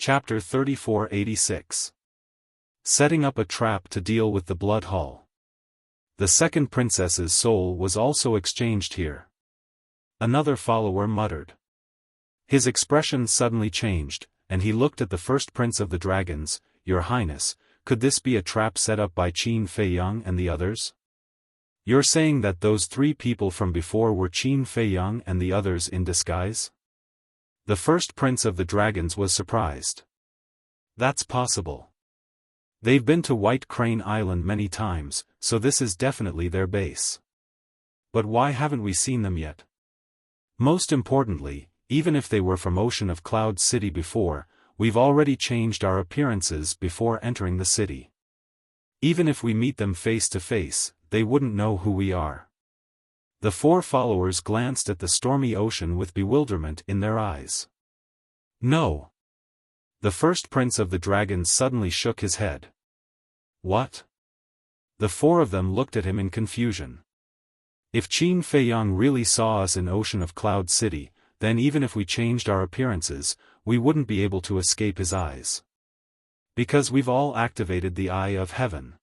Chapter 3486. Setting up a trap to deal with the blood haul. The second princess's soul was also exchanged here. Another follower muttered. His expression suddenly changed, and he looked at the first prince of the dragons. Your Highness, could this be a trap set up by Qin Feiyang and the others? You're saying that those three people from before were Qin Feiyang and the others in disguise? The first prince of the dragons was surprised. That's possible. They've been to White Crane Island many times, so this is definitely their base. But why haven't we seen them yet? Most importantly, even if they were from Ocean of Cloud City before, we've already changed our appearances before entering the city. Even if we meet them face to face, they wouldn't know who we are. The four followers glanced at the stormy ocean with bewilderment in their eyes. No. The first prince of the dragons suddenly shook his head. What? The four of them looked at him in confusion. If Qin Feiyang really saw us in Ocean of Cloud City, then even if we changed our appearances, we wouldn't be able to escape his eyes. Because we've all activated the Eye of Heaven.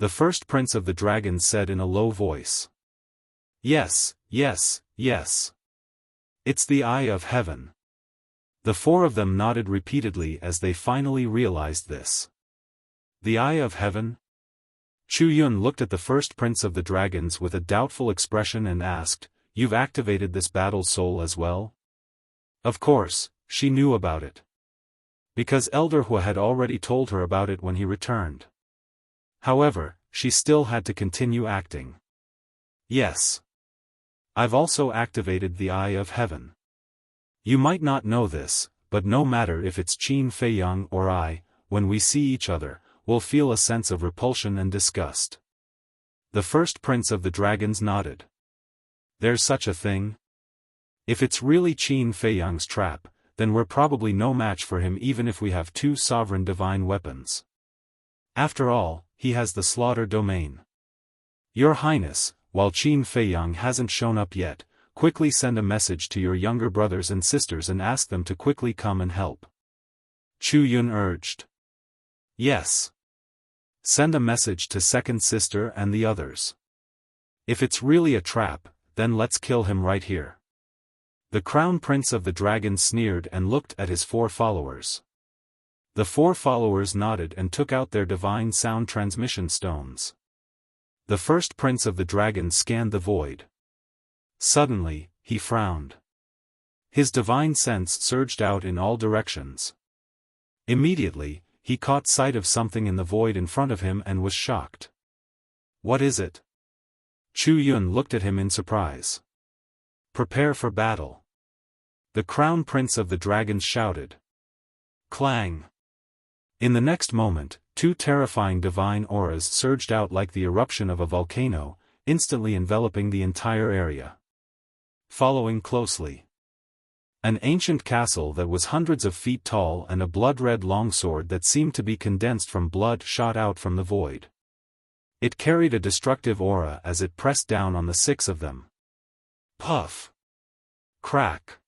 The first prince of the dragons said in a low voice. Yes, yes, yes. It's the Eye of Heaven. The four of them nodded repeatedly as they finally realized this. The Eye of Heaven? Chu Yun looked at the first prince of the dragons with a doubtful expression and asked, You've activated this battle soul as well? Of course, she knew about it. Because Elder Hua had already told her about it when he returned. However, she still had to continue acting. Yes. I've also activated the Eye of Heaven. You might not know this, but no matter if it's Qin Feiyang or I, when we see each other, we'll feel a sense of repulsion and disgust. The first prince of the dragons nodded. There's such a thing? If it's really Qin Feiyang's trap, then we're probably no match for him even if we have two sovereign divine weapons. After all, he has the slaughter domain. Your Highness, while Qin Feiyang hasn't shown up yet, quickly send a message to your younger brothers and sisters and ask them to quickly come and help. Chu Yun urged. Yes. Send a message to second sister and the others. If it's really a trap, then let's kill him right here. The crown prince of the dragons sneered and looked at his four followers. The four followers nodded and took out their divine sound transmission stones. The first prince of the dragons scanned the void. Suddenly, he frowned. His divine sense surged out in all directions. Immediately, he caught sight of something in the void in front of him and was shocked. What is it? Chu Yun looked at him in surprise. Prepare for battle. The crown prince of the dragons shouted. Clang. In the next moment, two terrifying divine auras surged out like the eruption of a volcano, instantly enveloping the entire area. Following closely. An ancient castle that was hundreds of feet tall and a blood-red longsword that seemed to be condensed from blood shot out from the void. It carried a destructive aura as it pressed down on the six of them. Puff. Crack.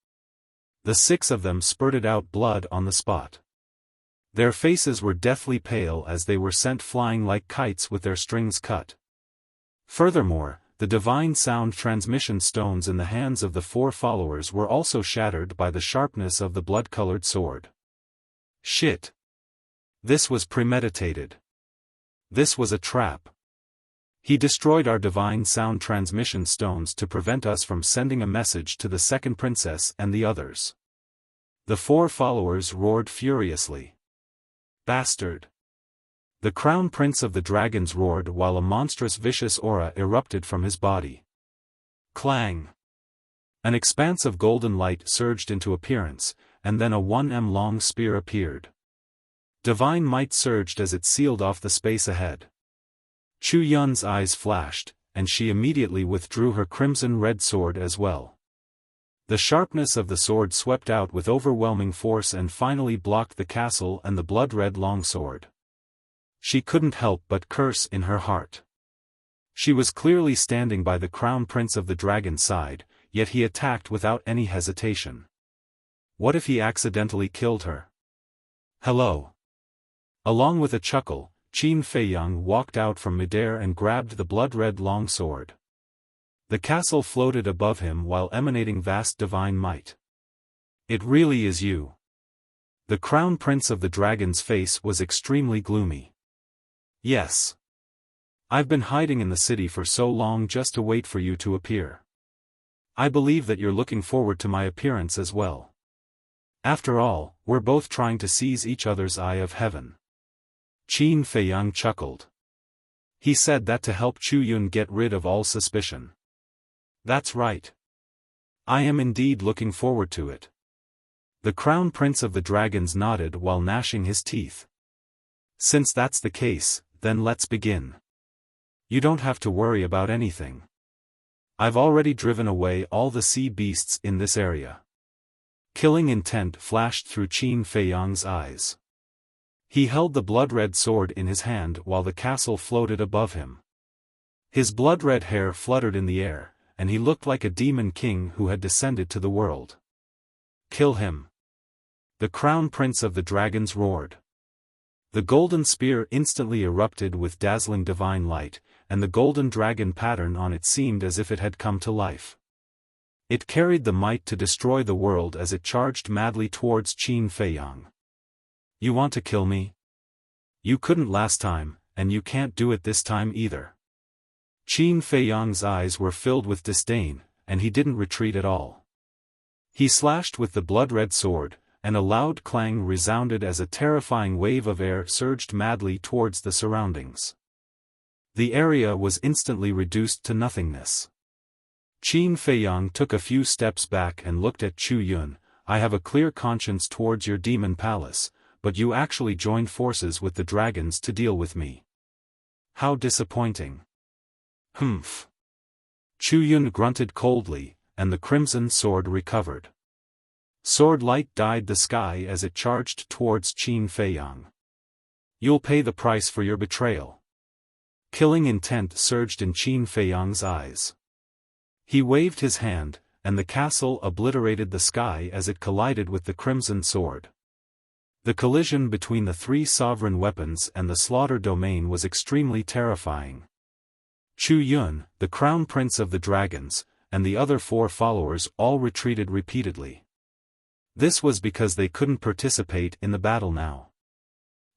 The six of them spurted out blood on the spot. Their faces were deathly pale as they were sent flying like kites with their strings cut. Furthermore, the divine sound transmission stones in the hands of the four followers were also shattered by the sharpness of the blood-colored sword. Shit. This was premeditated. This was a trap. He destroyed our divine sound transmission stones to prevent us from sending a message to the second princess and the others. The four followers roared furiously. Bastard. The crown prince of the dragons roared while a monstrous vicious aura erupted from his body. Clang. An expanse of golden light surged into appearance, and then a 1m long spear appeared. Divine might surged as it sealed off the space ahead. Chu Yun's eyes flashed, and she immediately withdrew her crimson-red sword as well. The sharpness of the sword swept out with overwhelming force and finally blocked the castle and the blood-red longsword. She couldn't help but curse in her heart. She was clearly standing by the crown prince of the dragon's side, yet he attacked without any hesitation. What if he accidentally killed her? Hello. Along with a chuckle, Qin Feiyang walked out from midair and grabbed the blood-red longsword. The castle floated above him while emanating vast divine might. It really is you. The crown prince of the dragon's face was extremely gloomy. Yes. I've been hiding in the city for so long just to wait for you to appear. I believe that you're looking forward to my appearance as well. After all, we're both trying to seize each other's eye of heaven. Qin Feiyang chuckled. He said that to help Chu Yun get rid of all suspicion. That's right. I am indeed looking forward to it. The crown prince of the dragons nodded while gnashing his teeth. Since that's the case, then let's begin. You don't have to worry about anything. I've already driven away all the sea beasts in this area. Killing intent flashed through Qin Feiyang's eyes. He held the blood-red sword in his hand while the castle floated above him. His blood-red hair fluttered in the air, and he looked like a demon king who had descended to the world. Kill him. The crown prince of the dragons roared. The golden spear instantly erupted with dazzling divine light, and the golden dragon pattern on it seemed as if it had come to life. It carried the might to destroy the world as it charged madly towards Qin Feiyang. You want to kill me? You couldn't last time, and you can't do it this time either. Qin Feiyang's eyes were filled with disdain, and he didn't retreat at all. He slashed with the blood-red sword, and a loud clang resounded as a terrifying wave of air surged madly towards the surroundings. The area was instantly reduced to nothingness. Qin Feiyang took a few steps back and looked at Chu Yun. I have a clear conscience towards your demon palace, but you actually joined forces with the dragons to deal with me. How disappointing. Humph. Chu Yun grunted coldly, and the crimson sword recovered. Sword light dyed the sky as it charged towards Qin Feiyang. You'll pay the price for your betrayal. Killing intent surged in Qin Feiyang's eyes. He waved his hand, and the castle obliterated the sky as it collided with the crimson sword. The collision between the three sovereign weapons and the slaughter domain was extremely terrifying. Chu Yun, the crown prince of the dragons, and the other four followers all retreated repeatedly. This was because they couldn't participate in the battle now.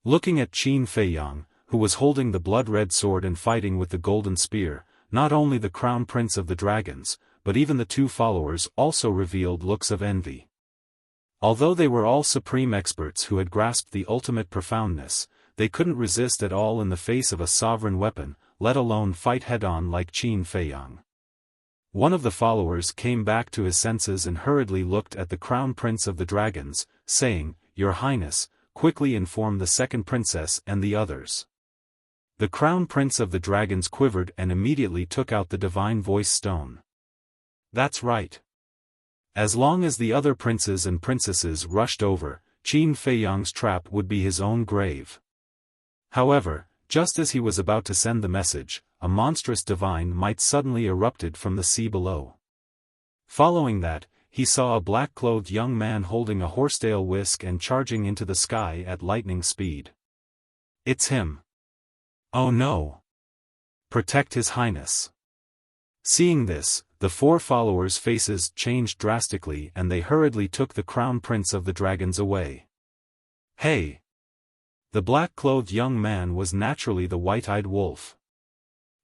Looking at Qin Feiyang, who was holding the blood-red sword and fighting with the golden spear, not only the crown prince of the dragons, but even the two followers also revealed looks of envy. Although they were all supreme experts who had grasped the ultimate profoundness, they couldn't resist at all in the face of a sovereign weapon, let alone fight head-on like Qin Feiyang. One of the followers came back to his senses and hurriedly looked at the crown prince of the dragons, saying, "Your Highness, quickly inform the second princess and the others." The crown prince of the dragons quivered and immediately took out the divine voice stone. That's right. As long as the other princes and princesses rushed over, Qin Feiyang's trap would be his own grave. However, just as he was about to send the message, a monstrous divine might suddenly erupted from the sea below. Following that, he saw a black-clothed young man holding a horsetail whisk and charging into the sky at lightning speed. It's him. Oh no! Protect His Highness. Seeing this, the four followers' faces changed drastically and they hurriedly took the crown prince of the dragons away. Hey! The black-clothed young man was naturally the white-eyed wolf.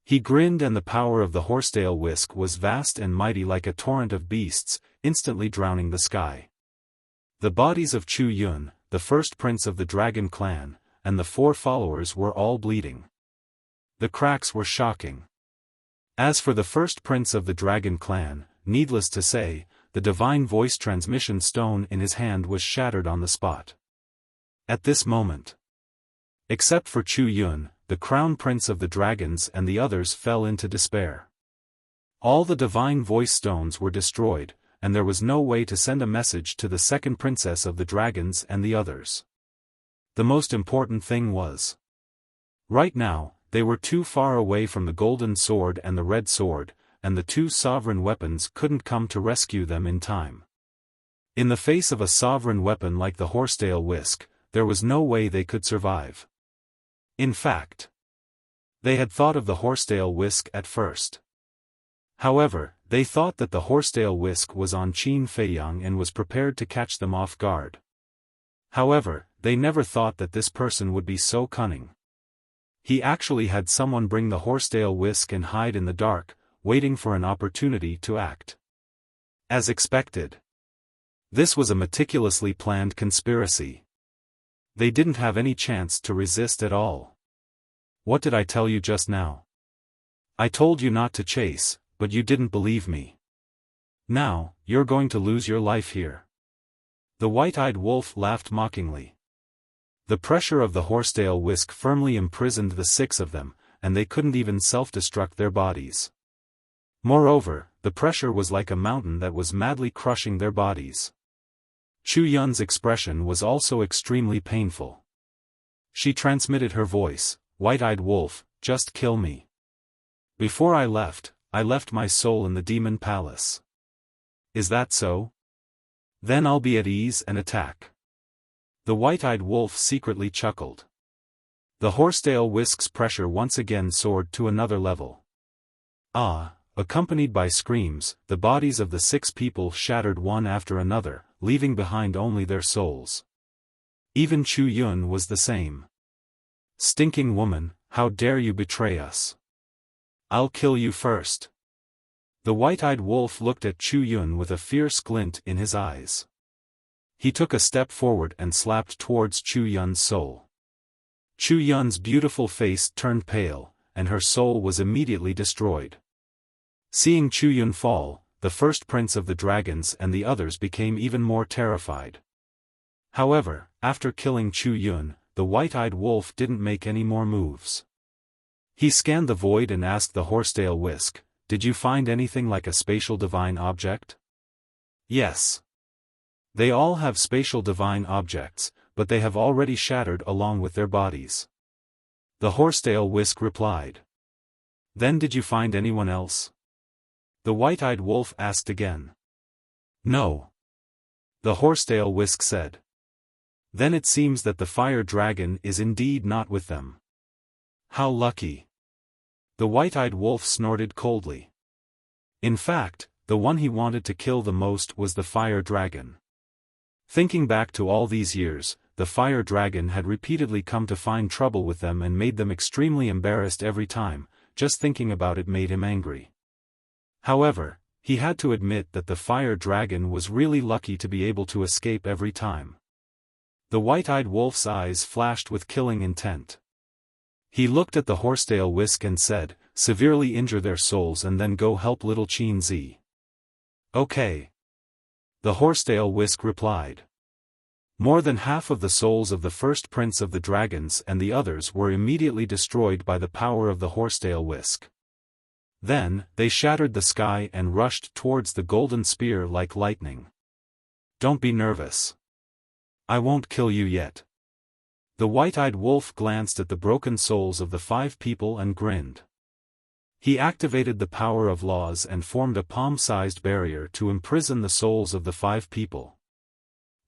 He grinned and the power of the horsetail whisk was vast and mighty like a torrent of beasts, instantly drowning the sky. The bodies of Chu Yun, the first prince of the dragon clan, and the four followers were all bleeding. The cracks were shocking. As for the first prince of the dragon clan, needless to say, the divine voice transmission stone in his hand was shattered on the spot. At this moment, except for Chu Yun, the crown prince of the dragons and the others fell into despair. All the divine voice stones were destroyed, and there was no way to send a message to the second princess of the dragons and the others. The most important thing was, right now, they were too far away from the golden sword and the red sword, and the two sovereign weapons couldn't come to rescue them in time. In the face of a sovereign weapon like the horsetail whisk, there was no way they could survive. In fact, they had thought of the horsetail whisk at first. However, they thought that the horsetail whisk was on Qin Feiyang and was prepared to catch them off guard. However, they never thought that this person would be so cunning. He actually had someone bring the horsetail whisk and hide in the dark, waiting for an opportunity to act. As expected, this was a meticulously planned conspiracy. They didn't have any chance to resist at all. What did I tell you just now? I told you not to chase, but you didn't believe me. Now, you're going to lose your life here. The white-eyed wolf laughed mockingly. The pressure of the horsetail whisk firmly imprisoned the 6 of them, and they couldn't even self-destruct their bodies. Moreover, the pressure was like a mountain that was madly crushing their bodies. Chu Yun's expression was also extremely painful. She transmitted her voice, "White-eyed wolf, just kill me. Before I left my soul in the demon palace. Is that so? Then I'll be at ease and attack." The white-eyed wolf secretly chuckled. The horsetail whisk's pressure once again soared to another level. Accompanied by screams, the bodies of the 6 people shattered one after another, leaving behind only their souls. Even Chu Yun was the same. "Stinking woman, how dare you betray us? I'll kill you first." The white-eyed wolf looked at Chu Yun with a fierce glint in his eyes. He took a step forward and slapped towards Chu Yun's soul. Chu Yun's beautiful face turned pale, and her soul was immediately destroyed. Seeing Chu Yun fall, the first prince of the dragons and the others became even more terrified. However, after killing Chu Yun, the white-eyed wolf didn't make any more moves. He scanned the void and asked the horsetail whisk, "Did you find anything like a spatial divine object?" "Yes. They all have spatial divine objects, but they have already shattered along with their bodies," the horsetail whisk replied. "Then did you find anyone else?" the white-eyed wolf asked again. "No," the horsetail whisk said. "Then it seems that the fire dragon is indeed not with them." "How lucky!" the white-eyed wolf snorted coldly. In fact, the one he wanted to kill the most was the fire dragon. Thinking back to all these years, the fire dragon had repeatedly come to find trouble with them and made them extremely embarrassed every time. Just thinking about it made him angry. However, he had to admit that the fire dragon was really lucky to be able to escape every time. The white-eyed wolf's eyes flashed with killing intent. He looked at the horsetail whisk and said, "Severely injure their souls and then go help little Qin Zi." "Okay," the horsetail whisk replied. More than half of the souls of the first prince of the dragons and the others were immediately destroyed by the power of the horsetail whisk. Then, they shattered the sky and rushed towards the golden spear like lightning. "Don't be nervous. I won't kill you yet." The white-eyed wolf glanced at the broken souls of the 5 people and grinned. He activated the power of laws and formed a palm-sized barrier to imprison the souls of the 5 people.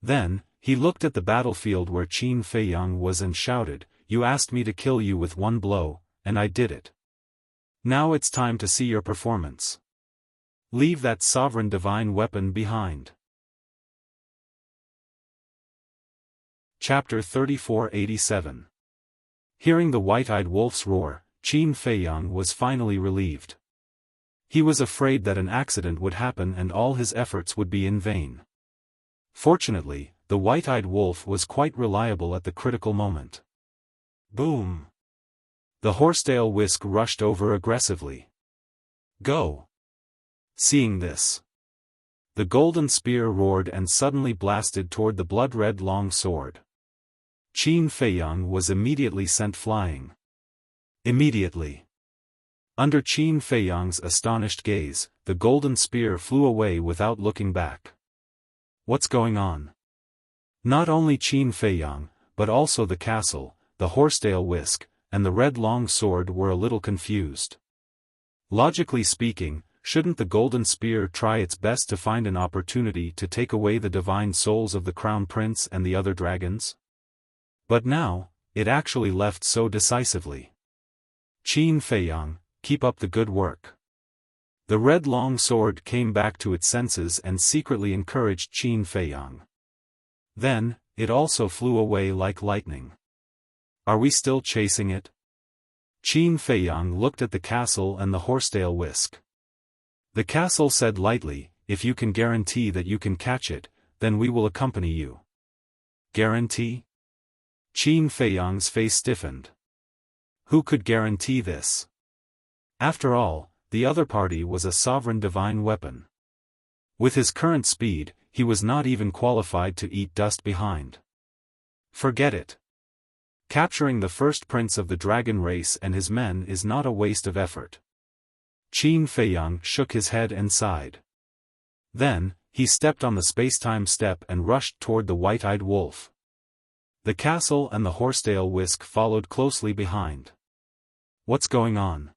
Then, he looked at the battlefield where Qin Feiyang was and shouted, "You asked me to kill you with one blow, and I did it. Now it's time to see your performance. Leave that sovereign divine weapon behind." Chapter 3487. Hearing the white-eyed wolf's roar, Qin Feiyang was finally relieved. He was afraid that an accident would happen and all his efforts would be in vain. Fortunately, the white-eyed wolf was quite reliable at the critical moment. Boom! The horsetail whisk rushed over aggressively. "Go!" Seeing this, the golden spear roared and suddenly blasted toward the blood-red long sword. Qin Feiyang was immediately sent flying. Immediately, under Qin Feiyang's astonished gaze, the golden spear flew away without looking back. What's going on? Not only Qin Feiyang, but also the castle, the horsetail whisk, and the red long sword were a little confused. Logically speaking, shouldn't the golden spear try its best to find an opportunity to take away the divine souls of the crown prince and the other dragons? But now, it actually left so decisively. Qin Feiyang, keep up the good work. The red long sword came back to its senses and secretly encouraged Qin Feiyang. Then, it also flew away like lightning. Are we still chasing it? Qin Feiyang looked at the castle and the horsetail whisk. The castle said lightly, if you can guarantee that you can catch it, then we will accompany you. Guarantee? Qin Feiyang's face stiffened. Who could guarantee this? After all, the other party was a sovereign divine weapon. With his current speed, he was not even qualified to eat dust behind. Forget it. Capturing the first prince of the dragon race and his men is not a waste of effort. Qin Feiyang shook his head and sighed. Then, he stepped on the spacetime step and rushed toward the white-eyed wolf. The castle and the horsetail whisk followed closely behind. What's going on?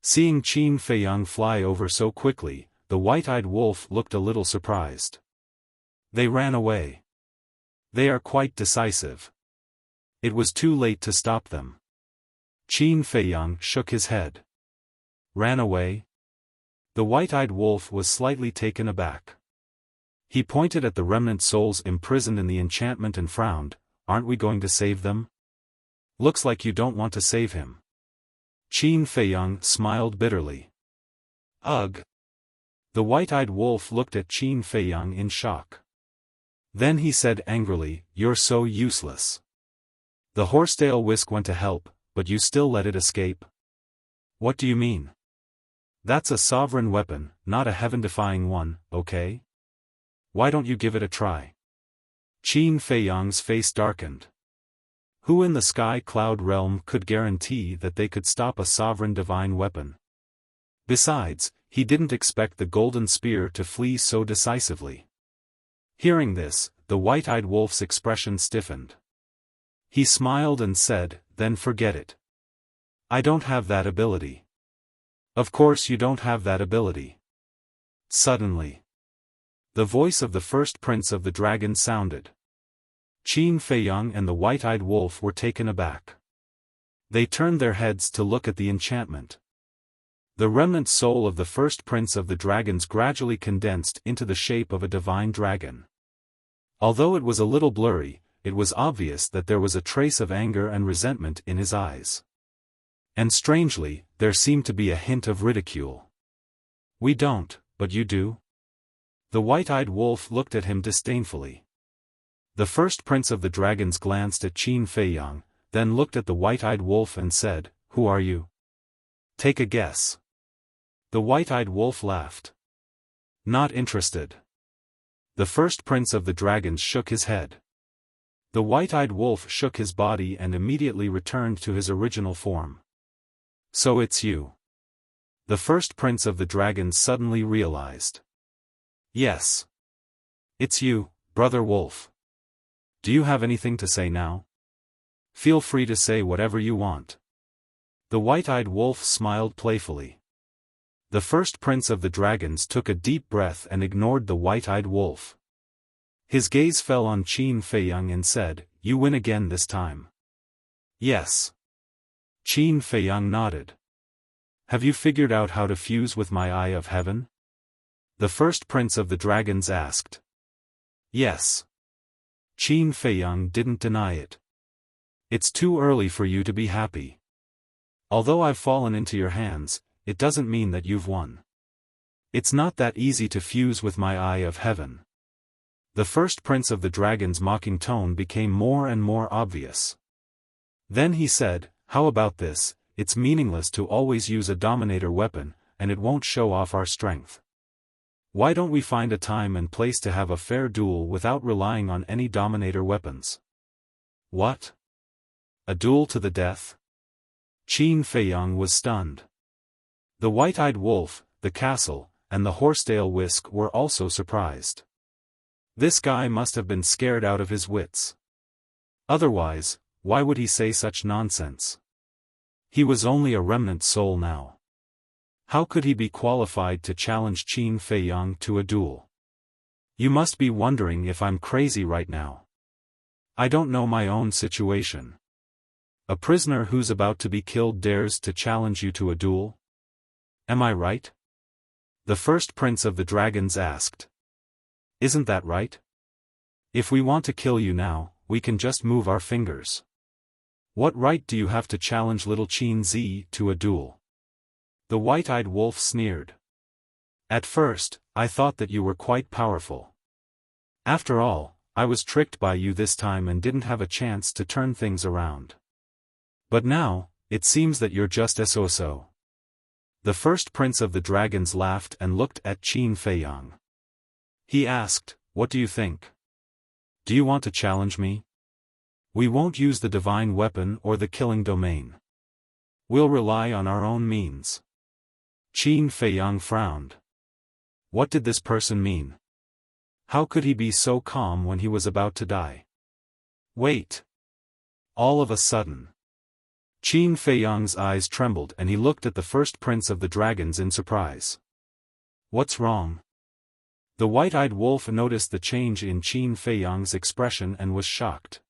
Seeing Qin Feiyang fly over so quickly, the white-eyed wolf looked a little surprised. They ran away. They are quite decisive. It was too late to stop them. Qin Feiyang shook his head. Ran away? The white-eyed wolf was slightly taken aback. He pointed at the remnant souls imprisoned in the enchantment and frowned, aren't we going to save them? Looks like you don't want to save him. Qin Feiyang smiled bitterly. Ugh! The white-eyed wolf looked at Qin Feiyang in shock. Then he said angrily, you're so useless. The horsetail whisk went to help, but you still let it escape? What do you mean? That's a sovereign weapon, not a heaven-defying one, okay? Why don't you give it a try? Qin Feiyang's face darkened. Who in the sky cloud realm could guarantee that they could stop a sovereign divine weapon? Besides, he didn't expect the golden spear to flee so decisively. Hearing this, the white-eyed wolf's expression stiffened. He smiled and said, then forget it. I don't have that ability. Of course you don't have that ability. Suddenly, the voice of the first prince of the dragon sounded. Qin Feiyang and the white-eyed wolf were taken aback. They turned their heads to look at the enchantment. The remnant soul of the first prince of the dragons gradually condensed into the shape of a divine dragon. Although it was a little blurry, it was obvious that there was a trace of anger and resentment in his eyes. And strangely, there seemed to be a hint of ridicule. We don't, but you do? The white-eyed wolf looked at him disdainfully. The first prince of the dragons glanced at Qin Feiyang, then looked at the white-eyed wolf and said, who are you? Take a guess. The white-eyed wolf laughed. Not interested. The first prince of the dragons shook his head. The white-eyed wolf shook his body and immediately returned to his original form. So it's you. The first prince of the dragons suddenly realized. Yes. It's you, brother wolf. Do you have anything to say now? Feel free to say whatever you want. The white-eyed wolf smiled playfully. The first prince of the dragons took a deep breath and ignored the white-eyed wolf. His gaze fell on Qin Feiyang and said, you win again this time. Yes. Qin Feiyang nodded. Have you figured out how to fuse with my eye of heaven? The first prince of the dragons asked. Yes. Qin Feiyang didn't deny it. It's too early for you to be happy. Although I've fallen into your hands, it doesn't mean that you've won. It's not that easy to fuse with my eye of heaven. The first prince of the dragon's mocking tone became more and more obvious. Then he said, how about this, it's meaningless to always use a dominator weapon, and it won't show off our strength. Why don't we find a time and place to have a fair duel without relying on any dominator weapons? What? A duel to the death? Qin Feiyang was stunned. The white-eyed wolf, the castle, and the horsetail whisk were also surprised. This guy must have been scared out of his wits. Otherwise, why would he say such nonsense? He was only a remnant soul now. How could he be qualified to challenge Qin Feiyang to a duel? You must be wondering if I'm crazy right now. I don't know my own situation. A prisoner who's about to be killed dares to challenge you to a duel? Am I right? The first prince of the dragons asked. Isn't that right? If we want to kill you now, we can just move our fingers. What right do you have to challenge little Qin Zi to a duel? The white-eyed wolf sneered. At first, I thought that you were quite powerful. After all, I was tricked by you this time and didn't have a chance to turn things around. But now, it seems that you're just so. The first prince of the dragons laughed and looked at Qin Feiyang. He asked, what do you think? Do you want to challenge me? We won't use the divine weapon or the killing domain. We'll rely on our own means. Qin Feiyang frowned. What did this person mean? How could he be so calm when he was about to die? Wait! All of a sudden, Qin Feiyang's eyes trembled and he looked at the first prince of the dragons in surprise. What's wrong? The white-eyed wolf noticed the change in Qin Feiyang's expression and was shocked.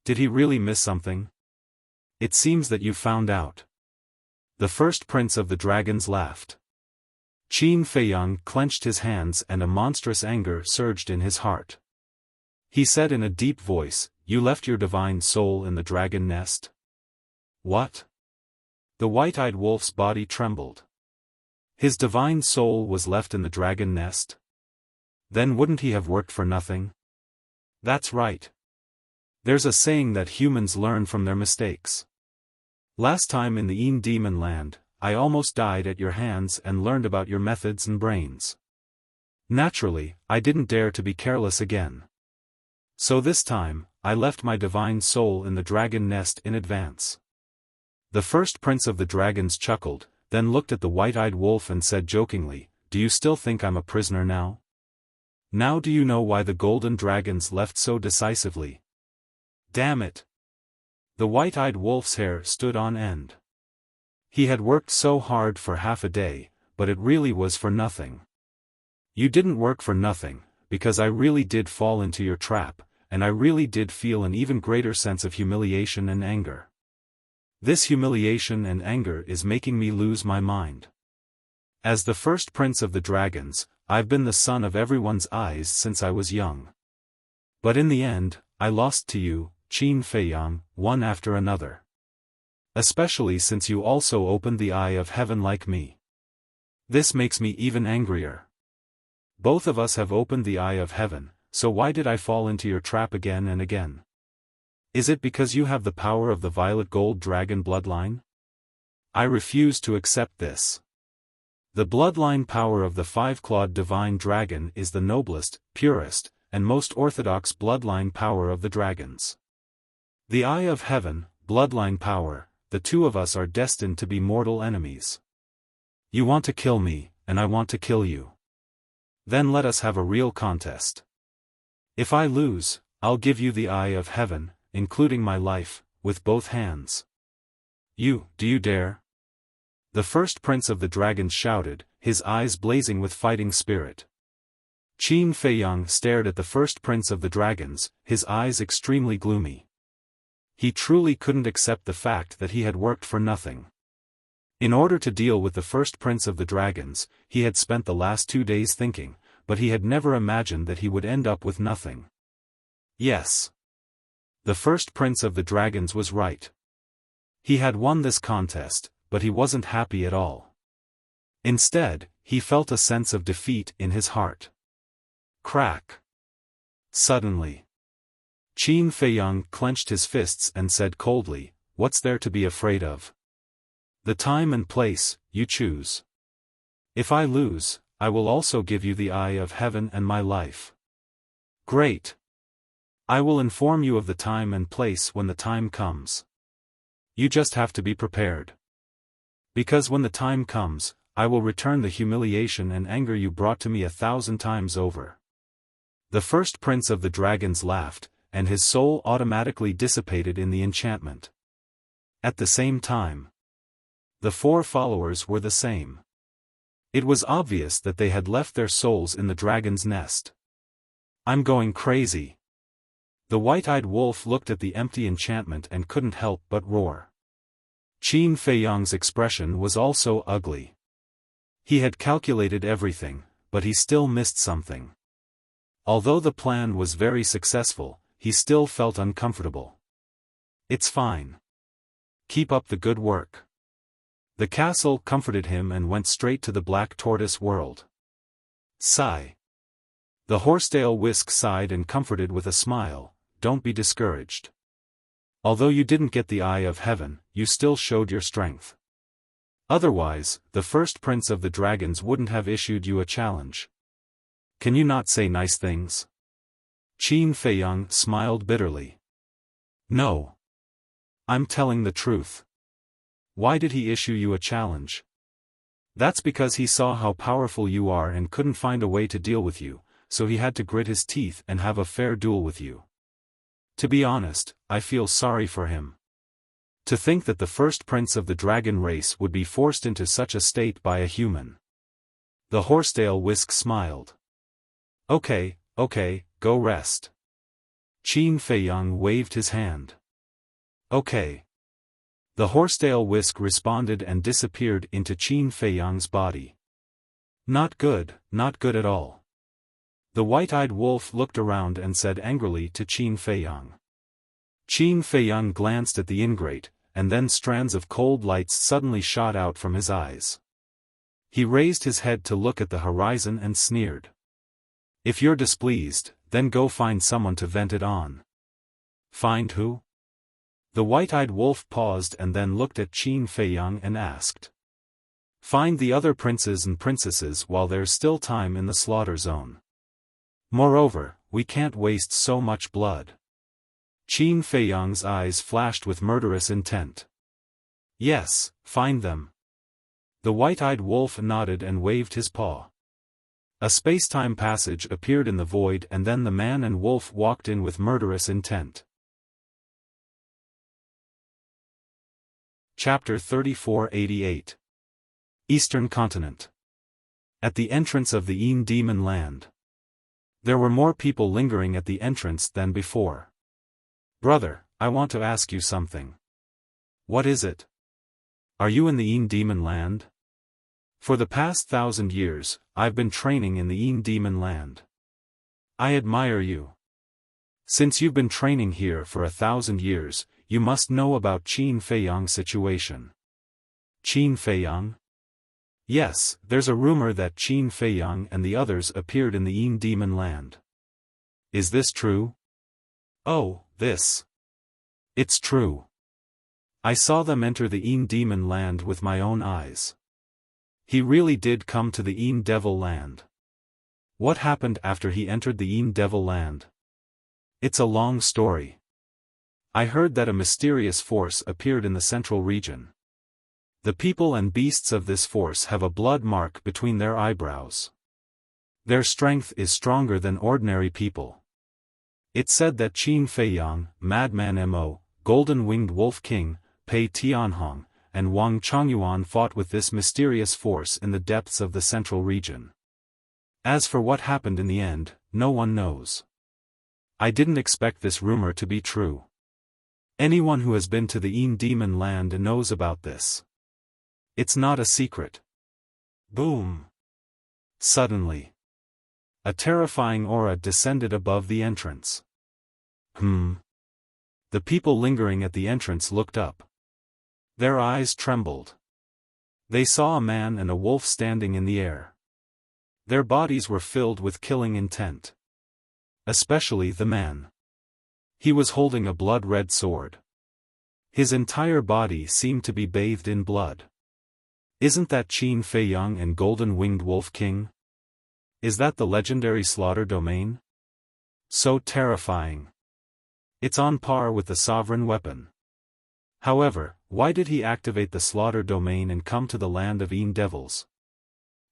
Did he really miss something? It seems that you found out. The first prince of the dragons laughed. Qin Feiyang clenched his hands and a monstrous anger surged in his heart. He said in a deep voice, you left your divine soul in the dragon nest? What? The white-eyed wolf's body trembled. His divine soul was left in the dragon nest? Then wouldn't he have worked for nothing? That's right. There's a saying that humans learn from their mistakes. Last time in the Demon Land, I almost died at your hands and learned about your methods and brains. Naturally, I didn't dare to be careless again. So this time, I left my divine soul in the dragon nest in advance. The first prince of the dragons chuckled, then looked at the white-eyed wolf and said jokingly, do you still think I'm a prisoner now? Now do you know why the golden dragons left so decisively? Damn it! The white-eyed wolf's hair stood on end. He had worked so hard for half a day, but it really was for nothing. You didn't work for nothing, because I really did fall into your trap, and I really did feel an even greater sense of humiliation and anger. This humiliation and anger is making me lose my mind. As the first prince of the dragons, I've been the sun of everyone's eyes since I was young. But in the end, I lost to you, Qin Feiyang, one after another. Especially since you also opened the eye of heaven like me. This makes me even angrier. Both of us have opened the eye of heaven, so why did I fall into your trap again and again? Is it because you have the power of the violet gold dragon bloodline? I refuse to accept this. The bloodline power of the five-clawed divine dragon is the noblest, purest, and most orthodox bloodline power of the dragons. The eye of heaven, bloodline power, the two of us are destined to be mortal enemies. You want to kill me, and I want to kill you. Then let us have a real contest. If I lose, I'll give you the eye of heaven, including my life, with both hands. Do you dare? The first prince of the dragons shouted, his eyes blazing with fighting spirit. Qin Feiyang stared at the first prince of the dragons, his eyes extremely gloomy. He truly couldn't accept the fact that he had worked for nothing. In order to deal with the first prince of the dragons, he had spent the last 2 days thinking, but he had never imagined that he would end up with nothing. Yes. The first prince of the dragons was right. He had won this contest, but he wasn't happy at all. Instead, he felt a sense of defeat in his heart. Crack. Suddenly, Qin Feiyang clenched his fists and said coldly, what's there to be afraid of? The time and place, you choose. If I lose, I will also give you the eye of heaven and my life. Great. I will inform you of the time and place when the time comes. You just have to be prepared. Because when the time comes, I will return the humiliation and anger you brought to me 1,000 times over. The first prince of the dragons laughed, and his soul automatically dissipated in the enchantment. At the same time, the 4 followers were the same. It was obvious that they had left their souls in the dragon's nest. I'm going crazy. The white-eyed wolf looked at the empty enchantment and couldn't help but roar. Qin Feiyang's expression was also ugly. He had calculated everything, but he still missed something. Although the plan was very successful, he still felt uncomfortable. It's fine. Keep up the good work. The castle comforted him and went straight to the Black Tortoise world. Sigh. The horsetail whisk sighed and comforted with a smile, don't be discouraged. Although you didn't get the eye of heaven, you still showed your strength. Otherwise, the first prince of the dragons wouldn't have issued you a challenge. Can you not say nice things? Qin Feiyang smiled bitterly. No. I'm telling the truth. Why did he issue you a challenge? That's because he saw how powerful you are and couldn't find a way to deal with you, so he had to grit his teeth and have a fair duel with you. To be honest, I feel sorry for him. To think that the first prince of the dragon race would be forced into such a state by a human. The horsetail whisk smiled. Okay, go rest. Qin Feiyang waved his hand. Okay. The horsetail whisk responded and disappeared into Qin Feiyang's body. Not good at all. The white-eyed wolf looked around and said angrily to Qin Feiyang. Qin Feiyang glanced at the ingrate, and then strands of cold lights suddenly shot out from his eyes. He raised his head to look at the horizon and sneered. If you're displeased, then go find someone to vent it on. Find who? The white-eyed wolf paused and then looked at Qin Feiyang and asked. Find the other princes and princesses while there's still time in the slaughter zone. Moreover, we can't waste so much blood. Qin Feiyang's eyes flashed with murderous intent. Yes, find them. The white-eyed wolf nodded and waved his paw. A space-time passage appeared in the void and then the man and wolf walked in with murderous intent. Chapter 3488. Eastern Continent. At the entrance of the Yin Demon Land. There were more people lingering at the entrance than before. Brother, I want to ask you something. What is it? Are you in the Yin Demon Land? For the past 1,000 years, I've been training in the Yin Demon Land. I admire you. Since you've been training here for 1,000 years, you must know about Qin Feiyang's situation. Qin Feiyang? Yes, there's a rumor that Qin Feiyang and the others appeared in the Yin Demon Land. Is this true? Oh, this. It's true. I saw them enter the Yin Demon Land with my own eyes. He really did come to the Yin Devil Land. What happened after he entered the Yin Devil Land? It's a long story. I heard that a mysterious force appeared in the central region. The people and beasts of this force have a blood mark between their eyebrows. Their strength is stronger than ordinary people. It's said that Qin Feiyang, Madman Mo, Golden-Winged Wolf King, Pei Tianhong, and Wang Chongyuan fought with this mysterious force in the depths of the central region. As for what happened in the end, no one knows. I didn't expect this rumor to be true. Anyone who has been to the Yin Demon Land knows about this. It's not a secret. Boom! Suddenly, a terrifying aura descended above the entrance. The people lingering at the entrance looked up. Their eyes trembled. They saw a man and a wolf standing in the air. Their bodies were filled with killing intent. Especially the man. He was holding a blood-red sword. His entire body seemed to be bathed in blood. Isn't that Qin Feiyang and Golden-Winged Wolf King? Is that the legendary slaughter domain? So terrifying. It's on par with the sovereign weapon. However, why did he activate the slaughter domain and come to the land of Yin Devils?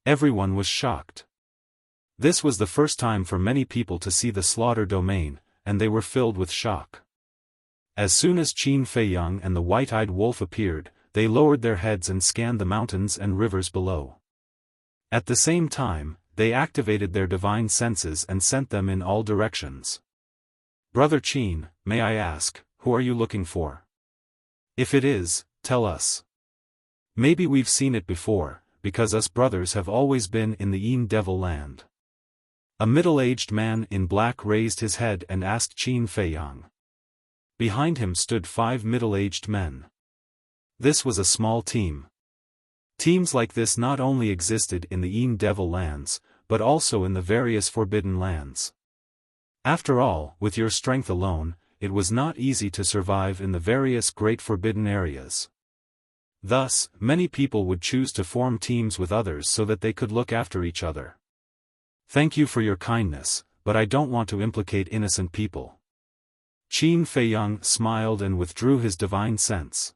Everyone was shocked. This was the first time for many people to see the slaughter domain, and they were filled with shock. As soon as Qin Feiyang and the white-eyed wolf appeared, they lowered their heads and scanned the mountains and rivers below. At the same time, they activated their divine senses and sent them in all directions. Brother Qin, may I ask, who are you looking for? If it is, tell us. Maybe we've seen it before, because us brothers have always been in the Yin Devil land. A middle-aged man in black raised his head and asked Qin Feiyang. Behind him stood 5 middle-aged men. This was a small team. Teams like this not only existed in the Yin Devil lands, but also in the various Forbidden lands. After all, with your strength alone, it was not easy to survive in the various great forbidden areas. Thus, many people would choose to form teams with others so that they could look after each other. Thank you for your kindness, but I don't want to implicate innocent people. Qin Feiyang smiled and withdrew his divine sense.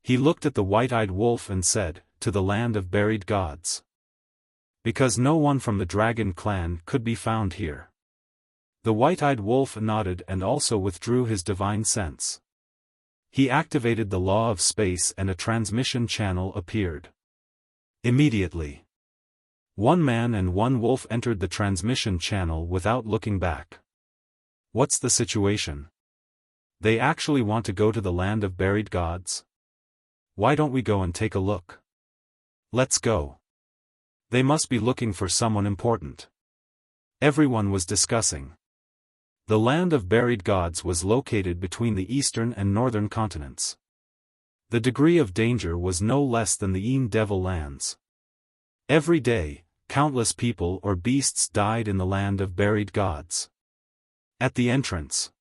He looked at the white-eyed wolf and said, "To the land of buried gods." Because no one from the dragon clan could be found here. The white-eyed wolf nodded and also withdrew his divine sense. He activated the law of space and a transmission channel appeared. Immediately, 1 man and 1 wolf entered the transmission channel without looking back. What's the situation? They actually want to go to the land of buried gods? Why don't we go and take a look? Let's go. They must be looking for someone important. Everyone was discussing. The land of buried gods was located between the eastern and northern continents. The degree of danger was no less than the Yin Devil lands. Every day, countless people or beasts died in the land of buried gods. At the entrance,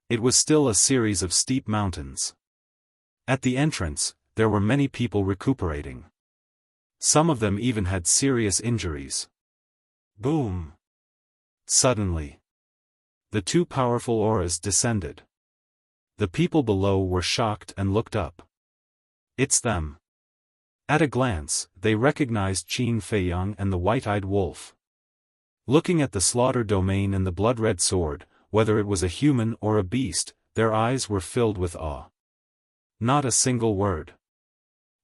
it was still a series of steep mountains. At the entrance, there were many people recuperating. Some of them even had serious injuries. Boom! Suddenly, the 2 powerful auras descended. The people below were shocked and looked up. It's them. At a glance, they recognized Qin Feiyang and the white-eyed wolf. Looking at the slaughter domain and the blood-red sword, whether it was a human or a beast, their eyes were filled with awe. Not a single word.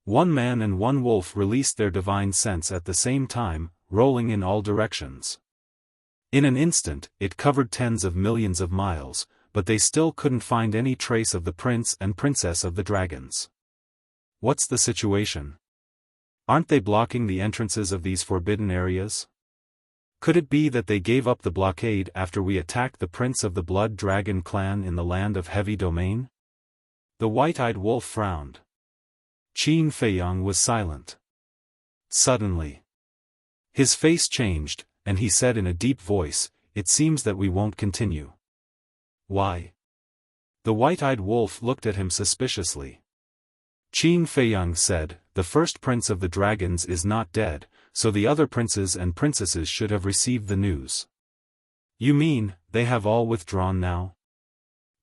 1 man and 1 wolf released their divine sense at the same time, rolling in all directions. In an instant, it covered tens of millions of miles, but they still couldn't find any trace of the prince and princess of the dragons. What's the situation? Aren't they blocking the entrances of these forbidden areas? Could it be that they gave up the blockade after we attacked the prince of the blood dragon clan in the land of heavy domain? The white-eyed wolf frowned. Qin Feiyang was silent. Suddenly, his face changed, and he said in a deep voice, "It seems that we won't continue." Why? The white-eyed wolf looked at him suspiciously. Qin Feiyang said, "The first prince of the dragons is not dead, so the other princes and princesses should have received the news." You mean, they have all withdrawn now?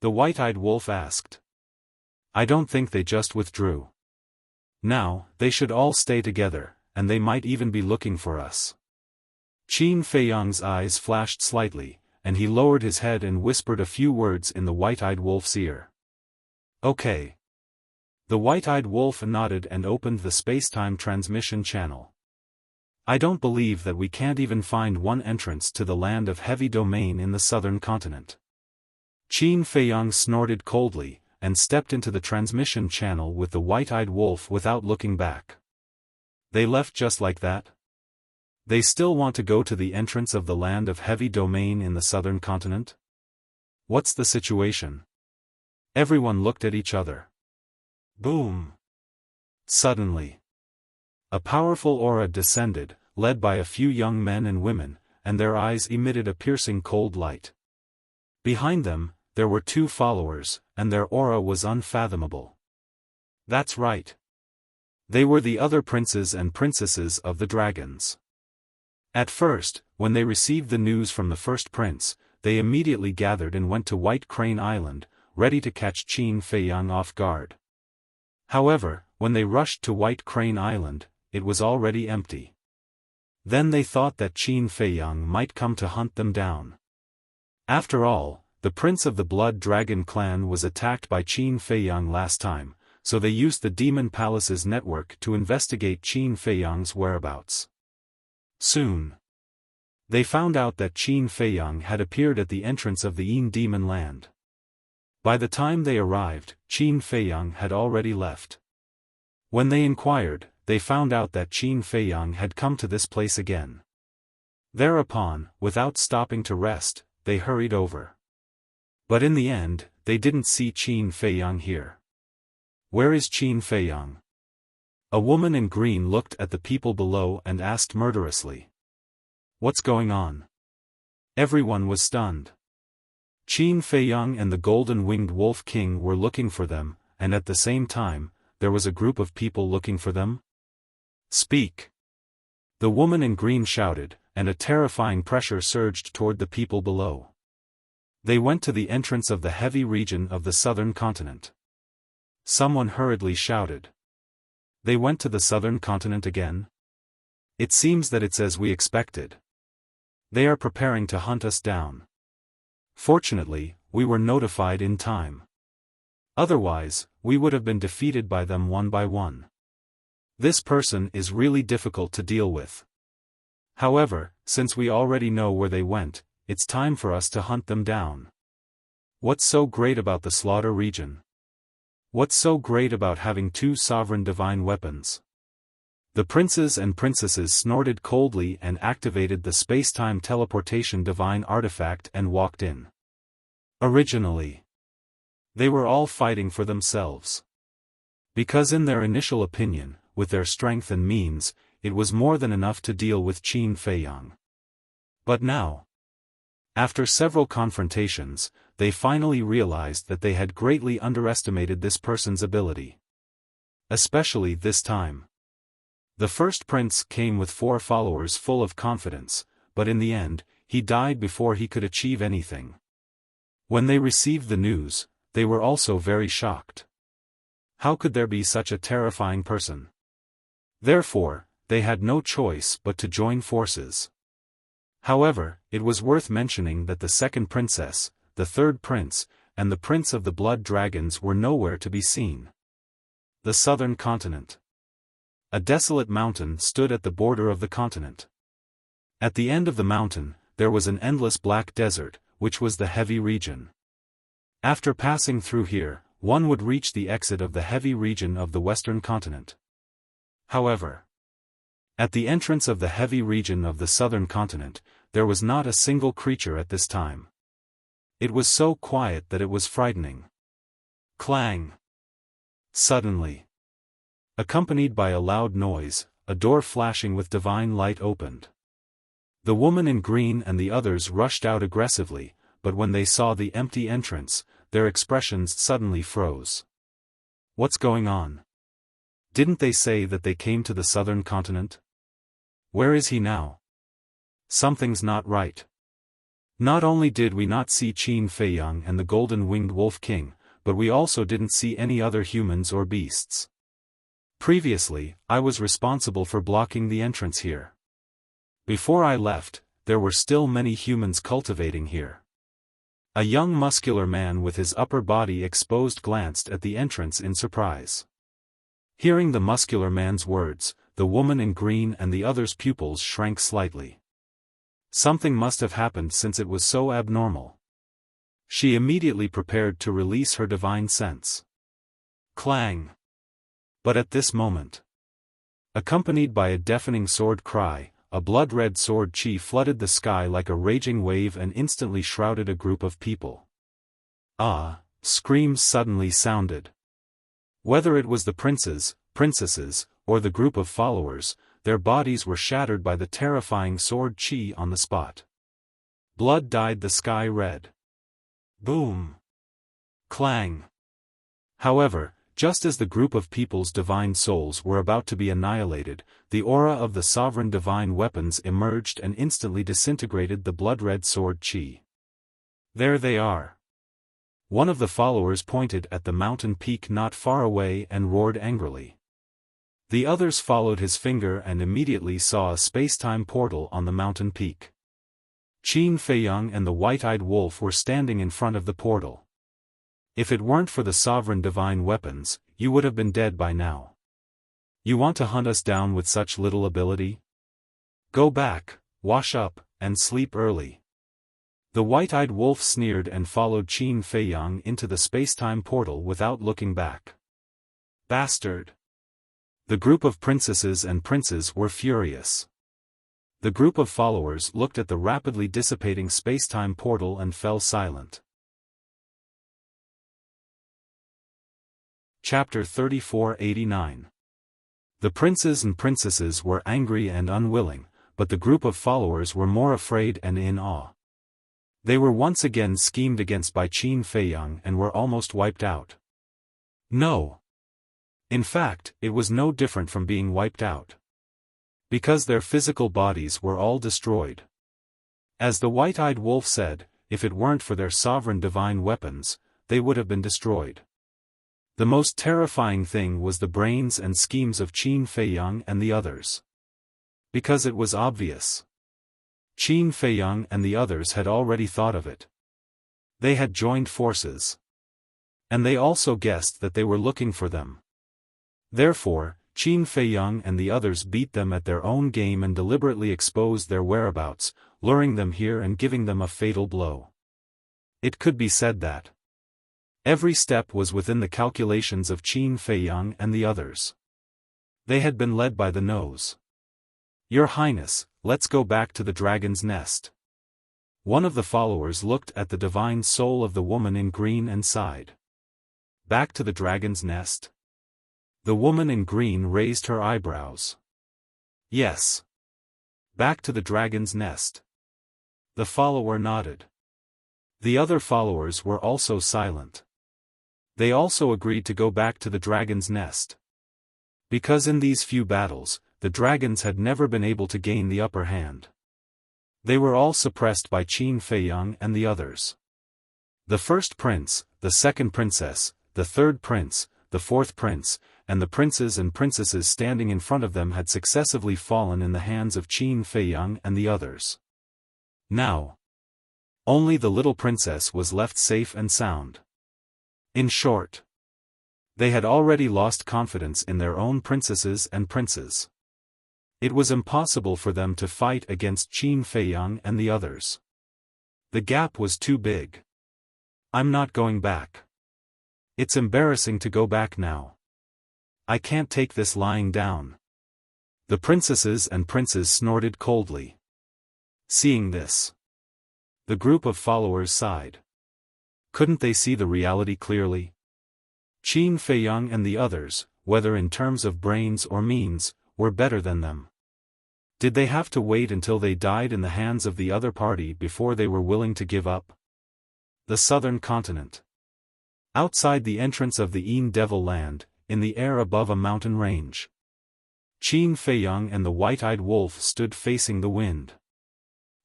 The white-eyed wolf asked. I don't think they just withdrew. Now, they should all stay together, and they might even be looking for us. Qin Feiyang's eyes flashed slightly, and he lowered his head and whispered a few words in the white-eyed wolf's ear. Okay. The white-eyed wolf nodded and opened the space-time transmission channel. I don't believe that we can't even find one entrance to the land of heavy domain in the southern continent. Qin Feiyang snorted coldly, and stepped into the transmission channel with the white-eyed wolf without looking back. They left just like that? They still want to go to the entrance of the land of heavy domain in the southern continent? What's the situation? Everyone looked at each other. Boom! Suddenly, a powerful aura descended, led by a few young men and women, and their eyes emitted a piercing cold light. Behind them, there were 2 followers, and their aura was unfathomable. That's right. They were the other princes and princesses of the dragons. At first, when they received the news from the first prince, they immediately gathered and went to White Crane Island, ready to catch Qin Feiyang off guard. However, when they rushed to White Crane Island, it was already empty. Then they thought that Qin Feiyang might come to hunt them down. After all, the prince of the Blood Dragon clan was attacked by Qin Feiyang last time, so they used the Demon Palace's network to investigate Qin Feiyang's whereabouts. Soon, They found out that Qin Feiyang had appeared at the entrance of the Yin Demon Land. By the time they arrived, Qin Feiyang had already left. When they inquired, they found out that Qin Feiyang had come to this place again. Thereupon, without stopping to rest, they hurried over. But in the end, they didn't see Qin Feiyang here. Where is Qin Feiyang? A woman in green looked at the people below and asked murderously. What's going on? Everyone was stunned. Qin Feiyang and the Golden-Winged Wolf King were looking for them, and at the same time, there was a group of people looking for them? Speak! The woman in green shouted, and a terrifying pressure surged toward the people below. They went to the entrance of the heavy region of the southern continent. Someone hurriedly shouted. They went to the southern continent again? It seems that it's as we expected. They are preparing to hunt us down. Fortunately, we were notified in time. Otherwise, we would have been defeated by them one by one. This person is really difficult to deal with. However, since we already know where they went, it's time for us to hunt them down. What's so great about the slaughter region? What's so great about having two sovereign divine weapons? The princes and princesses snorted coldly and activated the space-time teleportation divine artifact and walked in. Originally, they were all fighting for themselves. Because in their initial opinion, with their strength and means, it was more than enough to deal with Qin Feiyang. But now, after several confrontations, they finally realized that they had greatly underestimated this person's ability. Especially this time. The first prince came with 4 followers full of confidence, but in the end, he died before he could achieve anything. When they received the news, they were also very shocked. How could there be such a terrifying person? Therefore, they had no choice but to join forces. However, it was worth mentioning that the second princess, the third prince, and the prince of the blood dragons were nowhere to be seen. The southern continent. A desolate mountain stood at the border of the continent. At the end of the mountain, there was an endless black desert, which was the heavy region. After passing through here, one would reach the exit of the heavy region of the western continent. However, at the entrance of the heavy region of the southern continent, there was not a single creature at this time. It was so quiet that it was frightening. Clang! Suddenly, accompanied by a loud noise, a door flashing with divine light opened. The woman in green and the others rushed out aggressively, but when they saw the empty entrance, their expressions suddenly froze. What's going on? Didn't they say that they came to the southern continent? Where is he now? Something's not right. Not only did we not see Qin Feiyang and the Golden-Winged Wolf King, but we also didn't see any other humans or beasts. Previously, I was responsible for blocking the entrance here. Before I left, there were still many humans cultivating here. A young muscular man with his upper body exposed glanced at the entrance in surprise. Hearing the muscular man's words, the woman in green and the others' pupils shrank slightly. Something must have happened since it was so abnormal. She immediately prepared to release her divine sense. Clang! But at this moment, accompanied by a deafening sword cry, a blood-red sword chi flooded the sky like a raging wave and instantly shrouded a group of people. Ah! Screams suddenly sounded. Whether it was the princes, princesses, or the group of followers, their bodies were shattered by the terrifying sword chi on the spot. Blood dyed the sky red. Boom! Clang! However, just as the group of people's divine souls were about to be annihilated, the aura of the sovereign divine weapons emerged and instantly disintegrated the blood-red sword chi. There they are. One of the followers pointed at the mountain peak not far away and roared angrily. The others followed his finger and immediately saw a space-time portal on the mountain peak. Qin Feiyang and the white-eyed wolf were standing in front of the portal. If it weren't for the sovereign divine weapons, you would have been dead by now. You want to hunt us down with such little ability? Go back, wash up, and sleep early. The white-eyed wolf sneered and followed Qin Feiyang into the spacetime portal without looking back. Bastard! The group of princesses and princes were furious. The group of followers looked at the rapidly dissipating spacetime portal and fell silent. Chapter 3489. The princes and princesses were angry and unwilling, but the group of followers were more afraid and in awe. They were once again schemed against by Qin Feiyang and were almost wiped out. No. In fact, it was no different from being wiped out. Because their physical bodies were all destroyed. As the white-eyed wolf said, if it weren't for their sovereign divine weapons, they would have been destroyed. The most terrifying thing was the brains and schemes of Qin Feiyang and the others. Because it was obvious. Qin Feiyang and the others had already thought of it. They had joined forces. And they also guessed that they were looking for them. Therefore, Qin Feiyang and the others beat them at their own game and deliberately exposed their whereabouts, luring them here and giving them a fatal blow. It could be said that every step was within the calculations of Qin Feiyang and the others. They had been led by the nose. Your Highness, let's go back to the dragon's nest. One of the followers looked at the divine soul of the woman in green and sighed. Back to the dragon's nest? The woman in green raised her eyebrows. Yes. Back to the dragon's nest. The follower nodded. The other followers were also silent. They also agreed to go back to the dragon's nest. Because in these few battles, the dragons had never been able to gain the upper hand. They were all suppressed by Qin Feiyang and the others. The first prince, the second princess, the third prince, the fourth prince, and the princes and princesses standing in front of them had successively fallen in the hands of Qin Feiyang and the others. Now, only the little princess was left safe and sound. In short, they had already lost confidence in their own princesses and princes. It was impossible for them to fight against Qin Feiyang and the others. The gap was too big. I'm not going back. It's embarrassing to go back now. I can't take this lying down. The princesses and princes snorted coldly. Seeing this, the group of followers sighed. Couldn't they see the reality clearly? Qin Feiyang and the others, whether in terms of brains or means, were better than them. Did they have to wait until they died in the hands of the other party before they were willing to give up? The southern continent. Outside the entrance of the Een Devil Land, in the air above a mountain range. Qin Feiyang and the white-eyed wolf stood facing the wind.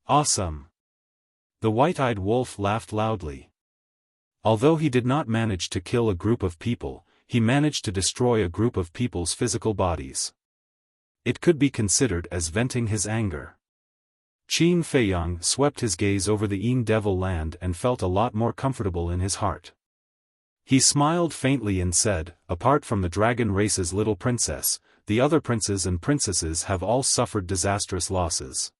Awesome! The white-eyed wolf laughed loudly. Although he did not manage to kill a group of people, he managed to destroy a group of people's physical bodies. It could be considered as venting his anger. Qin Feiyang swept his gaze over the Een Devil Land and felt a lot more comfortable in his heart. He smiled faintly and said, apart from the dragon race's little princess, the other princes and princesses have all suffered disastrous losses.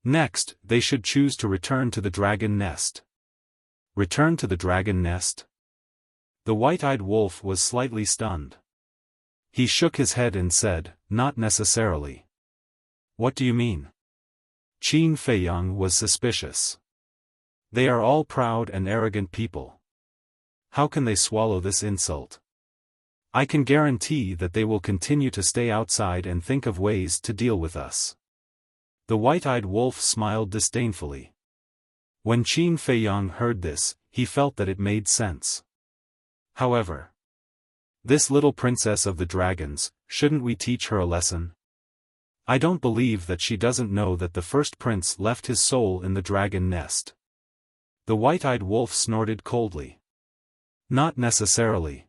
Next, they should choose to return to the dragon nest. Return to the dragon nest? The white-eyed wolf was slightly stunned. He shook his head and said, not necessarily. What do you mean? Qin Feiyang was suspicious. They are all proud and arrogant people. How can they swallow this insult? I can guarantee that they will continue to stay outside and think of ways to deal with us. The white-eyed wolf smiled disdainfully. When Qin Feiyang heard this, he felt that it made sense. However, this little princess of the dragons, shouldn't we teach her a lesson? I don't believe that she doesn't know that the first prince left his soul in the dragon nest. The white-eyed wolf snorted coldly. Not necessarily.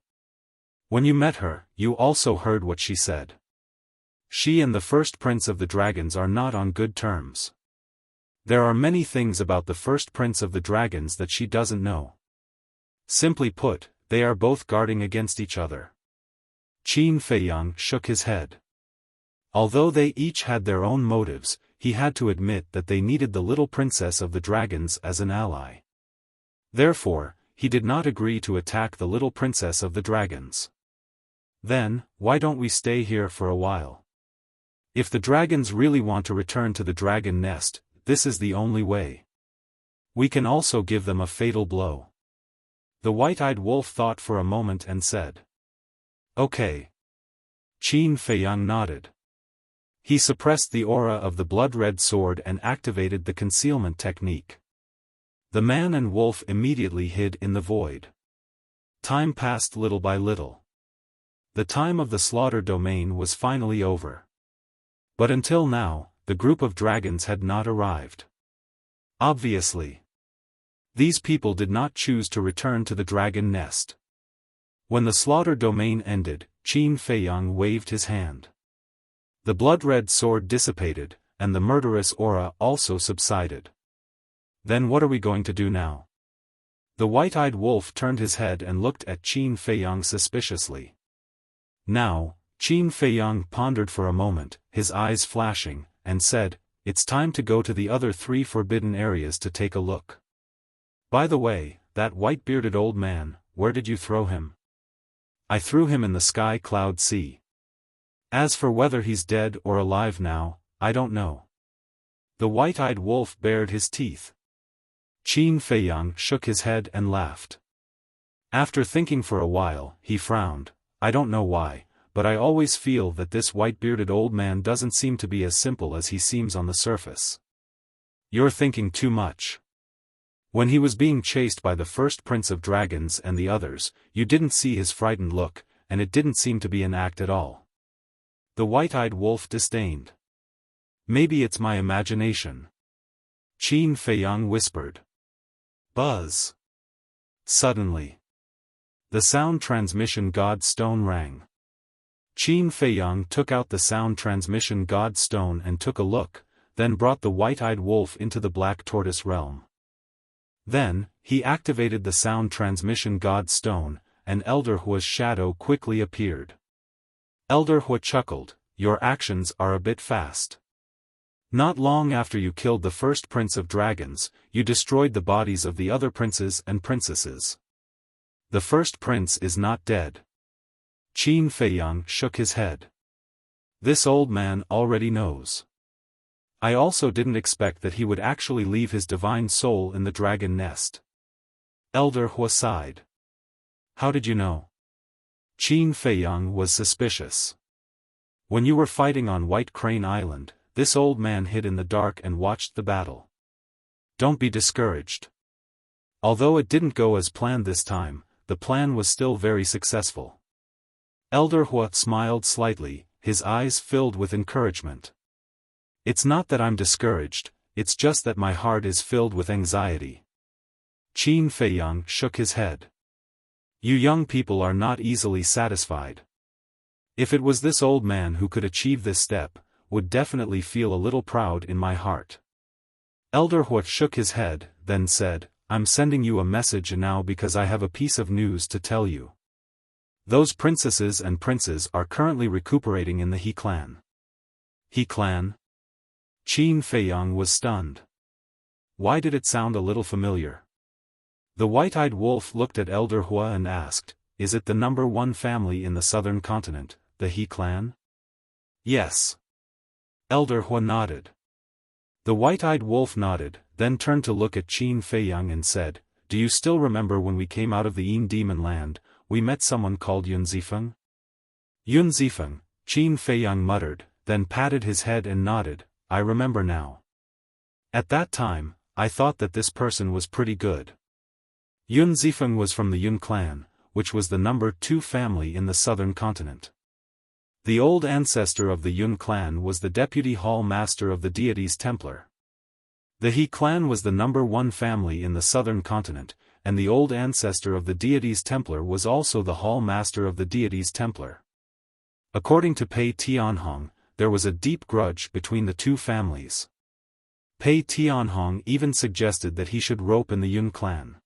When you met her, you also heard what she said. She and the first prince of the dragons are not on good terms. There are many things about the first prince of the dragons that she doesn't know. Simply put, they are both guarding against each other. Qin Feiyang shook his head. Although they each had their own motives, he had to admit that they needed the little princess of the dragons as an ally. Therefore, he did not agree to attack the little princess of the dragons. Then, why don't we stay here for a while? If the dragons really want to return to the dragon nest, this is the only way. We can also give them a fatal blow. The white-eyed wolf thought for a moment and said, "Okay." Qin Feiyang nodded. He suppressed the aura of the blood-red sword and activated the concealment technique. The man and wolf immediately hid in the void. Time passed little by little. The time of the slaughter domain was finally over. But until now, the group of dragons had not arrived. Obviously, these people did not choose to return to the dragon nest. When the slaughter domain ended, Qin Feiyang waved his hand. The blood-red sword dissipated, and the murderous aura also subsided. Then what are we going to do now? The white-eyed wolf turned his head and looked at Qin Feiyang suspiciously. Now, Qin Feiyang pondered for a moment, his eyes flashing, and said, "It's time to go to the other 3 forbidden areas to take a look. By the way, that white-bearded old man, where did you throw him?" "I threw him in the sky cloud sea. As for whether he's dead or alive now, I don't know." The white-eyed wolf bared his teeth. Qin Feiyang shook his head and laughed. After thinking for a while, he frowned. "I don't know why, but I always feel that this white-bearded old man doesn't seem to be as simple as he seems on the surface." "You're thinking too much. When he was being chased by the first prince of dragons and the others, you didn't see his frightened look, and it didn't seem to be an act at all." The white-eyed wolf disdained. "Maybe it's my imagination," Qin Feiyang whispered. Buzz. Suddenly, the sound transmission god stone rang. Qin Feiyang took out the sound transmission god stone and took a look, then brought the white-eyed wolf into the black tortoise realm. Then, he activated the sound transmission god stone, and Elder Hua's shadow quickly appeared. Elder Hua chuckled, "Your actions are a bit fast. Not long after you killed the first prince of dragons, you destroyed the bodies of the other princes and princesses. The first prince is not dead." Qin Feiyang shook his head. "This old man already knows. I also didn't expect that he would actually leave his divine soul in the dragon nest." Elder Hua sighed. "How did you know?" Qin Feiyang was suspicious. "When you were fighting on White Crane Island, this old man hid in the dark and watched the battle. Don't be discouraged. Although it didn't go as planned this time, the plan was still very successful." Elder Hua smiled slightly, his eyes filled with encouragement. "It's not that I'm discouraged, it's just that my heart is filled with anxiety." Qin Feiyang shook his head. "You young people are not easily satisfied. If it was this old man who could achieve this step, would definitely feel a little proud in my heart." Elder Hua shook his head, then said, "I'm sending you a message now because I have a piece of news to tell you. Those princesses and princes are currently recuperating in the He clan." He clan? Qin Feiyang was stunned. Why did it sound a little familiar? The white-eyed wolf looked at Elder Hua and asked, "Is it the number 1 family in the southern continent, the He clan?" "Yes." Elder Hua nodded. The white-eyed wolf nodded, then turned to look at Qin Feiyang and said, "Do you still remember when we came out of the Yin Demon Land, we met someone called Yun Zifeng?" "Yun Zifeng," Qin Feiyang muttered, then patted his head and nodded, "I remember now. At that time, I thought that this person was pretty good." Yun Zifeng was from the Yun clan, which was the number 2 family in the southern continent. The old ancestor of the Yun clan was the deputy hall master of the deities Templar. The He clan was the number 1 family in the southern continent, and the old ancestor of the deities Templar was also the hall master of the deities Templar. According to Pei Tianhong, there was a deep grudge between the 2 families. Pei Tianhong even suggested that he should rope in the Yun clan.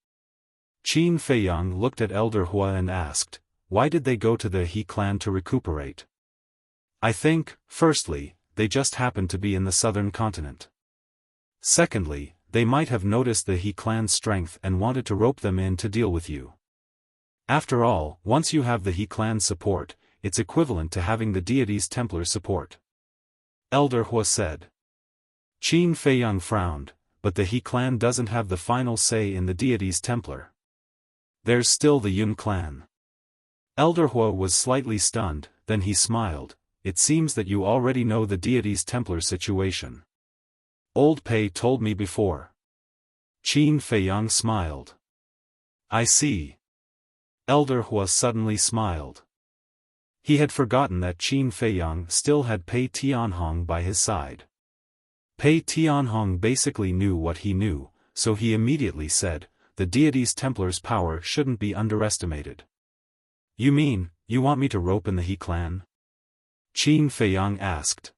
Qin Feiyang looked at Elder Hua and asked, "Why did they go to the He clan to recuperate?" "I think, firstly, they just happened to be in the southern continent. Secondly, they might have noticed the He clan's strength and wanted to rope them in to deal with you. After all, once you have the He clan's support, it's equivalent to having the deity's Templar's support. Elder Hua said. Qin Feiyang frowned, but the He clan doesn't have the final say in the deity's Templar. There's still the Yun clan. Elder Hua was slightly stunned, then he smiled. It seems that you already know the deity's Templar situation. Old Pei told me before. Qin Feiyang smiled. I see. Elder Hua suddenly smiled. He had forgotten that Qin Feiyang still had Pei Tianhong by his side. Pei Tianhong basically knew what he knew, so he immediately said, the deity's Templar's power shouldn't be underestimated. You mean, you want me to rope in the He clan? Qin Feiyang asked.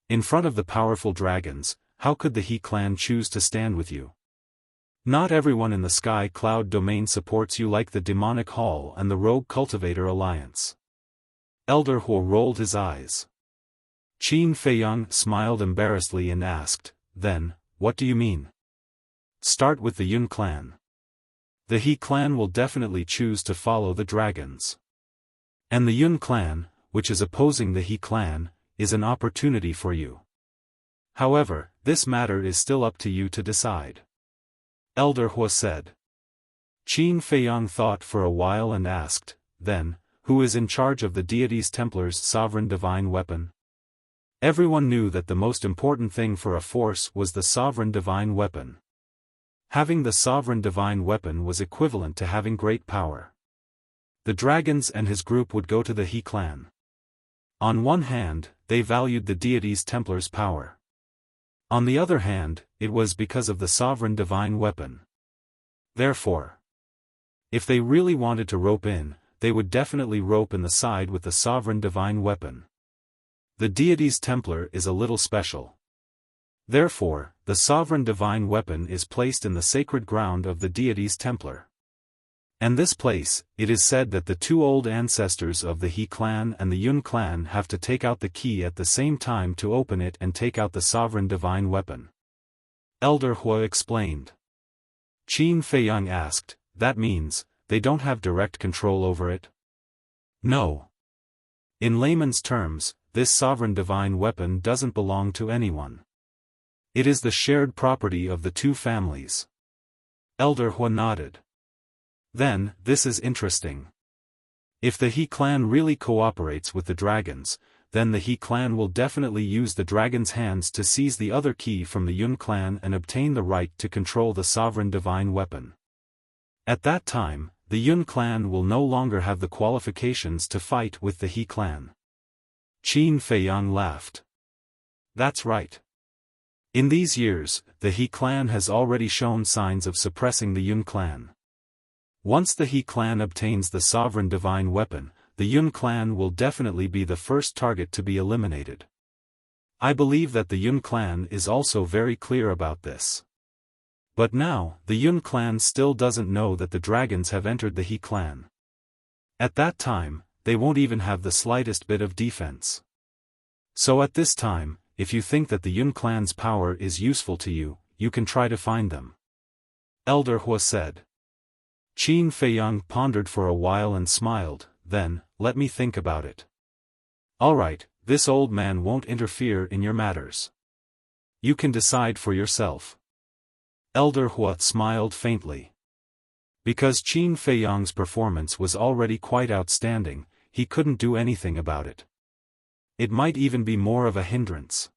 In front of the powerful dragons, how could the He clan choose to stand with you? Not everyone in the Sky Cloud domain supports you like the Demonic Hall and the Rogue Cultivator Alliance. Elder Hua rolled his eyes. Qin Feiyang smiled embarrassedly and asked, then, what do you mean? Start with the Yun clan. The He clan will definitely choose to follow the dragons. And the Yun clan, which is opposing the He clan, is an opportunity for you. However, this matter is still up to you to decide. Elder Hua said. Qin Feiyang thought for a while and asked, then, who is in charge of the deity's Templar's sovereign divine weapon? Everyone knew that the most important thing for a force was the sovereign divine weapon. Having the sovereign divine weapon was equivalent to having great power. The dragons and his group would go to the He clan. On one hand, they valued the deity's Templar's power. On the other hand, it was because of the sovereign divine weapon. Therefore, if they really wanted to rope in, they would definitely rope in the side with the sovereign divine weapon. The deity's Templar is a little special. Therefore, the sovereign divine weapon is placed in the sacred ground of the deity's Templar. And this place, it is said that the two old ancestors of the He clan and the Yun clan have to take out the key at the same time to open it and take out the sovereign divine weapon. Elder Hua explained. Qin Feiyang asked, that means, they don't have direct control over it? No. In layman's terms, this sovereign divine weapon doesn't belong to anyone. It is the shared property of the two families. Elder Hua nodded. Then, this is interesting. If the He clan really cooperates with the dragons, then the He clan will definitely use the dragon's hands to seize the other key from the Yun clan and obtain the right to control the sovereign divine weapon. At that time, the Yun clan will no longer have the qualifications to fight with the He clan. Qin Feiyang laughed. That's right. In these years, the He clan has already shown signs of suppressing the Yun clan. Once the He clan obtains the sovereign divine weapon, the Yun clan will definitely be the first target to be eliminated. I believe that the Yun clan is also very clear about this. But now, the Yun clan still doesn't know that the dragons have entered the He clan. At that time, they won't even have the slightest bit of defense. So at this time, if you think that the Yun clan's power is useful to you, you can try to find them. Elder Hua said. Qin Feiyang pondered for a while and smiled, then, let me think about it. Alright, this old man won't interfere in your matters. You can decide for yourself. Elder Hua smiled faintly. Because Qin Feiyang's performance was already quite outstanding, he couldn't do anything about it. It might even be more of a hindrance.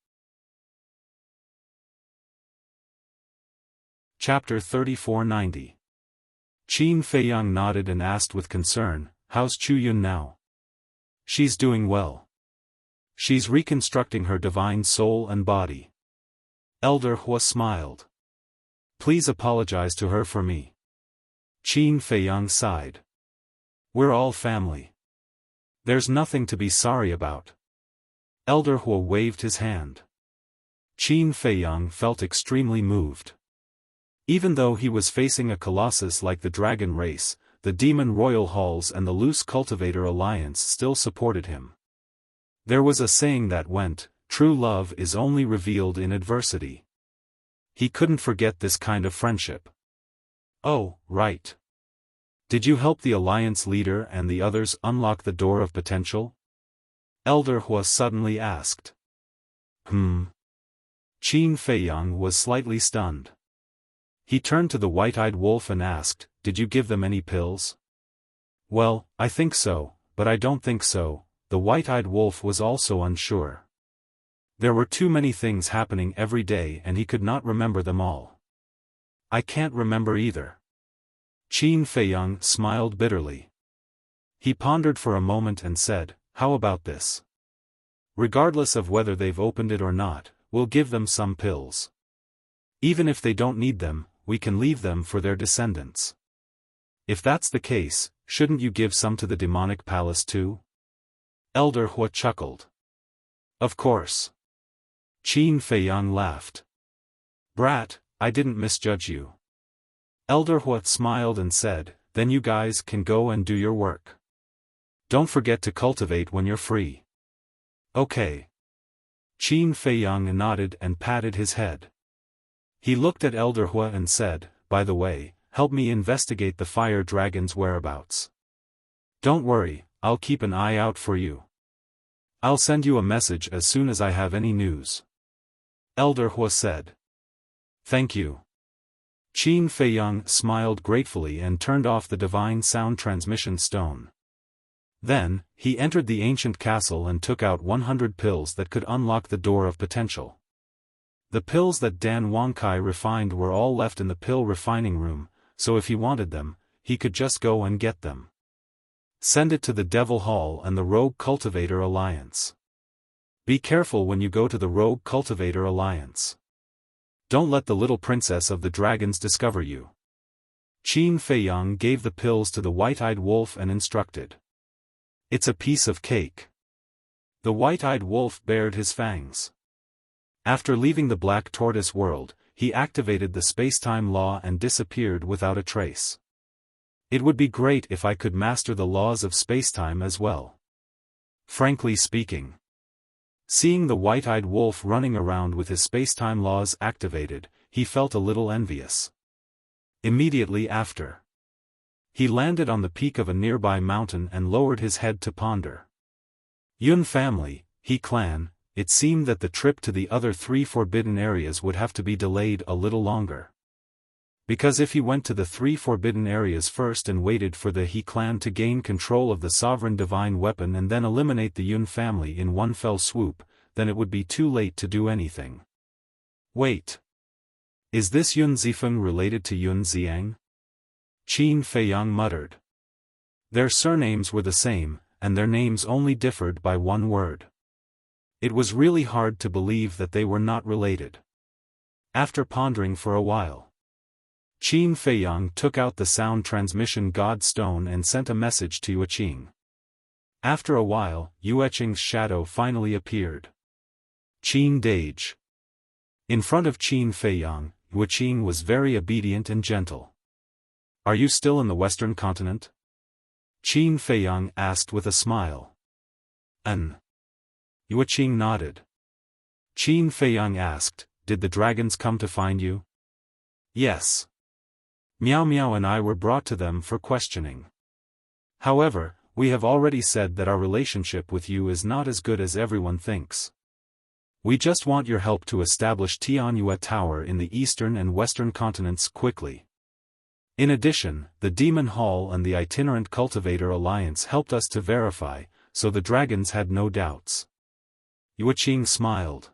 Chapter 3490. Qin Feiyang nodded and asked with concern, how's Chu Yun now? She's doing well. She's reconstructing her divine soul and body. Elder Hua smiled. Please apologize to her for me. Qin Feiyang sighed. We're all family. There's nothing to be sorry about. Elder Hua waved his hand. Qin Feiyang felt extremely moved. Even though he was facing a colossus like the dragon race, the demon royal halls and the loose cultivator alliance still supported him. There was a saying that went, true love is only revealed in adversity. He couldn't forget this kind of friendship. Oh, right. Did you help the alliance leader and the others unlock the door of potential? Elder Hua suddenly asked. Qin Feiyang was slightly stunned. He turned to the white-eyed wolf and asked, did you give them any pills? Well, I think so, but I don't think so. The white-eyed wolf was also unsure. There were too many things happening every day and he could not remember them all. I can't remember either. Qin Feiyang smiled bitterly. He pondered for a moment and said, how about this? Regardless of whether they've opened it or not, we'll give them some pills. Even if they don't need them, we can leave them for their descendants. If that's the case, shouldn't you give some to the demonic palace too? Elder Hua chuckled. Of course. Qin Feiyang laughed. Brat, I didn't misjudge you. Elder Hua smiled and said, then you guys can go and do your work. Don't forget to cultivate when you're free. Okay. Qin Feiyang nodded and patted his head. He looked at Elder Hua and said, by the way, help me investigate the fire dragon's whereabouts. Don't worry, I'll keep an eye out for you. I'll send you a message as soon as I have any news. Elder Hua said. Thank you. Qin Feiyang smiled gratefully and turned off the divine sound transmission stone. Then, he entered the ancient castle and took out 100 pills that could unlock the door of potential. The pills that Dan Wangkai refined were all left in the pill refining room, so if he wanted them, he could just go and get them. Send it to the Devil Hall and the Rogue Cultivator Alliance. Be careful when you go to the Rogue Cultivator Alliance. Don't let the little princess of the dragons discover you. Qin Feiyang gave the pills to the white-eyed wolf and instructed. It's a piece of cake. The white-eyed wolf bared his fangs. After leaving the Black Tortoise world, he activated the space-time law and disappeared without a trace. It would be great if I could master the laws of spacetime as well. Frankly speaking. Seeing the white-eyed wolf running around with his spacetime laws activated, he felt a little envious. Immediately after, he landed on the peak of a nearby mountain and lowered his head to ponder. Yun family, He clan, it seemed that the trip to the other 3 forbidden areas would have to be delayed a little longer. Because if he went to the 3 forbidden areas first and waited for the He clan to gain control of the sovereign divine weapon and then eliminate the Yun family in one fell swoop, then it would be too late to do anything. Wait. Is this Yun Zifeng related to Yun Xiang? Qin Feiyang muttered. Their surnames were the same, and their names only differed by one word. It was really hard to believe that they were not related. After pondering for a while, Qin Feiyang took out the sound transmission god stone and sent a message to Yueqing. After a while, Yueqing's shadow finally appeared. Qin Dage. In front of Qin Feiyang, Yueqing was very obedient and gentle. Are you still in the western continent? Qin Feiyang asked with a smile. Yueqing nodded. Qin Feiyang asked, did the dragons come to find you? Yes. Miao Miao and I were brought to them for questioning. However, we have already said that our relationship with you is not as good as everyone thinks. We just want your help to establish Tianyue Tower in the eastern and western continents quickly. In addition, the Demon Hall and the Itinerant Cultivator Alliance helped us to verify, so the dragons had no doubts. Yueqing smiled.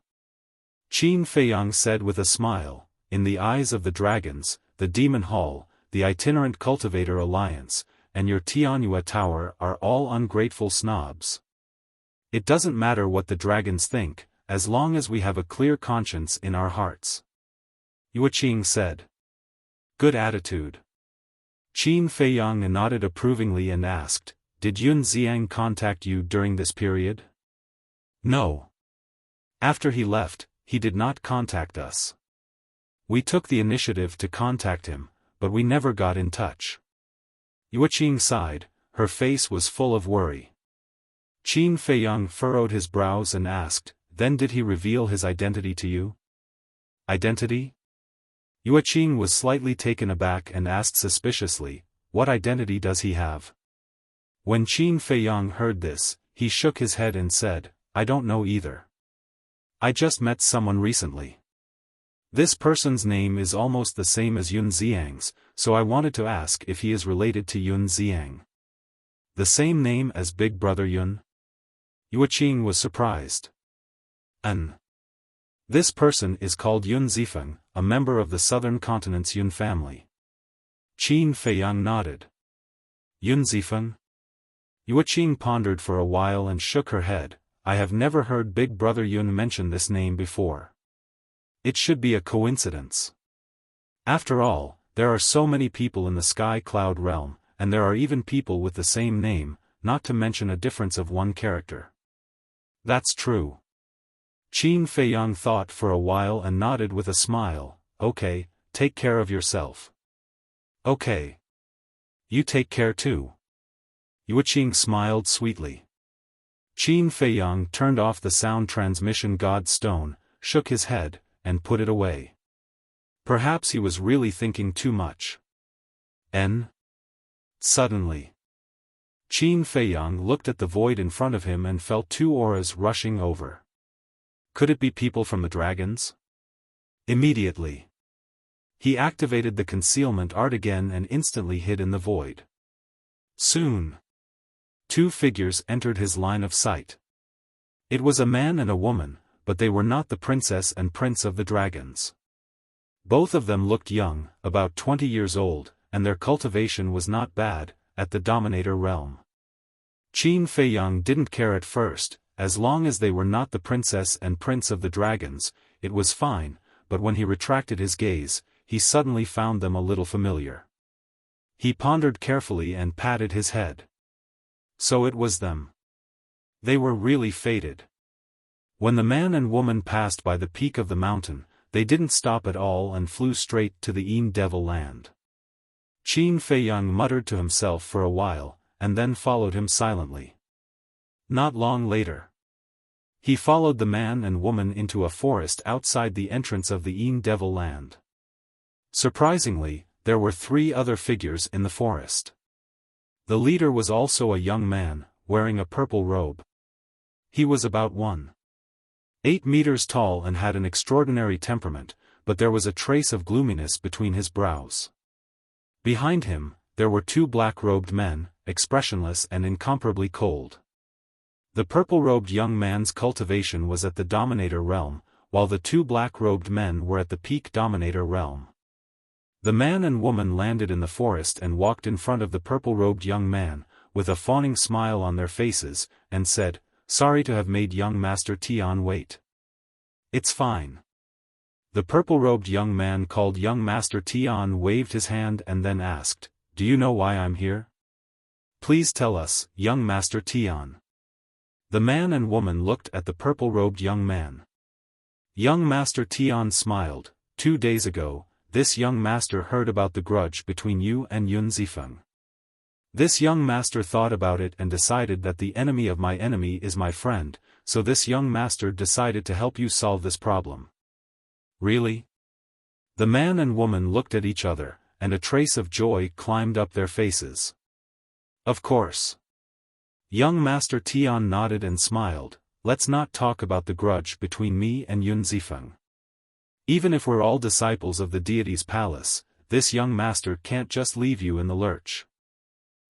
Qin Feiyang said with a smile, in the eyes of the dragons, the Demon Hall, the Itinerant Cultivator Alliance, and your Tianyue Tower are all ungrateful snobs. It doesn't matter what the dragons think, as long as we have a clear conscience in our hearts. Yueqing said. Good attitude. Qin Feiyang nodded approvingly and asked, did Yun Xiang contact you during this period? No. After he left, he did not contact us. We took the initiative to contact him, but we never got in touch. Yueqing sighed, her face was full of worry. Qin Feiyang furrowed his brows and asked, then did he reveal his identity to you? Identity? Yuqing was slightly taken aback and asked suspiciously, what identity does he have? When Qin Feiyang heard this, he shook his head and said, I don't know either. I just met someone recently. This person's name is almost the same as Yun Xiang's, so I wanted to ask if he is related to Yun Xiang. The same name as Big Brother Yun? Yuqing was surprised. This person is called Yun Zifeng, a member of the Southern Continent's Yun family. Qin Feiyang nodded. Yun Zifeng? Yuqing pondered for a while and shook her head. I have never heard Big Brother Yun mention this name before. It should be a coincidence. After all, there are so many people in the sky cloud realm, and there are even people with the same name, not to mention a difference of one character. That's true. Qin Feiyang thought for a while and nodded with a smile. Okay, take care of yourself. Okay. You take care too. Yuqing smiled sweetly. Qin Feiyang turned off the sound transmission god stone, shook his head, and put it away. Perhaps he was really thinking too much. Suddenly, Qin Feiyang looked at the void in front of him and felt two auras rushing over. Could it be people from the dragons? Immediately, he activated the concealment art again and instantly hid in the void. Soon, two figures entered his line of sight. It was a man and a woman, but they were not the princess and prince of the dragons. Both of them looked young, about 20 years old, and their cultivation was not bad, at the Dominator realm. Qin Feiyang didn't care at first, as long as they were not the princess and prince of the dragons, it was fine, but when he retracted his gaze, he suddenly found them a little familiar. He pondered carefully and patted his head. So it was them. They were really fated. When the man and woman passed by the peak of the mountain, they didn't stop at all and flew straight to the Een Devil land. Qin Feiyang muttered to himself for a while, and then followed him silently. Not long later, he followed the man and woman into a forest outside the entrance of the Een Devil land. Surprisingly, there were 3 other figures in the forest. The leader was also a young man, wearing a purple robe. He was about 1.8 meters tall and had an extraordinary temperament, but there was a trace of gloominess between his brows. Behind him, there were 2 black-robed men, expressionless and incomparably cold. The purple-robed young man's cultivation was at the Dominator realm, while the 2 black-robed men were at the peak Dominator realm. The man and woman landed in the forest and walked in front of the purple-robed young man, with a fawning smile on their faces, and said, "Sorry to have made young Master Tian wait." "It's fine." The purple-robed young man called young Master Tian waved his hand and then asked, "Do you know why I'm here?" "Please tell us, young Master Tian." The man and woman looked at the purple-robed young man. Young Master Tian smiled. 2 days ago, this young master heard about the grudge between you and Yun Zifeng. This young master thought about it and decided that the enemy of my enemy is my friend, so this young master decided to help you solve this problem. Really? The man and woman looked at each other, and a trace of joy climbed up their faces. Of course. Young Master Tian nodded and smiled. Let's not talk about the grudge between me and Yun Zifeng. Even if we're all disciples of the deity's palace, this young master can't just leave you in the lurch.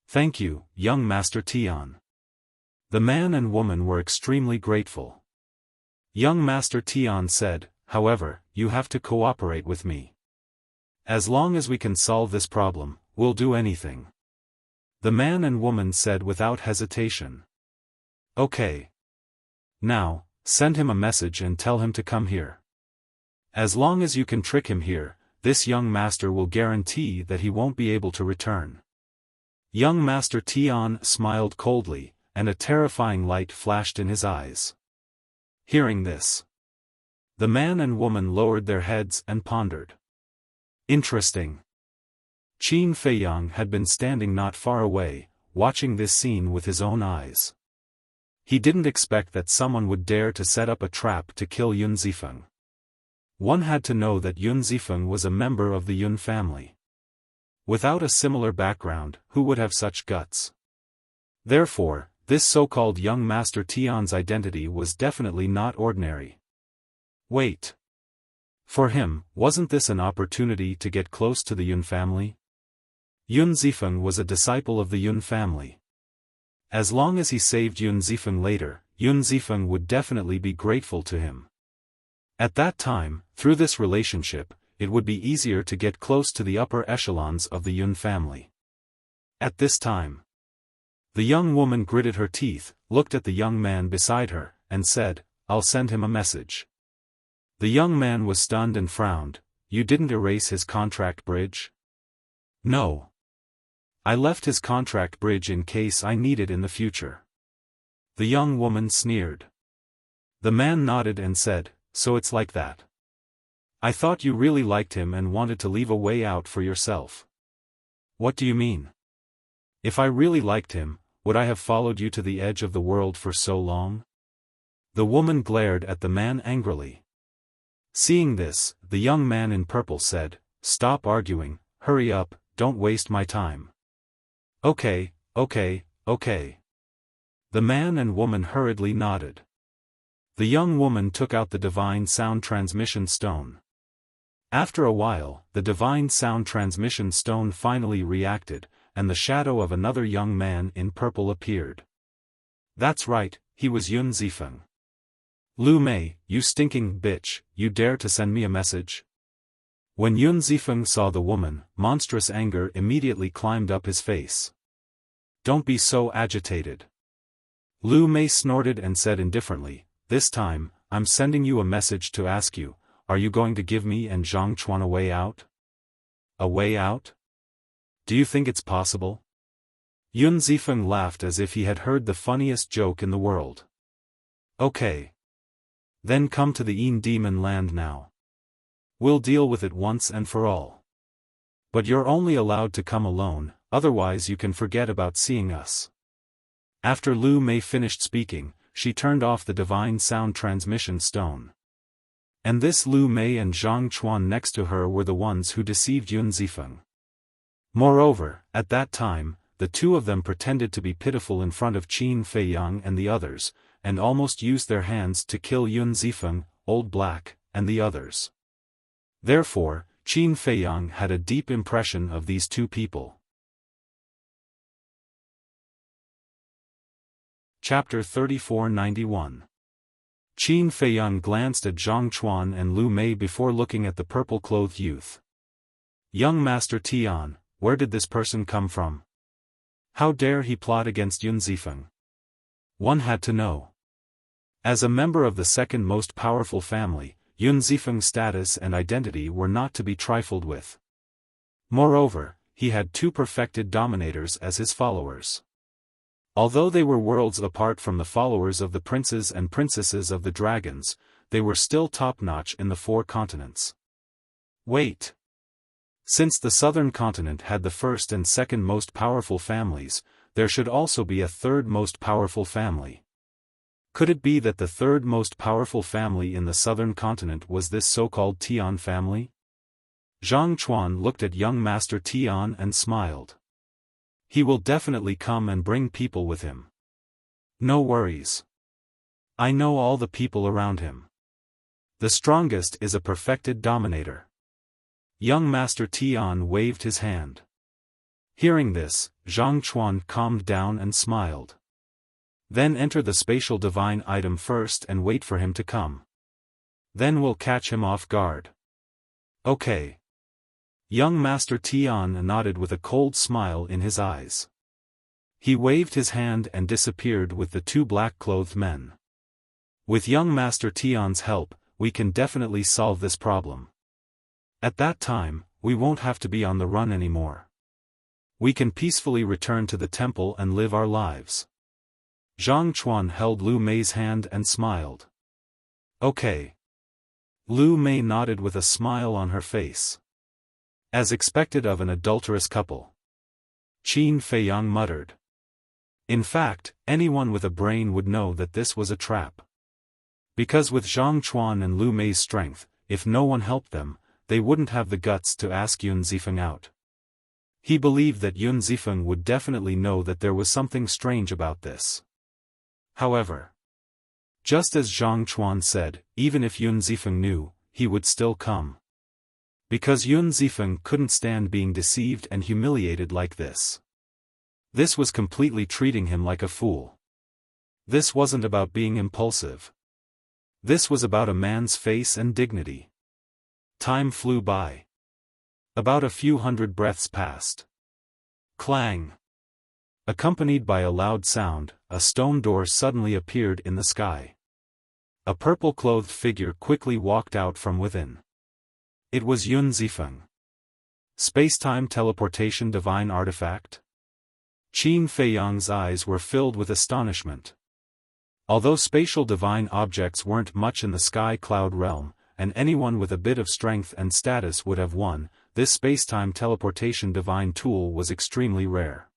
Thank you, young Master Tian. The man and woman were extremely grateful. Young Master Tian said, however, you have to cooperate with me. As long as we can solve this problem, we'll do anything. The man and woman said without hesitation. Okay. Now, send him a message and tell him to come here. As long as you can trick him here, this young master will guarantee that he won't be able to return. Young Master Tian smiled coldly, and a terrifying light flashed in his eyes. Hearing this, the man and woman lowered their heads and pondered. Interesting. Qin Feiyang had been standing not far away, watching this scene with his own eyes. He didn't expect that someone would dare to set up a trap to kill Yun Zifeng. One had to know that Yun Zifeng was a member of the Yun family. Without a similar background, who would have such guts? Therefore, this so-called young Master Tian's identity was definitely not ordinary. Wait. For him, wasn't this an opportunity to get close to the Yun family? Yun Zifeng was a disciple of the Yun family. As long as he saved Yun Zifeng later, Yun Zifeng would definitely be grateful to him. At that time, through this relationship, it would be easier to get close to the upper echelons of the Yun family. At this time, the young woman gritted her teeth, looked at the young man beside her, and said, "I'll send him a message." The young man was stunned and frowned. "You didn't erase his contract bridge?" "No. I left his contract bridge in case I need it in the future." The young woman sneered. The man nodded and said, "So it's like that. I thought you really liked him and wanted to leave a way out for yourself." "What do you mean? If I really liked him, would I have followed you to the edge of the world for so long?" The woman glared at the man angrily. Seeing this, the young man in purple said, "Stop arguing, hurry up, don't waste my time." Okay. The man and woman hurriedly nodded. The young woman took out the divine sound transmission stone. After a while, the divine sound transmission stone finally reacted, and the shadow of another young man in purple appeared. That's right, he was Yun Zifeng. "Lu Mei, you stinking bitch, you dare to send me a message?" When Yun Zifeng saw the woman, monstrous anger immediately climbed up his face. "Don't be so agitated." Lu Mei snorted and said indifferently, "This time, I'm sending you a message to ask you, are you going to give me and Zhang Chuan a way out?" "A way out? Do you think it's possible?" Yun Zifeng laughed as if he had heard the funniest joke in the world. "Okay. Then come to the Yin Demon Land now. We'll deal with it once and for all. But you're only allowed to come alone, otherwise you can forget about seeing us." After Lu Mei finished speaking, she turned off the divine sound transmission stone. And this Lu Mei and Zhang Chuan next to her were the ones who deceived Yun Zifeng. Moreover, at that time, the two of them pretended to be pitiful in front of Qin Feiyang and the others, and almost used their hands to kill Yun Zifeng, Old Black, and the others. Therefore, Qin Feiyang had a deep impression of these two people. Chapter 3491. Qin Feiyang glanced at Zhang Chuan and Lu Mei before looking at the purple-clothed youth. "Young Master Tian, where did this person come from? How dare he plot against Yun Zifeng?" One had to know. As a member of the second most powerful family, Yun Zifeng's status and identity were not to be trifled with. Moreover, he had two perfected dominators as his followers. Although they were worlds apart from the followers of the princes and princesses of the dragons, they were still top-notch in the four continents. Wait. Since the southern continent had the first and second most powerful families, there should also be a third most powerful family. Could it be that the third most powerful family in the southern continent was this so-called Tian family? Zhang Chuan looked at young Master Tian and smiled. He will definitely come and bring people with him. No worries. I know all the people around him. The strongest is a perfected dominator. Young Master Tian waved his hand. Hearing this, Zhang Chuan calmed down and smiled. Then enter the spatial divine item first and wait for him to come. Then we'll catch him off guard. Okay. Young Master Tian nodded with a cold smile in his eyes. He waved his hand and disappeared with the two black-clothed men. With young Master Tian's help, we can definitely solve this problem. At that time, we won't have to be on the run anymore. We can peacefully return to the temple and live our lives. Zhang Chuan held Lu Mei's hand and smiled. Okay. Lu Mei nodded with a smile on her face. As expected of an adulterous couple. Qin Feiyang muttered. In fact, anyone with a brain would know that this was a trap. Because with Zhang Chuan and Lu Mei's strength, if no one helped them, they wouldn't have the guts to ask Yun Zifeng out. He believed that Yun Zifeng would definitely know that there was something strange about this. However, just as Zhang Chuan said, even if Yun Zifeng knew, he would still come. Because Yun Zifeng couldn't stand being deceived and humiliated like this. This was completely treating him like a fool. This wasn't about being impulsive. This was about a man's face and dignity. Time flew by. About a few hundred breaths passed. Clang! Accompanied by a loud sound, a stone door suddenly appeared in the sky. A purple-clothed figure quickly walked out from within. It was Yun Zifeng. Space-time teleportation divine artifact? Qin Feiyang's eyes were filled with astonishment. Although spatial divine objects weren't much in the sky cloud realm, and anyone with a bit of strength and status would have won, this space-time teleportation divine tool was extremely rare.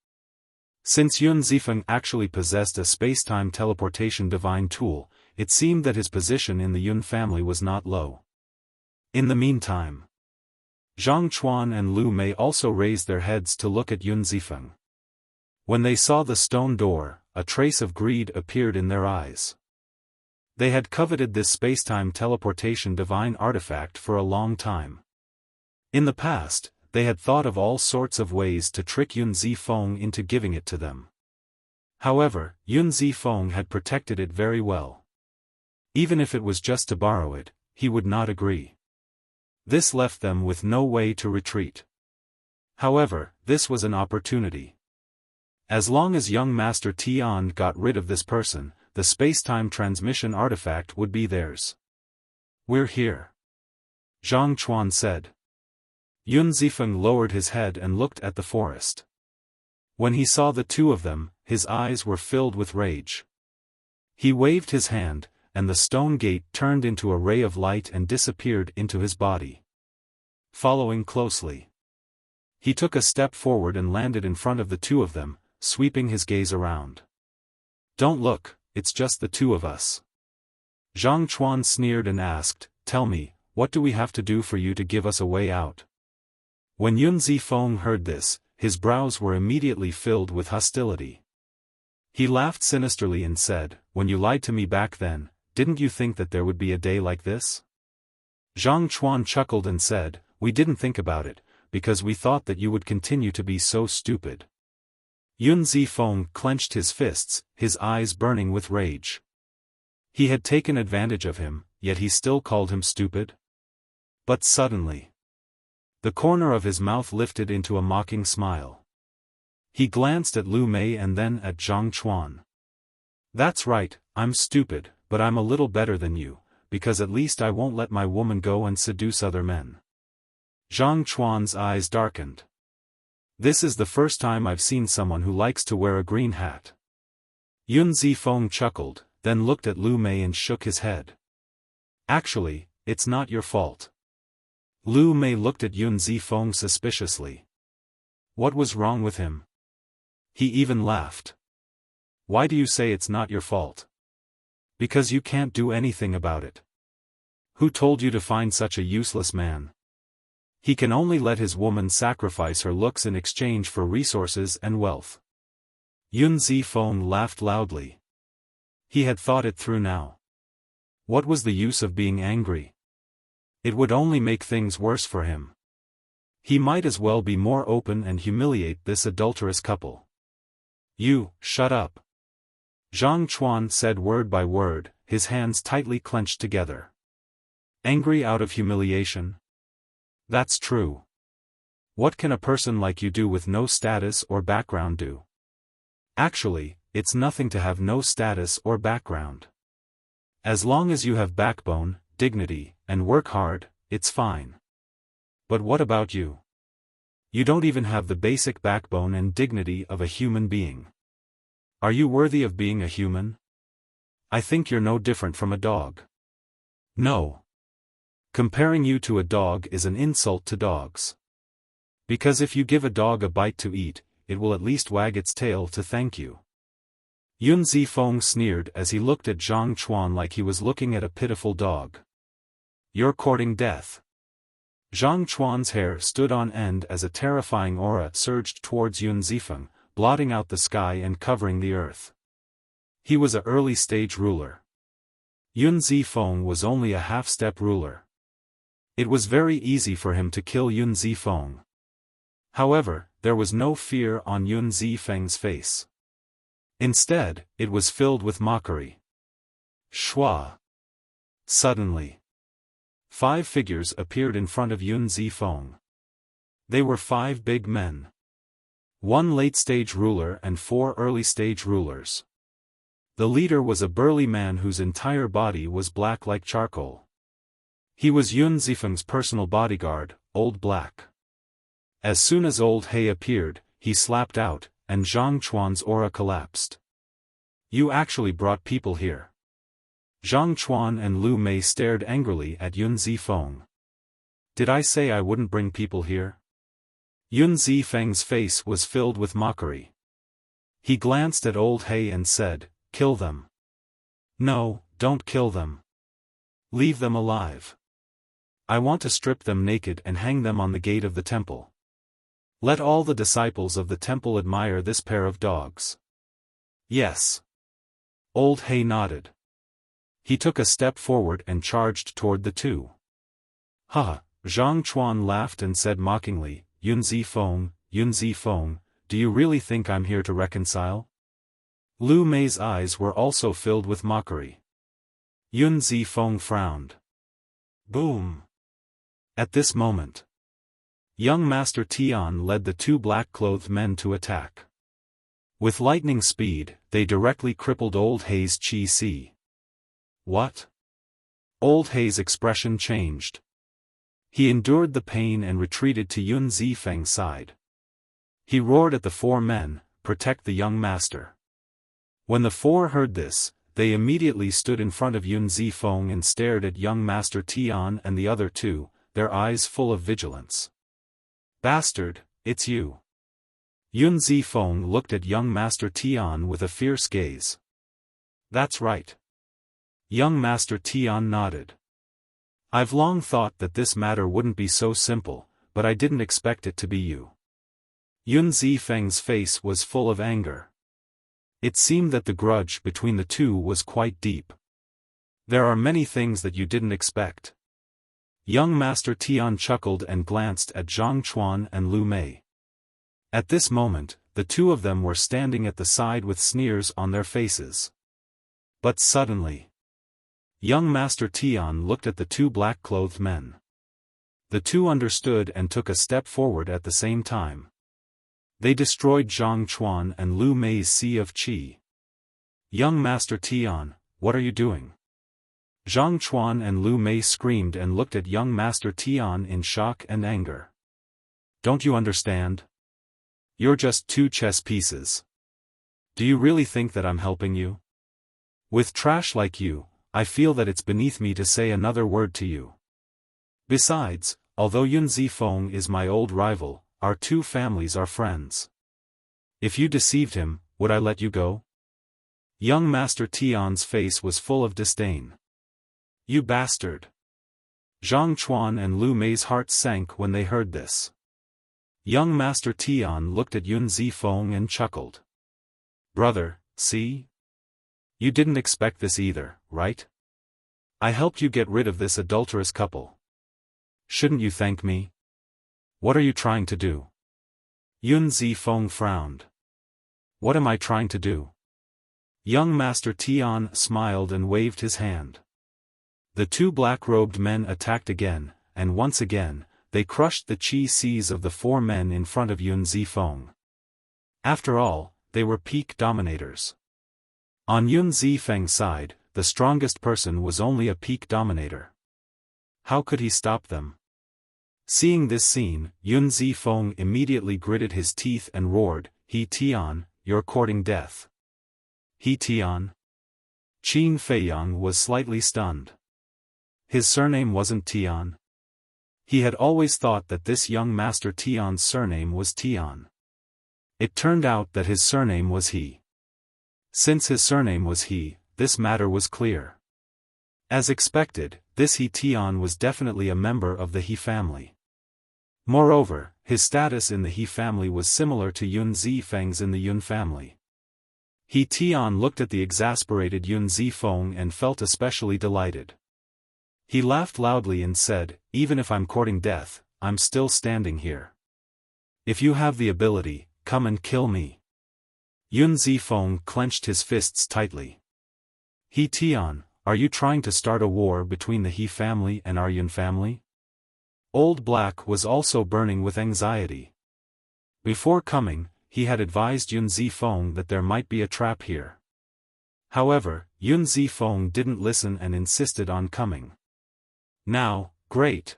Since Yun Zifeng actually possessed a space-time teleportation divine tool, it seemed that his position in the Yun family was not low. In the meantime, Zhang Chuan and Lu Mei also raised their heads to look at Yun Zifeng. When they saw the stone door, a trace of greed appeared in their eyes. They had coveted this space-time teleportation divine artifact for a long time. In the past, they had thought of all sorts of ways to trick Yun Zifeng into giving it to them. However, Yun Zifeng had protected it very well. Even if it was just to borrow it, he would not agree. This left them with no way to retreat. However, this was an opportunity. As long as young Master Tian got rid of this person, the space-time transmission artifact would be theirs. "We're here," Zhang Chuan said. Yun Zifeng lowered his head and looked at the forest. When he saw the two of them, his eyes were filled with rage. He waved his hand, and the stone gate turned into a ray of light and disappeared into his body. Following closely, he took a step forward and landed in front of the two of them, sweeping his gaze around. "Don't look, it's just the two of us." Zhang Chuan sneered and asked, "Tell me, what do we have to do for you to give us a way out?" When Yun Zifeng heard this, his brows were immediately filled with hostility. He laughed sinisterly and said, "When you lied to me back then, didn't you think that there would be a day like this?" Zhang Chuan chuckled and said, "We didn't think about it, because we thought that you would continue to be so stupid." Yun Zifeng clenched his fists, his eyes burning with rage. He had taken advantage of him, yet he still called him stupid? But suddenly, the corner of his mouth lifted into a mocking smile. He glanced at Lu Mei and then at Zhang Chuan. "That's right, I'm stupid, but I'm a little better than you, because at least I won't let my woman go and seduce other men." Zhang Chuan's eyes darkened. "This is the first time I've seen someone who likes to wear a green hat." Yun Zifeng chuckled, then looked at Lu Mei and shook his head. "Actually, it's not your fault." Lu Mei looked at Yun Zifeng suspiciously. What was wrong with him? He even laughed. "Why do you say it's not your fault?" "Because you can't do anything about it." "Who told you to find such a useless man? He can only let his woman sacrifice her looks in exchange for resources and wealth." Yun Zifeng laughed loudly. He had thought it through now. What was the use of being angry? It would only make things worse for him. He might as well be more open and humiliate this adulterous couple. "You, shut up," Zhang Chuan said word by word, his hands tightly clenched together. "Angry out of humiliation? That's true. What can a person like you do with no status or background do? Actually, it's nothing to have no status or background. As long as you have backbone, dignity, and work hard, it's fine. But what about you? You don't even have the basic backbone and dignity of a human being. Are you worthy of being a human? I think you're no different from a dog." "No. Comparing you to a dog is an insult to dogs. Because if you give a dog a bite to eat, it will at least wag its tail to thank you. Yun Zifeng sneered as he looked at Zhang Chuan like he was looking at a pitiful dog. You're courting death. Zhang Chuan's hair stood on end as a terrifying aura surged towards Yun Zifeng, blotting out the sky and covering the earth. He was an early-stage ruler. Yun Zifeng was only a half-step ruler. It was very easy for him to kill Yun Zifeng. However, there was no fear on Yun Zifeng's face. Instead, it was filled with mockery. Shua. Suddenly, 5 figures appeared in front of Yun Zifeng. They were 5 big men. 1 late-stage ruler and 4 early-stage rulers. The leader was a burly man whose entire body was black like charcoal. He was Yun Zifeng's personal bodyguard, Old Black. As soon as Old He appeared, he slapped out, and Zhang Chuan's aura collapsed. You actually brought people here. Zhang Chuan and Lu Mei stared angrily at Yun Zifeng. Did I say I wouldn't bring people here? Yun Zifeng's face was filled with mockery. He glanced at Old He and said, "Kill them." No, don't kill them. Leave them alive. I want to strip them naked and hang them on the gate of the temple. Let all the disciples of the temple admire this pair of dogs. Yes. Old He nodded. He took a step forward and charged toward the 2. Ha! Zhang Chuan laughed and said mockingly, Yun Zifeng, do you really think I'm here to reconcile? Lu Mei's eyes were also filled with mockery. Yun Zifeng frowned. Boom! At this moment, young Master Tian led the 2 black-clothed men to attack. With lightning speed, they directly crippled Old He's Qi. What? Old He's expression changed. He endured the pain and retreated to Yun Zifeng's side. He roared at the 4 men, "Protect the young master." When the 4 heard this, they immediately stood in front of Yun Zifeng and stared at young Master Tian and the other 2, their eyes full of vigilance. Bastard, it's you. Yun Zifeng looked at young Master Tian with a fierce gaze. That's right. Young Master Tian nodded. I've long thought that this matter wouldn't be so simple, but I didn't expect it to be you. Yun Zifeng's face was full of anger. It seemed that the grudge between the 2 was quite deep. There are many things that you didn't expect. Young Master Tian chuckled and glanced at Zhang Chuan and Lu Mei. At this moment, the 2 of them were standing at the side with sneers on their faces. But suddenly, young Master Tian looked at the 2 black-clothed men. The 2 understood and took a step forward at the same time. They destroyed Zhang Chuan and Lu Mei's Sea of Qi. Young Master Tian, what are you doing? Zhang Chuan and Lu Mei screamed and looked at young Master Tian in shock and anger. Don't you understand? You're just 2 chess pieces. Do you really think that I'm helping you? With trash like you, I feel that it's beneath me to say another word to you. Besides, although Yun Zifeng is my old rival, our 2 families are friends. If you deceived him, would I let you go? Young Master Tian's face was full of disdain. You bastard! Zhang Chuan and Lu Mei's hearts sank when they heard this. Young Master Tian looked at Yun Zifeng and chuckled. Brother, see? You didn't expect this either, right? I helped you get rid of this adulterous couple. Shouldn't you thank me? What are you trying to do? Yun Zifeng frowned. What am I trying to do? Young Master Tian smiled and waved his hand. The 2 black-robed men attacked again, and once again, they crushed the Qi Cs of the 4 men in front of Yun Zifeng. After all, they were peak dominators. On Yun Zifeng's side, the strongest person was only a peak dominator. How could he stop them? Seeing this scene, Yun Zifeng immediately gritted his teeth and roared, He Tian, you're courting death. He Tian? Qin Feiyang was slightly stunned. His surname wasn't Tian. He had always thought that this young Master Tian's surname was Tian. It turned out that his surname was He. Since his surname was He, this matter was clear. As expected, this He Tian was definitely a member of the He family. Moreover, his status in the He family was similar to Yun Zifeng's in the Yun family. He Tian looked at the exasperated Yun Zifeng and felt especially delighted. He laughed loudly and said, "Even if I'm courting death, I'm still standing here. If you have the ability, come and kill me." Yun Zifeng clenched his fists tightly. "He Tian, are you trying to start a war between the He family and our Yun family?" Old Black was also burning with anxiety. Before coming, he had advised Yun Zifeng that there might be a trap here. However, Yun Zifeng didn't listen and insisted on coming. Now, great!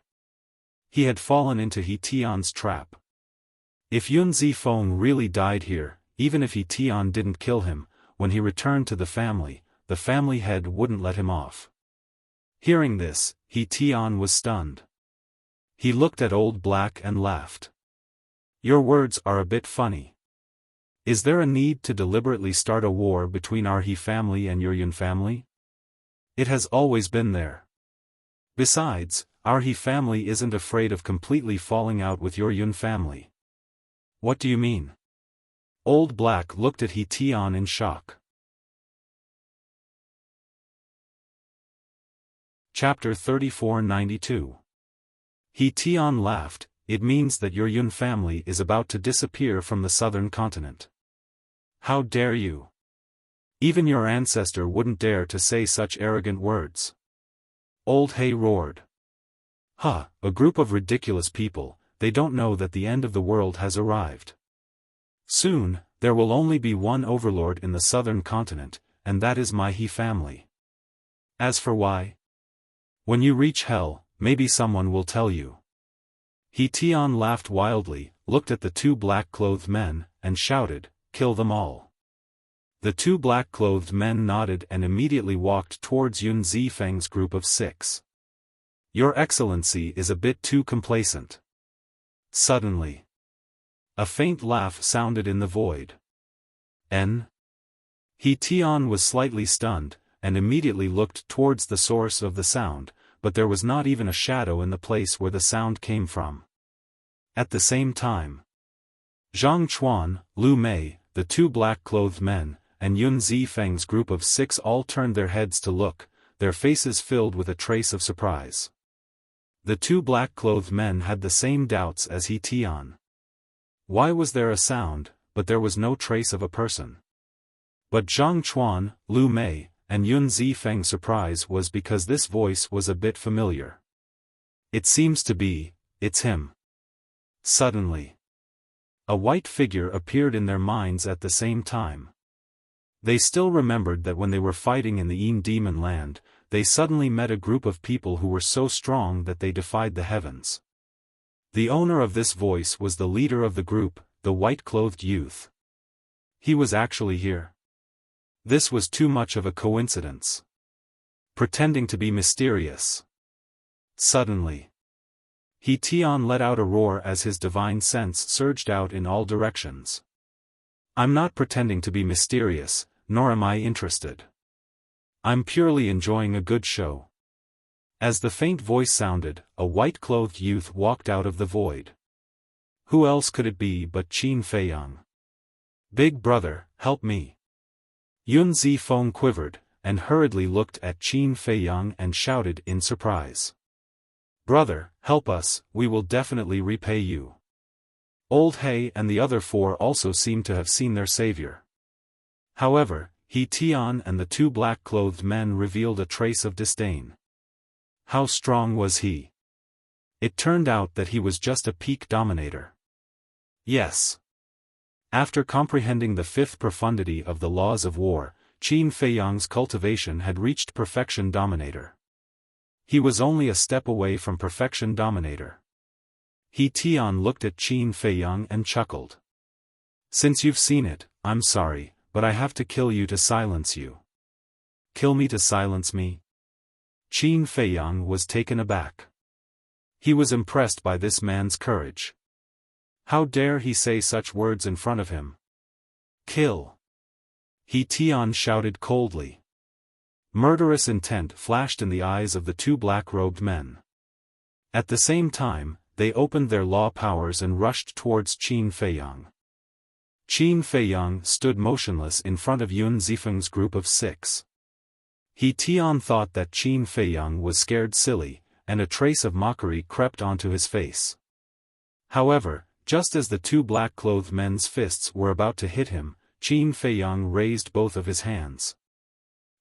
He had fallen into He Tian's trap. If Yun Zifeng really died here, even if He Tian didn't kill him, when he returned to the family head wouldn't let him off. Hearing this, He Tian was stunned. He looked at Old Black and laughed. "Your words are a bit funny. Is there a need to deliberately start a war between our He family and your Yun family? It has always been there. Besides, our He family isn't afraid of completely falling out with your Yun family." "What do you mean?" Old Black looked at He Tian in shock. Chapter 3492. He Tian laughed. "It means that your Yun family is about to disappear from the southern continent." "How dare you? Even your ancestor wouldn't dare to say such arrogant words." Old He roared. "Ha, a group of ridiculous people, they don't know that the end of the world has arrived. Soon, there will only be one overlord in the southern continent, and that is my He family. As for why? When you reach hell, maybe someone will tell you." He Tian laughed wildly, looked at the two black-clothed men, and shouted, "Kill them all." The two black-clothed men nodded and immediately walked towards Yun Zifeng's group of 6. "Your Excellency is a bit too complacent." Suddenly, a faint laugh sounded in the void. "N?" He Tian was slightly stunned, and immediately looked towards the source of the sound, but there was not even a shadow in the place where the sound came from. At the same time, Zhang Chuan, Lu Mei, the two black-clothed men, and Yun Zifeng's group of 6 all turned their heads to look, their faces filled with a trace of surprise. The two black-clothed men had the same doubts as He Tian. Why was there a sound, but there was no trace of a person? But Zhang Chuan, Lu Mei, and Yun Zifeng's surprise was because this voice was a bit familiar. "It seems to be, it's him." Suddenly, a white figure appeared in their minds at the same time. They still remembered that when they were fighting in the Yin Demon Land, they suddenly met a group of people who were so strong that they defied the heavens. The owner of this voice was the leader of the group, the white-clothed youth. He was actually here. This was too much of a coincidence. Pretending to be mysterious. Suddenly, He Tian let out a roar as his divine sense surged out in all directions. "I'm not pretending to be mysterious, nor am I interested. I'm purely enjoying a good show." As the faint voice sounded, a white-clothed youth walked out of the void. Who else could it be but Qin Feiyang? "Big brother, help me." Yun Zifeng quivered, and hurriedly looked at Qin Feiyang and shouted in surprise. "Brother, help us, we will definitely repay you." Old He and the other 4 also seemed to have seen their savior. However, He Tian and the two black-clothed men revealed a trace of disdain. How strong was he? It turned out that he was just a peak dominator. Yes. After comprehending the 5th profundity of the laws of war, Qin Feiyang's cultivation had reached perfection dominator. He was only a step away from perfection dominator. He Tian looked at Qin Feiyang and chuckled. "Since you've seen it, I'm sorry, but I have to kill you to silence you." "Kill me to silence me?" Qin Feiyang was taken aback. He was impressed by this man's courage. How dare he say such words in front of him? "Kill." He Tian shouted coldly. Murderous intent flashed in the eyes of the two black-robed men. At the same time, they opened their law powers and rushed towards Qin Feiyang. Qin Feiyang stood motionless in front of Yun Zifeng's group of 6. He Tian thought that Qin Feiyang was scared silly, and a trace of mockery crept onto his face. However, just as the two black-clothed men's fists were about to hit him, Qin Feiyang raised both of his hands.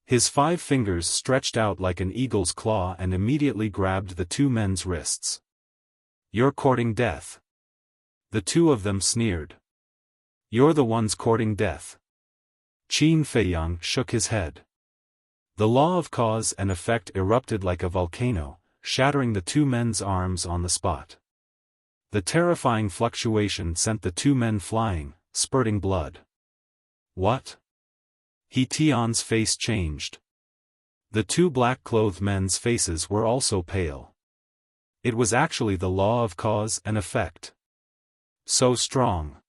His 5 fingers stretched out like an eagle's claw and immediately grabbed the two men's wrists. "You're courting death." The two of them sneered. "You're the ones courting death." Qin Feiyang shook his head. The law of cause and effect erupted like a volcano, shattering the two men's arms on the spot. The terrifying fluctuation sent the two men flying, spurting blood. "What?" He Tian's face changed. The two black-clothed men's faces were also pale. It was actually the law of cause and effect. So strong.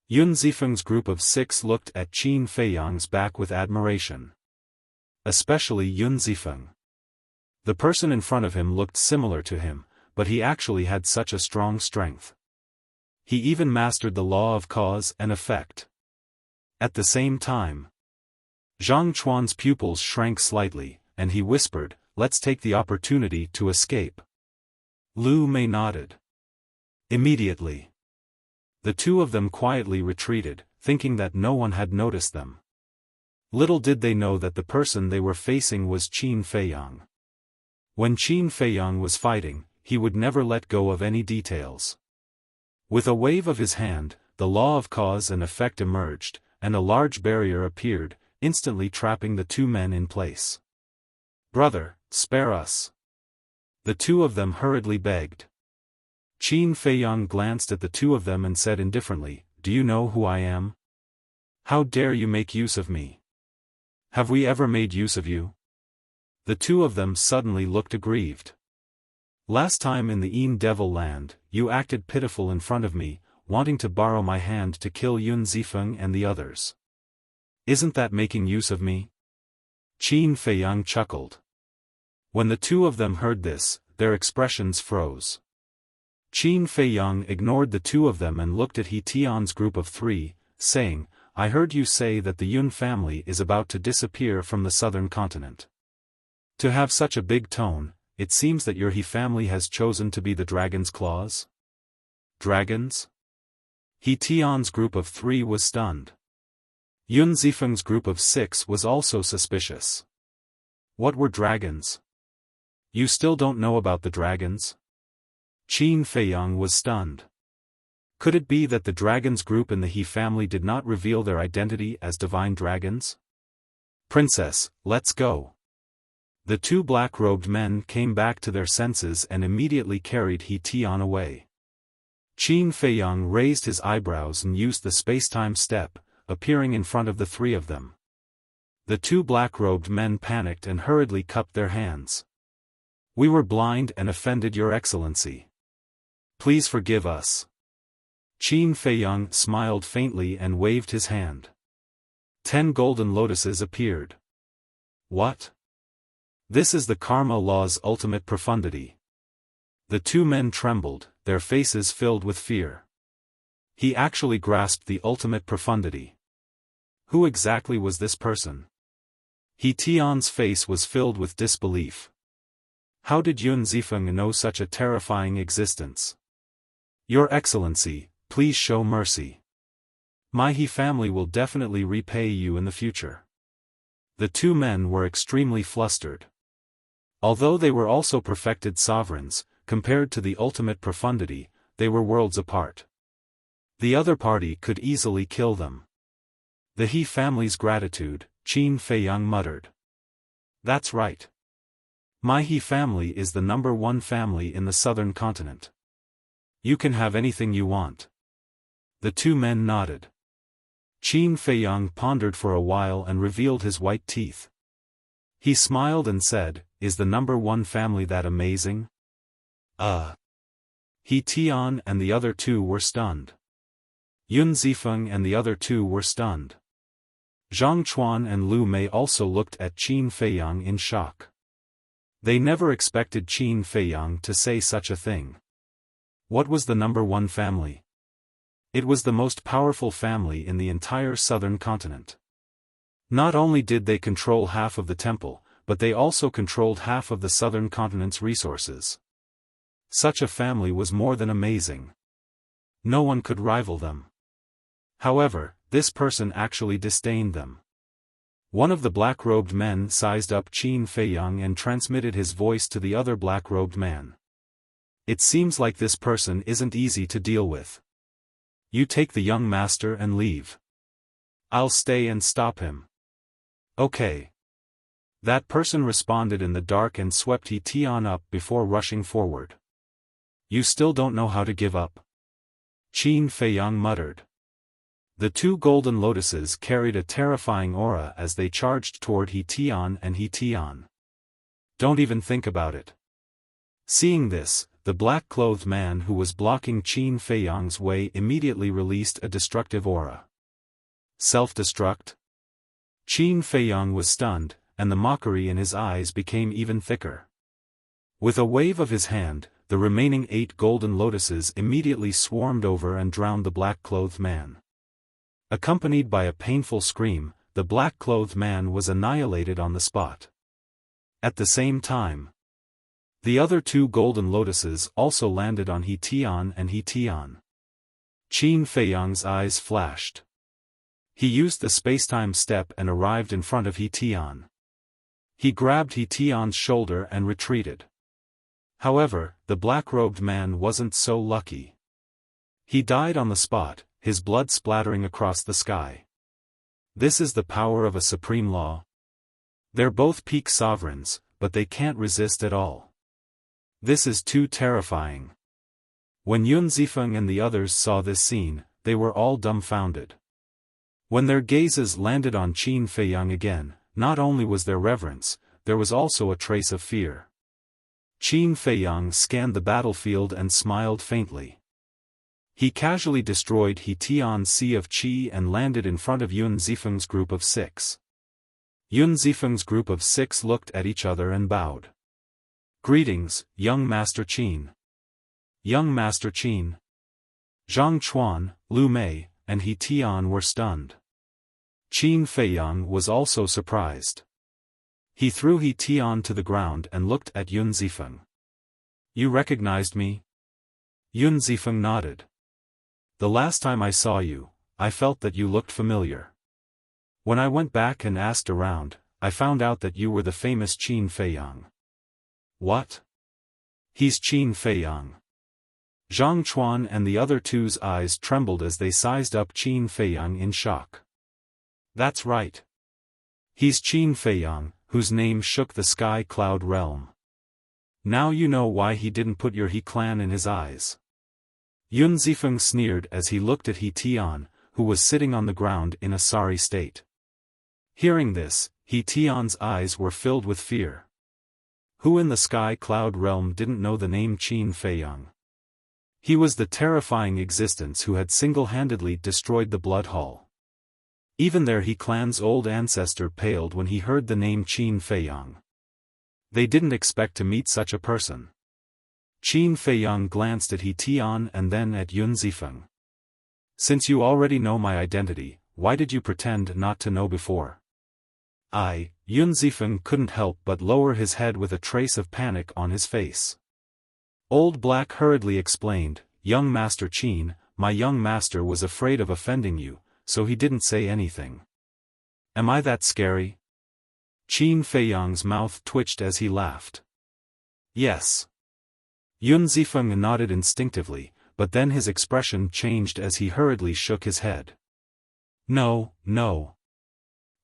Yun Zifeng's group of 6 looked at Qin Feiyang's back with admiration. Especially Yun Zifeng. The person in front of him looked similar to him, but he actually had such a strong strength. He even mastered the law of cause and effect. At the same time, Zhang Chuan's pupils shrank slightly, and he whispered, "Let's take the opportunity to escape." Lu Mei nodded. Immediately, the two of them quietly retreated, thinking that no one had noticed them. Little did they know that the person they were facing was Qin Feiyang. When Qin Feiyang was fighting, he would never let go of any details. With a wave of his hand, the law of cause and effect emerged, and a large barrier appeared, instantly trapping the two men in place. "Brother, spare us." The two of them hurriedly begged. Qin Feiyang glanced at the two of them and said indifferently, "Do you know who I am? How dare you make use of me? Have we ever made use of you?" The two of them suddenly looked aggrieved. "Last time in the Een Devil Land, you acted pitiful in front of me, wanting to borrow my hand to kill Yun Zifeng and the others. Isn't that making use of me?" Qin Feiyang chuckled. When the two of them heard this, their expressions froze. Qin Feiyang ignored the two of them and looked at He Tian's group of 3, saying, "I heard you say that the Yun family is about to disappear from the southern continent. To have such a big tone, it seems that your He family has chosen to be the dragon's claws?" "Dragons?" He Tian's group of 3 was stunned. Yun Zifeng's group of 6 was also suspicious. What were dragons? You still don't know about the dragons? Qin Feiyang was stunned. Could it be that the dragons group in the He family did not reveal their identity as divine dragons? "Princess, let's go." The two black-robed men came back to their senses and immediately carried He Tian away. Qin Feiyang raised his eyebrows and used the space-time step, appearing in front of the 3 of them. The two black-robed men panicked and hurriedly cupped their hands. "We were blind and offended Your Excellency. Please forgive us." Qin Feiyang smiled faintly and waved his hand. 10 golden lotuses appeared. "What? This is the karma law's ultimate profundity." The two men trembled, their faces filled with fear. He actually grasped the ultimate profundity. Who exactly was this person? He Tian's face was filled with disbelief. How did Yun Zifeng know such a terrifying existence? "Your Excellency, please show mercy. My He family will definitely repay you in the future." The two men were extremely flustered. Although they were also perfected sovereigns, compared to the ultimate profundity, they were worlds apart. The other party could easily kill them. "The He family's gratitude," Qin Feiyang muttered. "That's right. My He family is the #1 family in the southern continent. You can have anything you want." The two men nodded. Qin Feiyang pondered for a while and revealed his white teeth. He smiled and said, "Is the #1 family that amazing?" He Tian and the other two were stunned. Yun Zifeng and the other two were stunned. Zhang Chuan and Lu Mei also looked at Qin Feiyang in shock. They never expected Qin Feiyang to say such a thing. What was the number one family? It was the most powerful family in the entire southern continent. Not only did they control half of the temple, but they also controlled half of the southern continent's resources. Such a family was more than amazing. No one could rival them. However, this person actually disdained them. One of the black-robed men sized up Qin Feiyang and transmitted his voice to the other black-robed man. It seems like this person isn't easy to deal with. You take the young master and leave. I'll stay and stop him. Okay. That person responded in the dark and swept He Tian up before rushing forward. You still don't know how to give up? Qin Feiyang muttered. The two golden lotuses carried a terrifying aura as they charged toward He Tian and He Tian. Don't even think about it. Seeing this, the black-clothed man who was blocking Qin Feiyang's way immediately released a destructive aura. Self-destruct? Qin Feiyang was stunned, and the mockery in his eyes became even thicker. With a wave of his hand, the remaining 8 golden lotuses immediately swarmed over and drowned the black-clothed man. Accompanied by a painful scream, the black-clothed man was annihilated on the spot. At the same time, the other 2 golden lotuses also landed on He Tian and He Tian. Qin Feiyang's eyes flashed. He used the spacetime step and arrived in front of He Tian. He grabbed He Tian's shoulder and retreated. However, the black-robed man wasn't so lucky. He died on the spot, his blood splattering across the sky. This is the power of a supreme law. They're both peak sovereigns, but they can't resist at all. This is too terrifying. When Yun Zifeng and the others saw this scene, they were all dumbfounded. When their gazes landed on Qin Feiyang again, not only was there reverence, there was also a trace of fear. Qin Feiyang scanned the battlefield and smiled faintly. He casually destroyed He Tian's Sea of Qi and landed in front of Yun Zifeng's group of 6. Yun Zifeng's group of 6 looked at each other and bowed. Greetings, young Master Qin. Young Master Qin. Zhang Chuan, Lu Mei, and He Tian were stunned. Qin Feiyang was also surprised. He threw He Tian to the ground and looked at Yun Zifeng. You recognized me? Yun Zifeng nodded. The last time I saw you, I felt that you looked familiar. When I went back and asked around, I found out that you were the famous Qin Feiyang. What? He's Qin Feiyang. Zhang Chuan and the other 2's eyes trembled as they sized up Qin Feiyang in shock. That's right. He's Qin Feiyang, whose name shook the sky cloud realm. Now you know why he didn't put your He clan in his eyes. Yun Zifeng sneered as he looked at He Tian, who was sitting on the ground in a sorry state. Hearing this, He Tian's eyes were filled with fear. Who in the sky cloud realm didn't know the name Qin Feiyang? He was the terrifying existence who had single-handedly destroyed the Blood Hall. Even their He clan's old ancestor paled when he heard the name Qin Feiyang. They didn't expect to meet such a person. Qin Feiyang glanced at He Tian and then at Yun Zifeng. Since you already know my identity, why did you pretend not to know before? Yun Zifeng couldn't help but lower his head with a trace of panic on his face. Old Black hurriedly explained, Young Master Qin, my young master was afraid of offending you, so he didn't say anything. Am I that scary? Qin Feiyang's mouth twitched as he laughed. Yes. Yun Zifeng nodded instinctively, but then his expression changed as he hurriedly shook his head. No.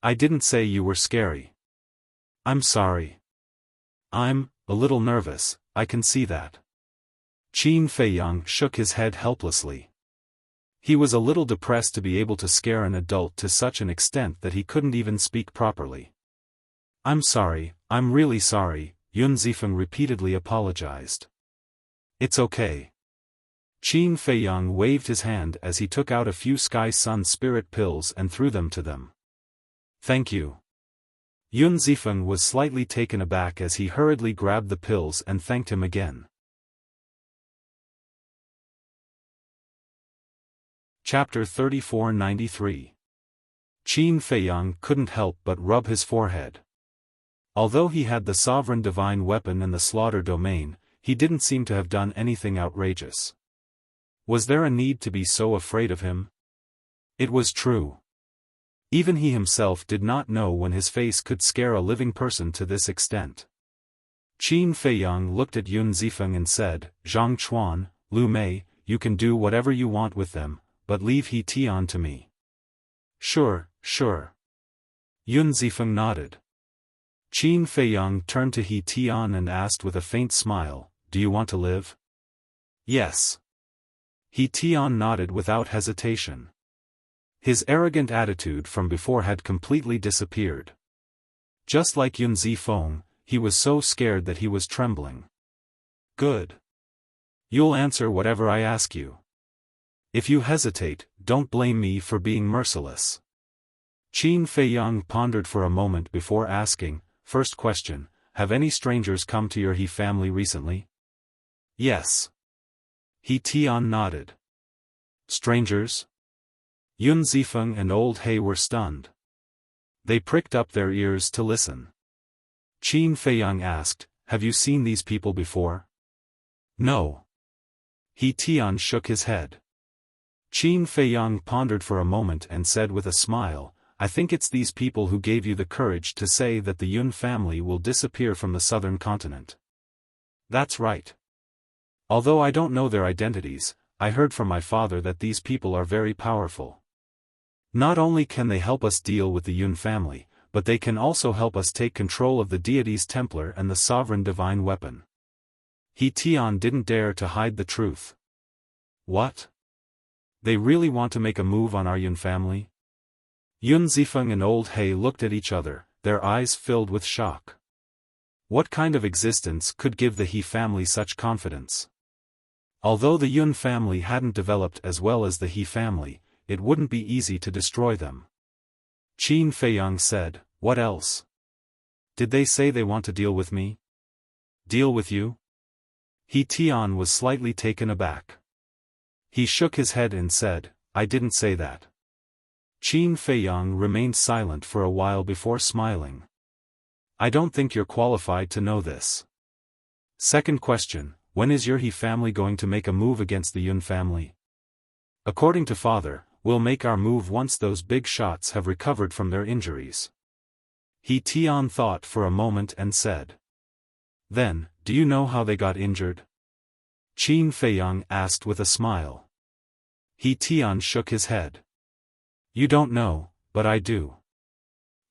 I didn't say you were scary. I'm sorry. I'm a little nervous, I can see that. Qin Feiyang shook his head helplessly. He was a little depressed to be able to scare an adult to such an extent that he couldn't even speak properly. I'm sorry, I'm really sorry, Yun Zifeng repeatedly apologized. It's okay. Qin Feiyang waved his hand as he took out a few Sky Sun Spirit pills and threw them to them. Thank you. Yun Zifeng was slightly taken aback as he hurriedly grabbed the pills and thanked him again. Chapter 3493. Qin Feiyang couldn't help but rub his forehead. Although he had the sovereign divine weapon in the slaughter domain, he didn't seem to have done anything outrageous. Was there a need to be so afraid of him? It was true. Even he himself did not know when his face could scare a living person to this extent. Qin Feiyang looked at Yun Zifeng and said, "Zhang Chuan, Lu Mei, you can do whatever you want with them, but leave He Tian to me." "Sure, sure." Yun Zifeng nodded. Qin Feiyang turned to He Tian and asked with a faint smile, "Do you want to live?" "Yes." He Tian nodded without hesitation. His arrogant attitude from before had completely disappeared. Just like Yun Zifeng, he was so scared that he was trembling. "Good. You'll answer whatever I ask you. If you hesitate, don't blame me for being merciless." Qin Feiyang pondered for a moment before asking, "First question, have any strangers come to your He family recently?" "Yes." He Tian nodded. "Strangers?" Yun Zifeng and Old He were stunned. They pricked up their ears to listen. Qin Feiyang asked, "Have you seen these people before?" "No." He Tian shook his head. Qin Feiyang pondered for a moment and said with a smile, "I think it's these people who gave you the courage to say that the Yun family will disappear from the southern continent." "That's right. Although I don't know their identities, I heard from my father that these people are very powerful. Not only can they help us deal with the Yun family, but they can also help us take control of the deity's Templar and the sovereign divine weapon." He Tian didn't dare to hide the truth. "What? They really want to make a move on our Yun family?" Yun Zifeng and Old He looked at each other, their eyes filled with shock. What kind of existence could give the He family such confidence? Although the Yun family hadn't developed as well as the He family, it wouldn't be easy to destroy them. Qin Feiyang said, "What else? Did they say they want to deal with me?" "Deal with you?" He Tian was slightly taken aback. He shook his head and said, "I didn't say that." Qin Feiyang remained silent for a while before smiling. "I don't think you're qualified to know this. Second question, when is your He family going to make a move against the Yun family?" "According to father, we'll make our move once those big shots have recovered from their injuries." He Tian thought for a moment and said. "Then, do you know how they got injured?" Qin Feiyang asked with a smile. He Tian shook his head. "You don't know, but I do.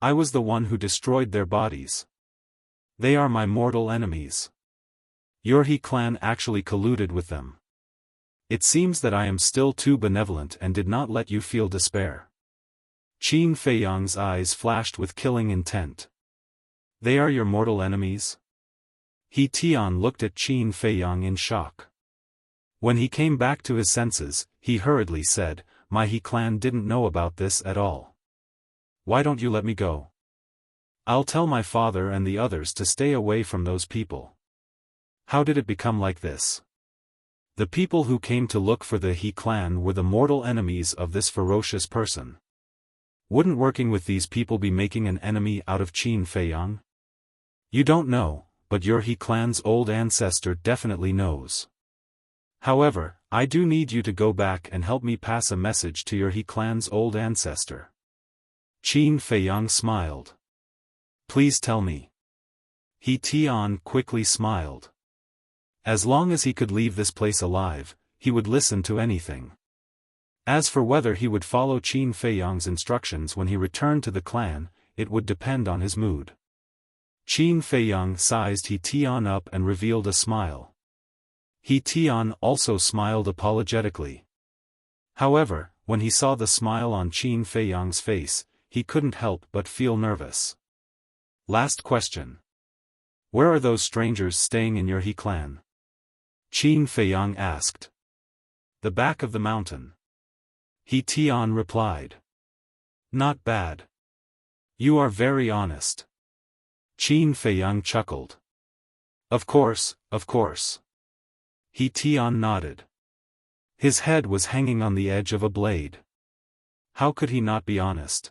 I was the one who destroyed their bodies. They are my mortal enemies. Your He clan actually colluded with them. It seems that I am still too benevolent and did not let you feel despair." Qin Feiyang's eyes flashed with killing intent. "They are your mortal enemies?" He Tian looked at Qin Feiyang in shock. When he came back to his senses, he hurriedly said, "My He clan didn't know about this at all. Why don't you let me go? I'll tell my father and the others to stay away from those people." "How did it become like this?" "The people who came to look for the He clan were the mortal enemies of this ferocious person. Wouldn't working with these people be making an enemy out of Qin Feiyang? You don't know, but your He clan's old ancestor definitely knows. However, I do need you to go back and help me pass a message to your He clan's old ancestor." Qin Feiyang smiled. "Please tell me." He Tian quickly smiled. As long as he could leave this place alive, he would listen to anything. As for whether he would follow Qin Feiyang's instructions when he returned to the clan, it would depend on his mood. Qin Feiyang sized He Tian up and revealed a smile. He Tian also smiled apologetically. However, when he saw the smile on Qin Feiyang's face, he couldn't help but feel nervous. "Last question. Where are those strangers staying in your He clan?" Qin Feiyang asked. "The back of the mountain." He Tian replied. "Not bad. You are very honest. Qin Feiyang chuckled. Of course, of course. He Tian nodded. His head was hanging on the edge of a blade. How could he not be honest?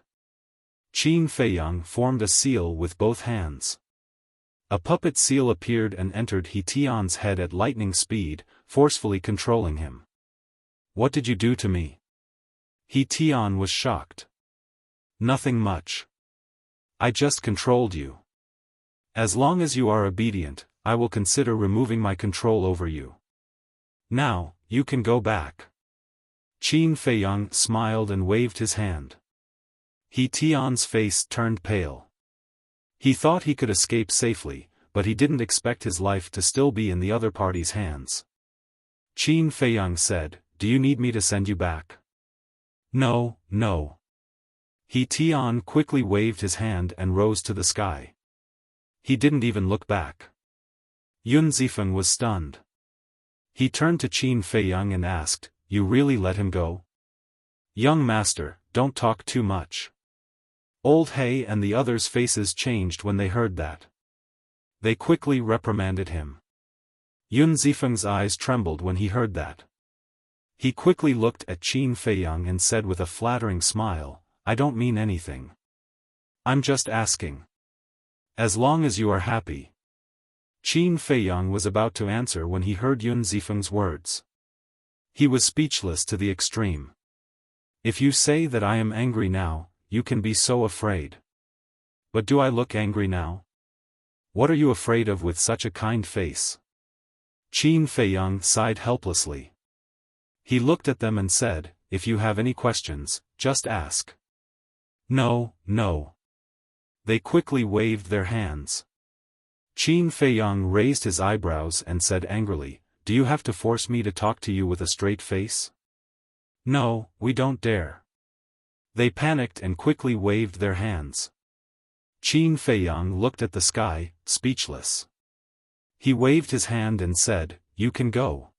Qin Feiyang formed a seal with both hands. A puppet seal appeared and entered He Tian's head at lightning speed, forcefully controlling him. What did you do to me? He Tian was shocked. Nothing much. I just controlled you. As long as you are obedient, I will consider removing my control over you. Now, you can go back. Qin Feiyang smiled and waved his hand. He Tian's face turned pale. He thought he could escape safely, but he didn't expect his life to still be in the other party's hands. Qin Feiyang said, Do you need me to send you back? No, no. He Tian quickly waved his hand and rose to the sky. He didn't even look back. Yun Zifeng was stunned. He turned to Qin Feiyang and asked, You really let him go? Young master, don't talk too much. Old He and the others' faces changed when they heard that. They quickly reprimanded him. Yun Zifeng's eyes trembled when he heard that. He quickly looked at Qin Feiyang and said with a flattering smile, I don't mean anything. I'm just asking. As long as you are happy. Qin Feiyang was about to answer when he heard Yun Zifeng's words. He was speechless to the extreme. If you say that I am angry now, you can be so afraid. But do I look angry now? What are you afraid of with such a kind face? Qin Feiyang sighed helplessly. He looked at them and said, If you have any questions, just ask. No, no. They quickly waved their hands. Qin Feiyang raised his eyebrows and said angrily, Do you have to force me to talk to you with a straight face? No, we don't dare. They panicked and quickly waved their hands. Qin Feiyang looked at the sky, speechless. He waved his hand and said, You can go.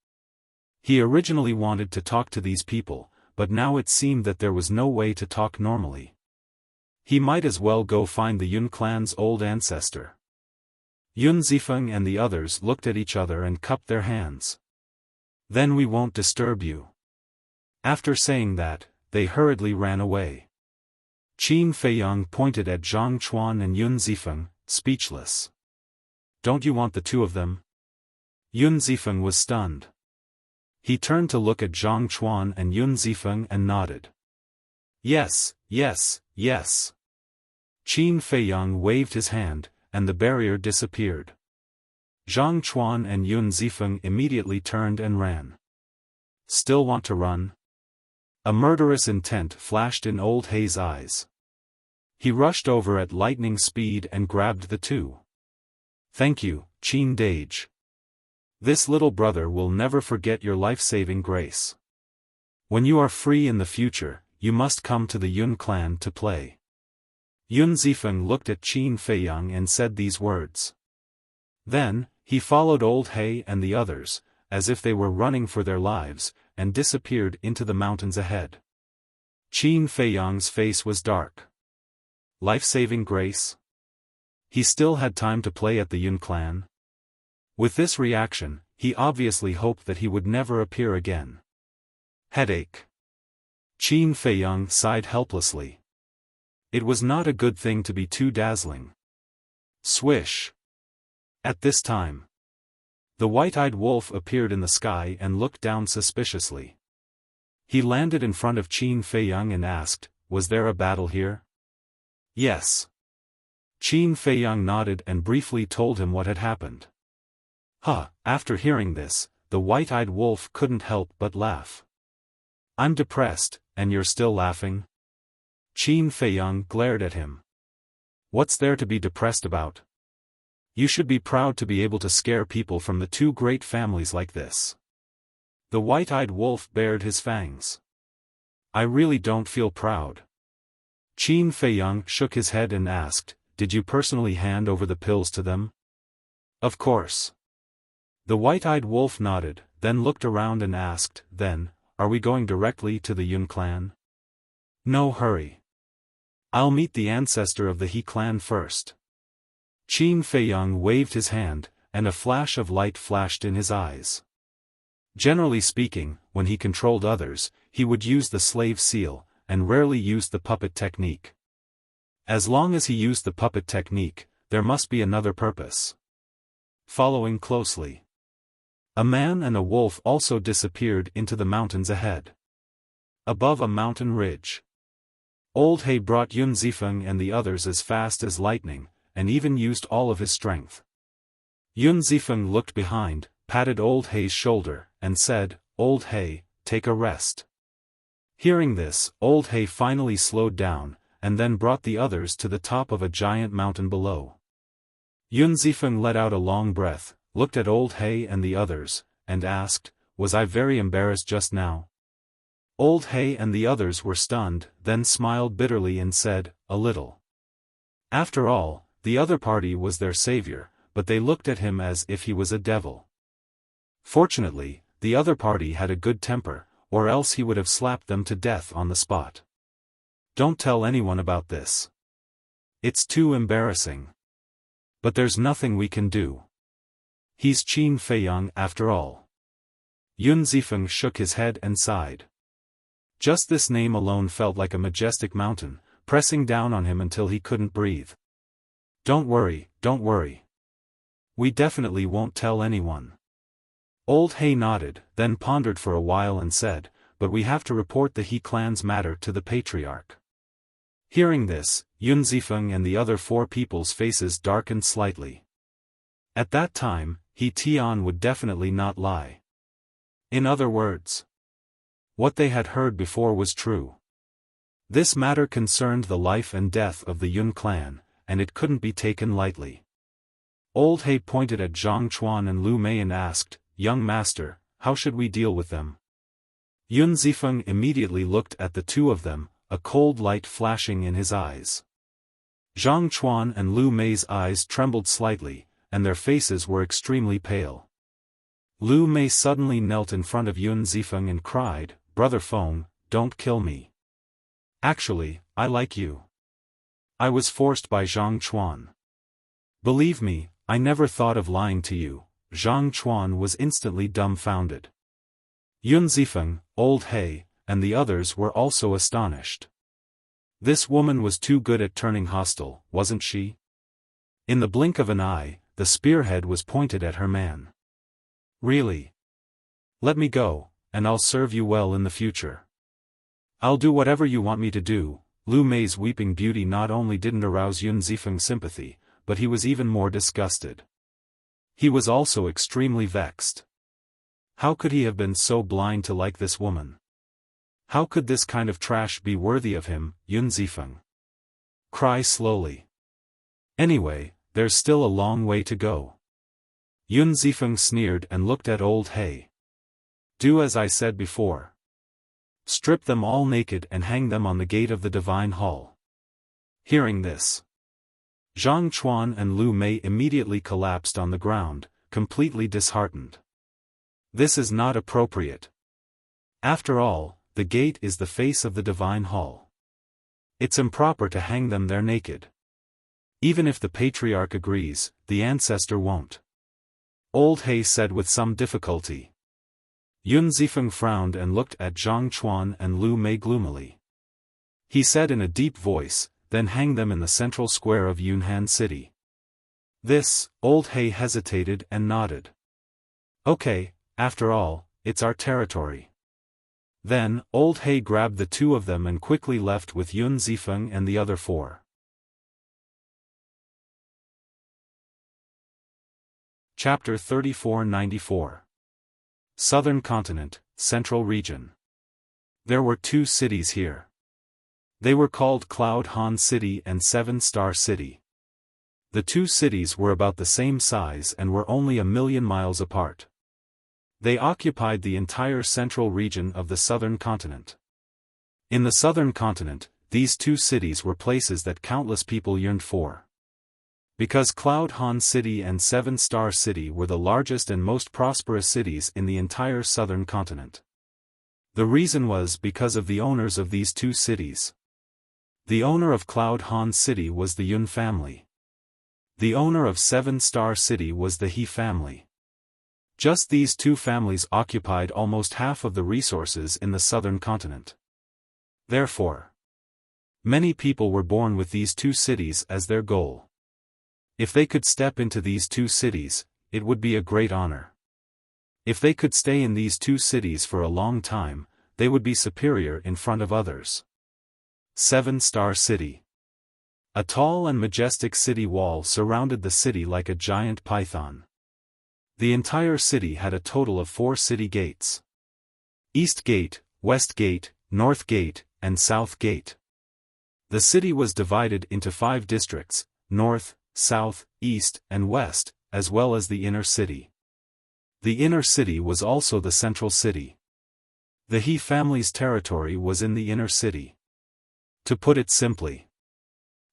He originally wanted to talk to these people, but now it seemed that there was no way to talk normally. He might as well go find the Yun clan's old ancestor. Yun Zifeng and the others looked at each other and cupped their hands. Then we won't disturb you. After saying that, they hurriedly ran away. Qin Feiyang pointed at Zhang Chuan and Yun Zifeng, speechless. Don't you want the two of them? Yun Zifeng was stunned. He turned to look at Zhang Chuan and Yun Zifeng and nodded. Yes, yes, yes. Qin Feiyang waved his hand, and the barrier disappeared. Zhang Chuan and Yun Zifeng immediately turned and ran. Still want to run? A murderous intent flashed in old He's eyes. He rushed over at lightning speed and grabbed the two. Thank you, Qin Dage. This little brother will never forget your life-saving grace. When you are free in the future, you must come to the Yun clan to play. Yun Zifeng looked at Qin Feiyang and said these words. Then, he followed old He and the others, as if they were running for their lives, and disappeared into the mountains ahead. Qin Feiyang's face was dark. Life-saving grace? He still had time to play at the Yun clan? With this reaction, he obviously hoped that he would never appear again. Headache. Qin Feiyang sighed helplessly. It was not a good thing to be too dazzling. Swish. At this time, the white-eyed wolf appeared in the sky and looked down suspiciously. He landed in front of Qin Feiyang and asked, Was there a battle here? Yes. Qin Feiyang nodded and briefly told him what had happened. After hearing this, the white-eyed wolf couldn't help but laugh. I'm depressed, and you're still laughing? Qin Feiyang glared at him. What's there to be depressed about? You should be proud to be able to scare people from the two great families like this. The white-eyed wolf bared his fangs. I really don't feel proud. Qin Feiyang shook his head and asked, Did you personally hand over the pills to them? Of course. The white-eyed wolf nodded, then looked around and asked, Then, are we going directly to the Yun clan? No hurry. I'll meet the ancestor of the He clan first. Qin Feiyang waved his hand, and a flash of light flashed in his eyes. Generally speaking, when he controlled others, he would use the slave seal, and rarely used the puppet technique. As long as he used the puppet technique, there must be another purpose. Following closely, a man and a wolf also disappeared into the mountains ahead. Above a mountain ridge, Old He brought Yun Zifeng and the others as fast as lightning, and even used all of his strength. Yun Zifeng looked behind, patted Old He's shoulder, and said, "Old He, take a rest." Hearing this, Old He finally slowed down, and then brought the others to the top of a giant mountain below. Yun Zifeng let out a long breath, looked at Old He and the others, and asked, "Was I very embarrassed just now?" Old He and the others were stunned, then smiled bitterly and said, "A little." After all, the other party was their savior, but they looked at him as if he was a devil. Fortunately, the other party had a good temper, or else he would have slapped them to death on the spot. "Don't tell anyone about this. It's too embarrassing. But there's nothing we can do. He's Qin Feiyang after all." Yun Zifeng shook his head and sighed. Just this name alone felt like a majestic mountain, pressing down on him until he couldn't breathe. Don't worry. We definitely won't tell anyone." Old He nodded, then pondered for a while and said, "But we have to report the He clan's matter to the patriarch." Hearing this, Yun Zifeng and the other 4 people's faces darkened slightly. At that time, He Tian would definitely not lie. In other words, what they had heard before was true. This matter concerned the life and death of the Yun clan, and it couldn't be taken lightly. Old He pointed at Zhang Chuan and Lu Mei and asked, "Young master, how should we deal with them?" Yun Zifeng immediately looked at the 2 of them, a cold light flashing in his eyes. Zhang Chuan and Lu Mei's eyes trembled slightly, and their faces were extremely pale. Lu Mei suddenly knelt in front of Yun Zifeng and cried, "Brother Feng, don't kill me. Actually, I like you. I was forced by Zhang Chuan. Believe me, I never thought of lying to you." Zhang Chuan was instantly dumbfounded. Yun Zifeng, Old He, and the others were also astonished. This woman was too good at turning hostile, wasn't she? In the blink of an eye, the spearhead was pointed at her man. "Really? Let me go, and I'll serve you well in the future. I'll do whatever you want me to do." Lu Mei's weeping beauty not only didn't arouse Yun Zifeng's sympathy, but he was even more disgusted. He was also extremely vexed. How could he have been so blind to like this woman? How could this kind of trash be worthy of him? Yun Zifeng. Cry slowly. Anyway, there's still a long way to go. Yun Zifeng sneered and looked at Old He. "Do as I said before. Strip them all naked and hang them on the gate of the Divine Hall." Hearing this, Zhang Chuan and Lu Mei immediately collapsed on the ground, completely disheartened. This is not appropriate. After all, the gate is the face of the Divine Hall. It's improper to hang them there naked. Even if the patriarch agrees, the ancestor won't. Old He said with some difficulty. Yun Zifeng frowned and looked at Zhang Chuan and Lu Mei gloomily. He said in a deep voice, "Then hang them in the central square of Yunhan City." This, Old He hesitated and nodded. "Okay, after all, it's our territory." Then, Old He grabbed the 2 of them and quickly left with Yun Zifeng and the other 4. Chapter 3494. Southern Continent, Central Region. There were 2 cities here. They were called Cloud Han City and 7-Star City. The 2 cities were about the same size and were only 1,000,000 miles apart. They occupied the entire central region of the southern continent. In the southern continent, these 2 cities were places that countless people yearned for. Because Cloud Han City and 7-Star City were the largest and most prosperous cities in the entire southern continent. The reason was because of the owners of these 2 cities. The owner of Cloud Han City was the Yun family. The owner of Seven Star City was the He family. Just these two families occupied almost half of the resources in the southern continent. Therefore, many people were born with these two cities as their goal. If they could step into these two cities, it would be a great honor. If they could stay in these two cities for a long time, they would be superior in front of others. 7-Star City. A tall and majestic city wall surrounded the city like a giant python. The entire city had a total of 4 city gates. East Gate, West Gate, North Gate, and South Gate. The city was divided into 5 districts, North, South, East, and West, as well as the inner city. The inner city was also the central city. The He family's territory was in the inner city. To put it simply,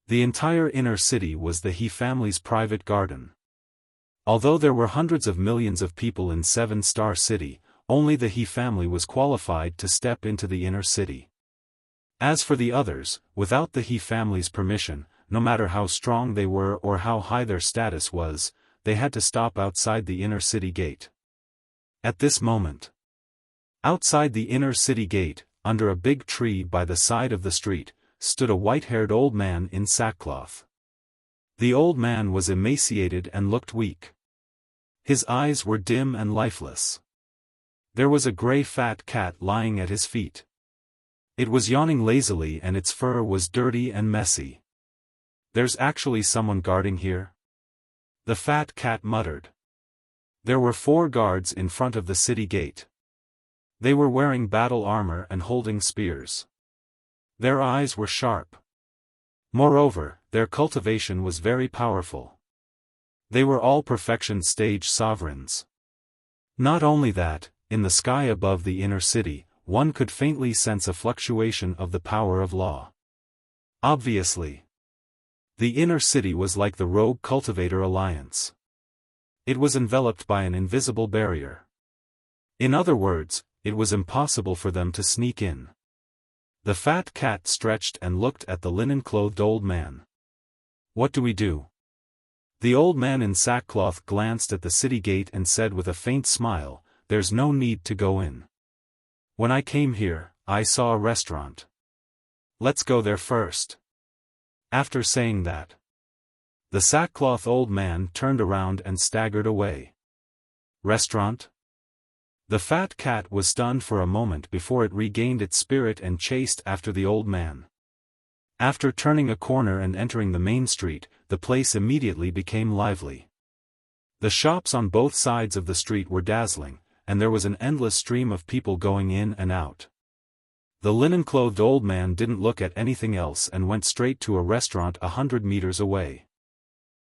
the entire inner city was the He family's private garden. Although there were hundreds of millions of people in 7-Star City, only the He family was qualified to step into the inner city. As for the others, without the He family's permission, no matter how strong they were or how high their status was, they had to stop outside the inner city gate. At this moment, outside the inner city gate, under a big tree by the side of the street, stood a white-haired old man in sackcloth. The old man was emaciated and looked weak. His eyes were dim and lifeless. There was a gray fat cat lying at his feet. It was yawning lazily and its fur was dirty and messy. "There's actually someone guarding here?" the fat cat muttered. There were 4 guards in front of the city gate. They were wearing battle armor and holding spears. Their eyes were sharp. Moreover, their cultivation was very powerful. They were all perfection stage sovereigns. Not only that, in the sky above the inner city, one could faintly sense a fluctuation of the power of law. Obviously, the inner city was like the Rogue Cultivator Alliance. It was enveloped by an invisible barrier. In other words, it was impossible for them to sneak in. The fat cat stretched and looked at the linen-clothed old man. "What do we do?" The old man in sackcloth glanced at the city gate and said with a faint smile, "There's no need to go in. When I came here, I saw a restaurant. Let's go there first." After saying that, the sackcloth old man turned around and staggered away. Restaurant? The fat cat was stunned for a moment before it regained its spirit and chased after the old man. After turning a corner and entering the main street, the place immediately became lively. The shops on both sides of the street were dazzling, and there was an endless stream of people going in and out. The linen-clothed old man didn't look at anything else and went straight to a restaurant 100 meters away.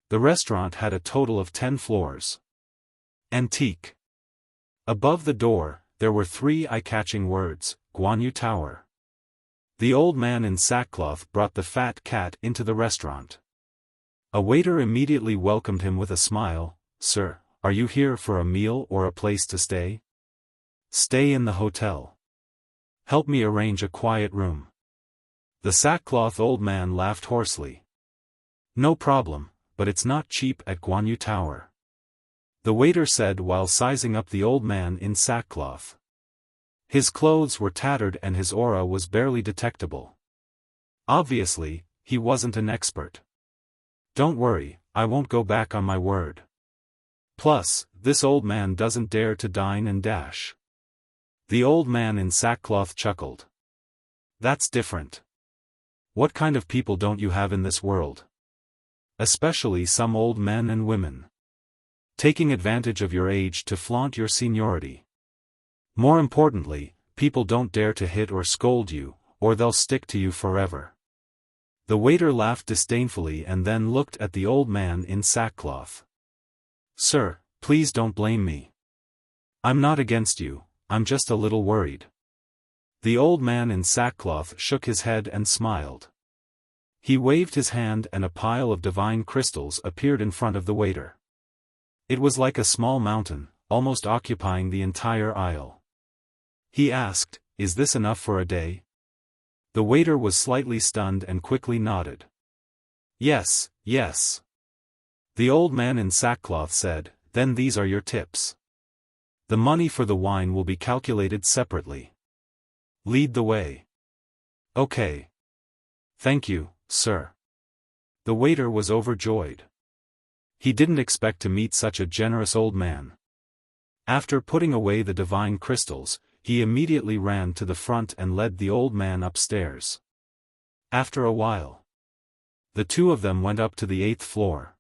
The restaurant had a total of 10 floors. Antique. Above the door, there were 3 eye-catching words, Guanyu Tower. The old man in sackcloth brought the fat cat into the restaurant. A waiter immediately welcomed him with a smile. "Sir, are you here for a meal or a place to stay?" "Stay in the hotel. Help me arrange a quiet room." The sackcloth old man laughed hoarsely. "No problem, but it's not cheap at Guanyu Tower," the waiter said while sizing up the old man in sackcloth. His clothes were tattered and his aura was barely detectable. Obviously, he wasn't an expert. "Don't worry, I won't go back on my word. Plus, this old man doesn't dare to dine and dash." The old man in sackcloth chuckled. "That's different. What kind of people don't you have in this world? Especially some old men and women. Taking advantage of your age to flaunt your seniority. More importantly, people don't dare to hit or scold you, or they'll stick to you forever." The waiter laughed disdainfully and then looked at the old man in sackcloth. "Sir, please don't blame me. I'm not against you, I'm just a little worried." The old man in sackcloth shook his head and smiled. He waved his hand and a pile of divine crystals appeared in front of the waiter. It was like a small mountain, almost occupying the entire aisle. He asked, "Is this enough for a day?" The waiter was slightly stunned and quickly nodded. Yes, yes. The old man in sackcloth said, then these are your tips. The money for the wine will be calculated separately. Lead the way. Okay. Thank you, sir. The waiter was overjoyed. He didn't expect to meet such a generous old man. After putting away the divine crystals, he immediately ran to the front and led the old man upstairs. After a while, the two of them went up to the 8th floor.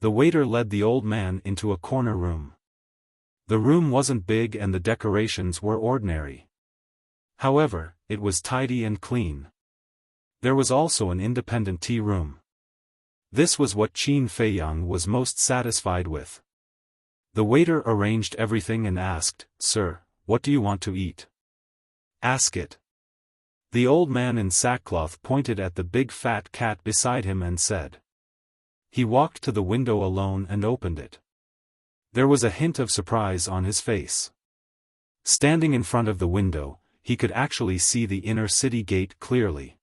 The waiter led the old man into a corner room. The room wasn't big and the decorations were ordinary. However, it was tidy and clean. There was also an independent tea room. This was what Qin Feiyang was most satisfied with. The waiter arranged everything and asked, "Sir, what do you want to eat?" "Ask it." The old man in sackcloth pointed at the big fat cat beside him and said. He walked to the window alone and opened it. There was a hint of surprise on his face. Standing in front of the window, he could actually see the inner city gate clearly.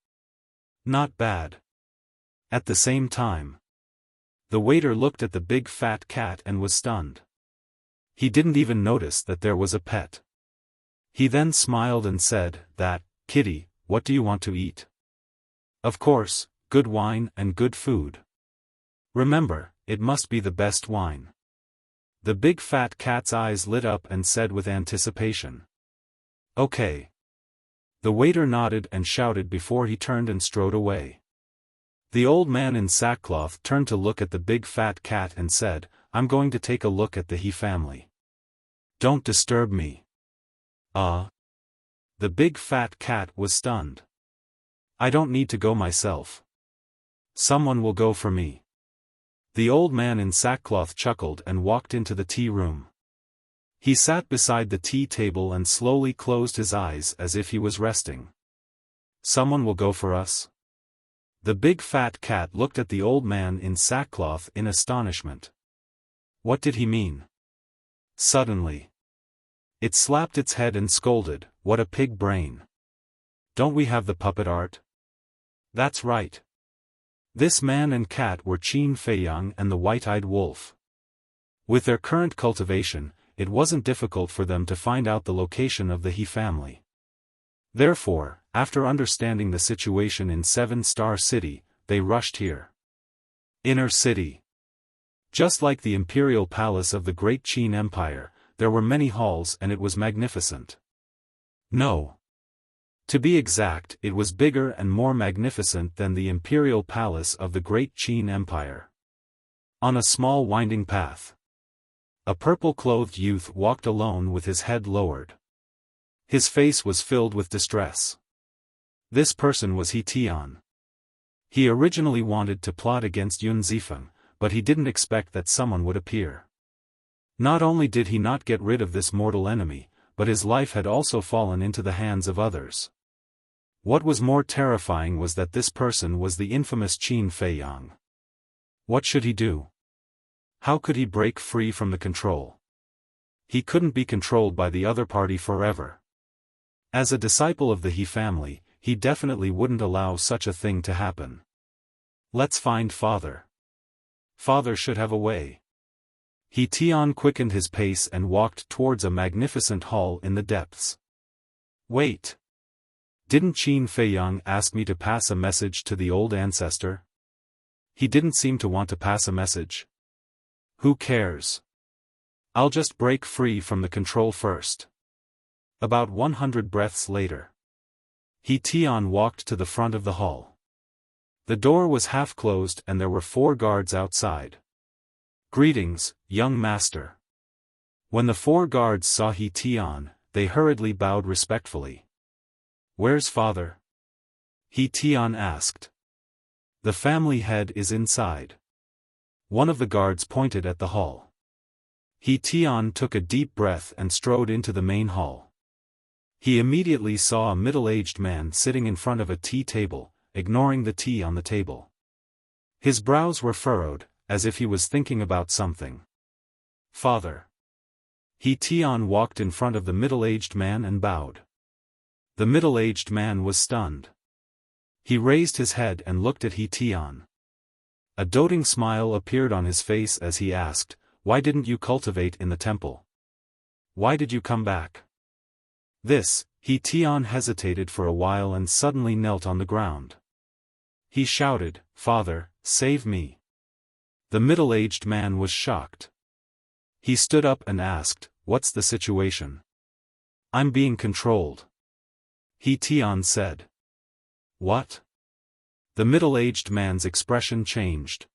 Not bad. At the same time, the waiter looked at the big fat cat and was stunned. He didn't even notice that there was a pet. He then smiled and said, "That, kitty, what do you want to eat?" "Of course, good wine and good food. Remember, it must be the best wine." The big fat cat's eyes lit up and said with anticipation, "Okay." The waiter nodded and shouted before he turned and strode away. The old man in sackcloth turned to look at the big fat cat and said, "I'm going to take a look at the He family. Don't disturb me." The big fat cat was stunned. "I don't need to go myself. Someone will go for me." The old man in sackcloth chuckled and walked into the tea room. He sat beside the tea table and slowly closed his eyes as if he was resting. "Someone will go for us?" The big fat cat looked at the old man in sackcloth in astonishment. What did he mean? Suddenly, it slapped its head and scolded, "What a pig brain! Don't we have the puppet art?" That's right. This man and cat were Qin Feiyang and the white-eyed wolf. With their current cultivation, it wasn't difficult for them to find out the location of the He family. Therefore, after understanding the situation in 7-Star City, they rushed here. Inner City. Just like the imperial palace of the Great Qin Empire, there were many halls and it was magnificent. No. To be exact, it was bigger and more magnificent than the imperial palace of the Great Qin Empire. On a small winding path, a purple-clothed youth walked alone with his head lowered. His face was filled with distress. This person was He Tian. He originally wanted to plot against Yun Zifeng, but he didn't expect that someone would appear. Not only did he not get rid of this mortal enemy, but his life had also fallen into the hands of others. What was more terrifying was that this person was the infamous Qin Feiyang. What should he do? How could he break free from the control? He couldn't be controlled by the other party forever. As a disciple of the He family, he definitely wouldn't allow such a thing to happen. Let's find Father. Father should have a way. He Tian quickened his pace and walked towards a magnificent hall in the depths. Wait. Didn't Qin Feiyang ask me to pass a message to the old ancestor? He didn't seem to want to pass a message. Who cares? I'll just break free from the control first. About 100 breaths later, He Tian walked to the front of the hall. The door was half closed and there were 4 guards outside. Greetings, young master. When the 4 guards saw He Tian, they hurriedly bowed respectfully. Where's Father? He Tian asked. The family head is inside. One of the guards pointed at the hall. He Tian took a deep breath and strode into the main hall. He immediately saw a middle-aged man sitting in front of a tea table, ignoring the tea on the table. His brows were furrowed, as if he was thinking about something. Father. He Tian walked in front of the middle-aged man and bowed. The middle-aged man was stunned. He raised his head and looked at He Tian. A doting smile appeared on his face as he asked, "Why didn't you cultivate in the temple? Why did you come back?" This, He Tian hesitated for a while and suddenly knelt on the ground. He shouted, "Father, save me." The middle-aged man was shocked. He stood up and asked, "What's the situation?" "I'm being controlled," He Tian said. "What?" The middle-aged man's expression changed.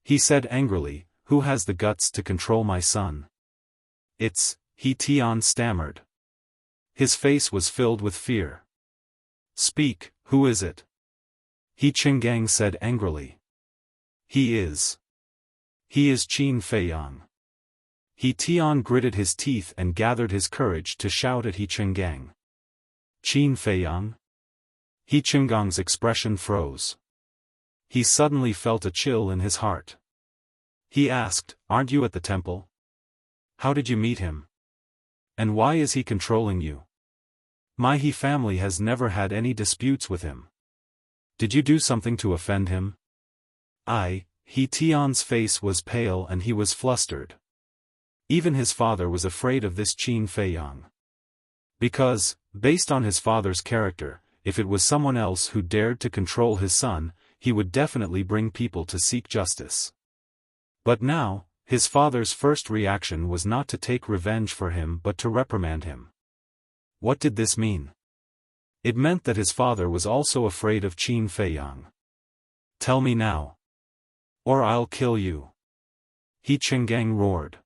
He said angrily, "Who has the guts to control my son?" "It's," He Tian stammered. His face was filled with fear. "Speak, who is it?" He Qinggang said angrily. He is Qin Feiyang." He Tian gritted his teeth and gathered his courage to shout at He Qinggang. "Qin Feiyang?" He Qinggang's expression froze. He suddenly felt a chill in his heart. He asked, "Aren't you at the temple? How did you meet him? And why is he controlling you? My He family has never had any disputes with him. Did you do something to offend him?" He Tian's face was pale and he was flustered. Even his father was afraid of this Qin Feiyang. Because, based on his father's character, if it was someone else who dared to control his son, he would definitely bring people to seek justice. But now, his father's first reaction was not to take revenge for him but to reprimand him. What did this mean? It meant that his father was also afraid of Qin Feiyang. "Tell me now, or I'll kill you," He Qinggang roared.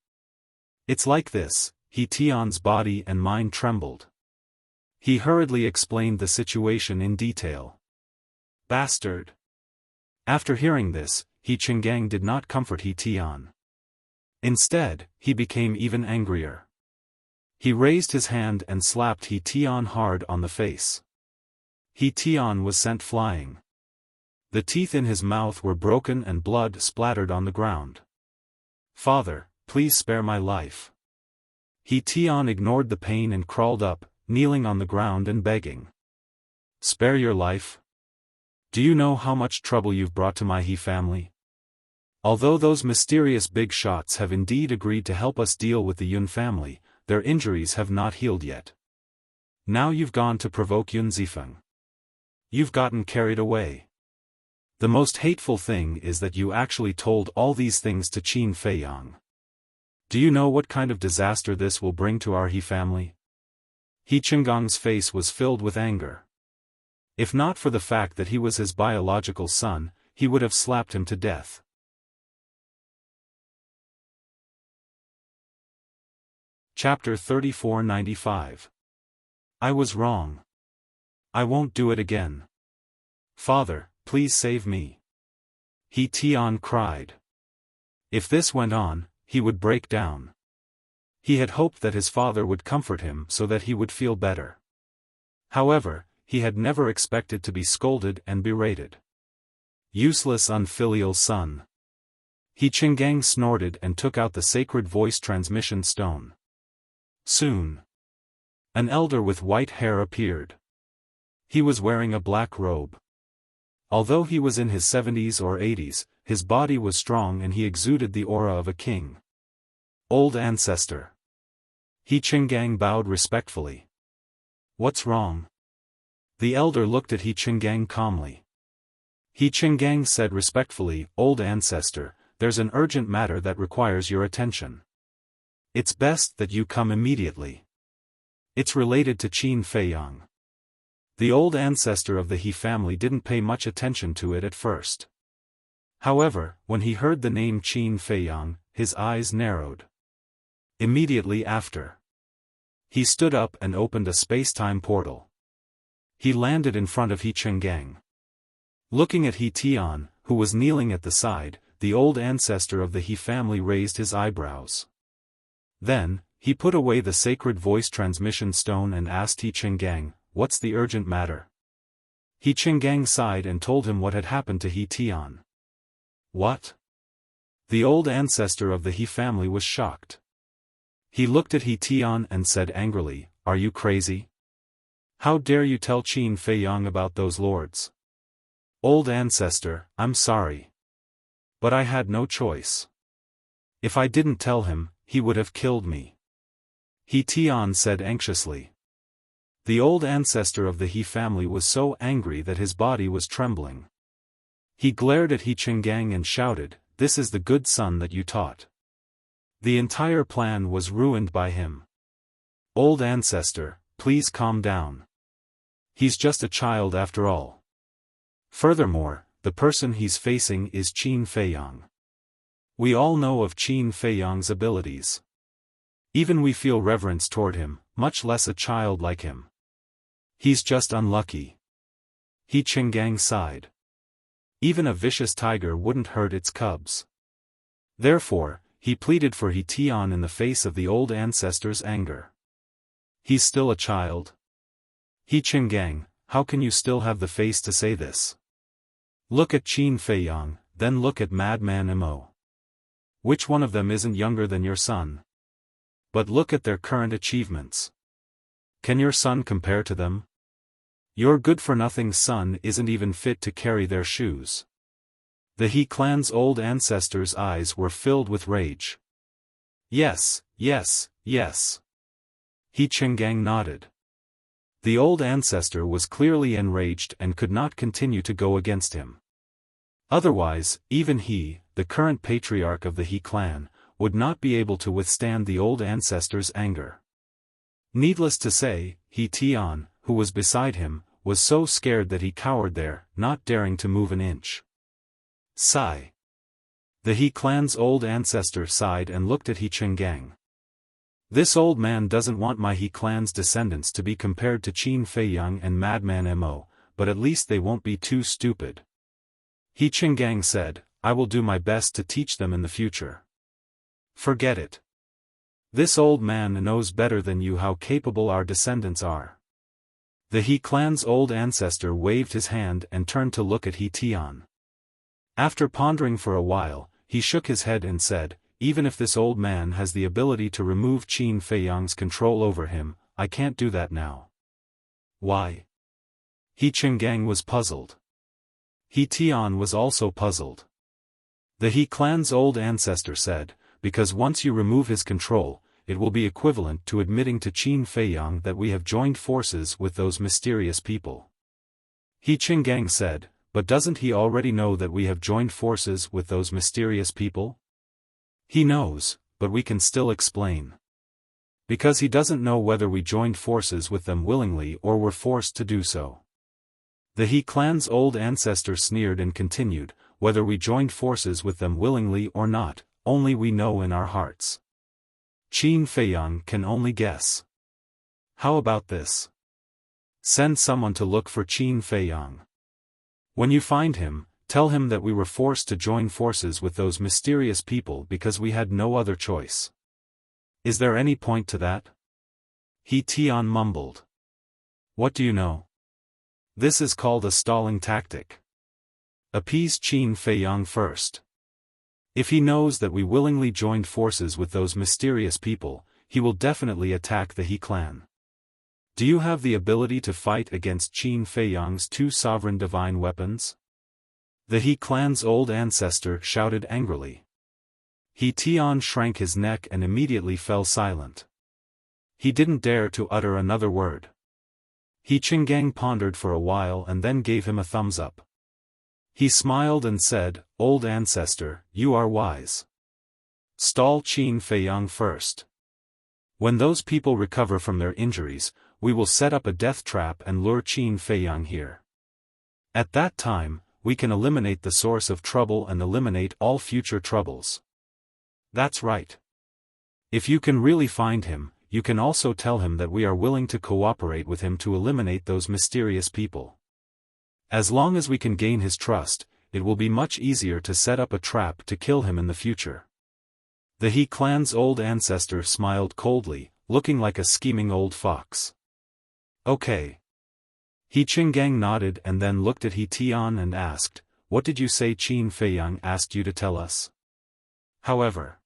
"It's like this." He Tian's body and mind trembled. He hurriedly explained the situation in detail. "Bastard!" After hearing this, He Qinggang did not comfort He Tian. Instead, he became even angrier. He raised his hand and slapped He Tian hard on the face. He Tian was sent flying. The teeth in his mouth were broken and blood splattered on the ground. "Father, please spare my life." He Tian ignored the pain and crawled up, kneeling on the ground and begging. "Spare your life? Do you know how much trouble you've brought to my He family? Although those mysterious big shots have indeed agreed to help us deal with the Yun family, their injuries have not healed yet. Now you've gone to provoke Yun Zifeng. You've gotten carried away. The most hateful thing is that you actually told all these things to Qin Feiyang. Do you know what kind of disaster this will bring to our He family?" He Qinggang's face was filled with anger. If not for the fact that he was his biological son, he would have slapped him to death. Chapter 3495. I was wrong. I won't do it again. Father, please save me. He Tian cried. If this went on, he would break down. He had hoped that his father would comfort him so that he would feel better. However, he had never expected to be scolded and berated. Useless unfilial son. He Qinggang snorted and took out the sacred voice transmission stone. Soon, an elder with white hair appeared. He was wearing a black robe. Although he was in his 70s or 80s, his body was strong and he exuded the aura of a king. Old ancestor. He Qinggang bowed respectfully. What's wrong? The elder looked at He Qinggang calmly. He Qinggang said respectfully, Old ancestor, there's an urgent matter that requires your attention. It's best that you come immediately. It's related to Qin Feiyang. The old ancestor of the He family didn't pay much attention to it at first. However, when he heard the name Qin Feiyang, his eyes narrowed. Immediately after, he stood up and opened a space-time portal. He landed in front of He Qinggang. Looking at He Tian, who was kneeling at the side, the old ancestor of the He family raised his eyebrows. Then, he put away the sacred voice transmission stone and asked He Qinggang, what's the urgent matter? He Qinggang sighed and told him what had happened to He Tian. What? The old ancestor of the He family was shocked. He looked at He Tian and said angrily, Are you crazy? How dare you tell Qin Feiyang about those lords? Old ancestor, I'm sorry. But I had no choice. If I didn't tell him, he would have killed me. He Tian said anxiously. The old ancestor of the He family was so angry that his body was trembling. He glared at He Qinggang and shouted, "This is the good son that you taught." The entire plan was ruined by him. Old ancestor, please calm down. He's just a child after all. Furthermore, the person he's facing is Qin Feiyang. We all know of Qin Feiyang's abilities. Even we feel reverence toward him, much less a child like him. He's just unlucky. He Qinggang sighed. Even a vicious tiger wouldn't hurt its cubs. Therefore, he pleaded for He Tian in the face of the old ancestor's anger. He's still a child. He Qinggang, how can you still have the face to say this? Look at Qin Feiyang, then look at Madman Mo. Which one of them isn't younger than your son? But look at their current achievements. Can your son compare to them? Your good-for-nothing son isn't even fit to carry their shoes. The He clan's old ancestor's eyes were filled with rage. Yes, yes, yes. He Qinggang nodded. The old ancestor was clearly enraged and could not continue to go against him. Otherwise, even he, the current patriarch of the He clan, would not be able to withstand the old ancestor's anger. Needless to say, He Tian, who was beside him, was so scared that he cowered there, not daring to move an inch. Sigh. The He clan's old ancestor sighed and looked at He Qinggang. This old man doesn't want my He clan's descendants to be compared to Qin Feiyang and Madman Mo, but at least they won't be too stupid. He Qinggang said, I will do my best to teach them in the future. Forget it. This old man knows better than you how capable our descendants are. The He clan's old ancestor waved his hand and turned to look at He Tian. After pondering for a while, he shook his head and said, even if this old man has the ability to remove Qin Feiyang's control over him, I can't do that now. Why? He Qinggang was puzzled. He Tian was also puzzled. The He clan's old ancestor said, because once you remove his control, it will be equivalent to admitting to Qin Feiyang that we have joined forces with those mysterious people. He Qinggang said, but doesn't he already know that we have joined forces with those mysterious people? He knows, but we can still explain. Because he doesn't know whether we joined forces with them willingly or were forced to do so. The He clan's old ancestor sneered and continued, whether we joined forces with them willingly or not, only we know in our hearts. Qin Feiyang can only guess. How about this? Send someone to look for Qin Feiyang. When you find him, tell him that we were forced to join forces with those mysterious people because we had no other choice. Is there any point to that? He Tian mumbled. What do you know? This is called a stalling tactic. Appease Qin Feiyang first. If he knows that we willingly joined forces with those mysterious people, he will definitely attack the He clan. Do you have the ability to fight against Qin Feiyang's two sovereign divine weapons? The He clan's old ancestor shouted angrily. He Tian shrank his neck and immediately fell silent. He didn't dare to utter another word. He Qinggang pondered for a while and then gave him a thumbs up. He smiled and said, Old ancestor, you are wise. Stall Qin Feiyang first. When those people recover from their injuries, we will set up a death trap and lure Qin Feiyang here. At that time, we can eliminate the source of trouble and eliminate all future troubles. That's right. If you can really find him, you can also tell him that we are willing to cooperate with him to eliminate those mysterious people. As long as we can gain his trust, it will be much easier to set up a trap to kill him in the future. The He clan's old ancestor smiled coldly, looking like a scheming old fox. Okay. He Qinggang nodded and then looked at He Tian and asked, what did you say Qin Feiyang asked you to tell us? However,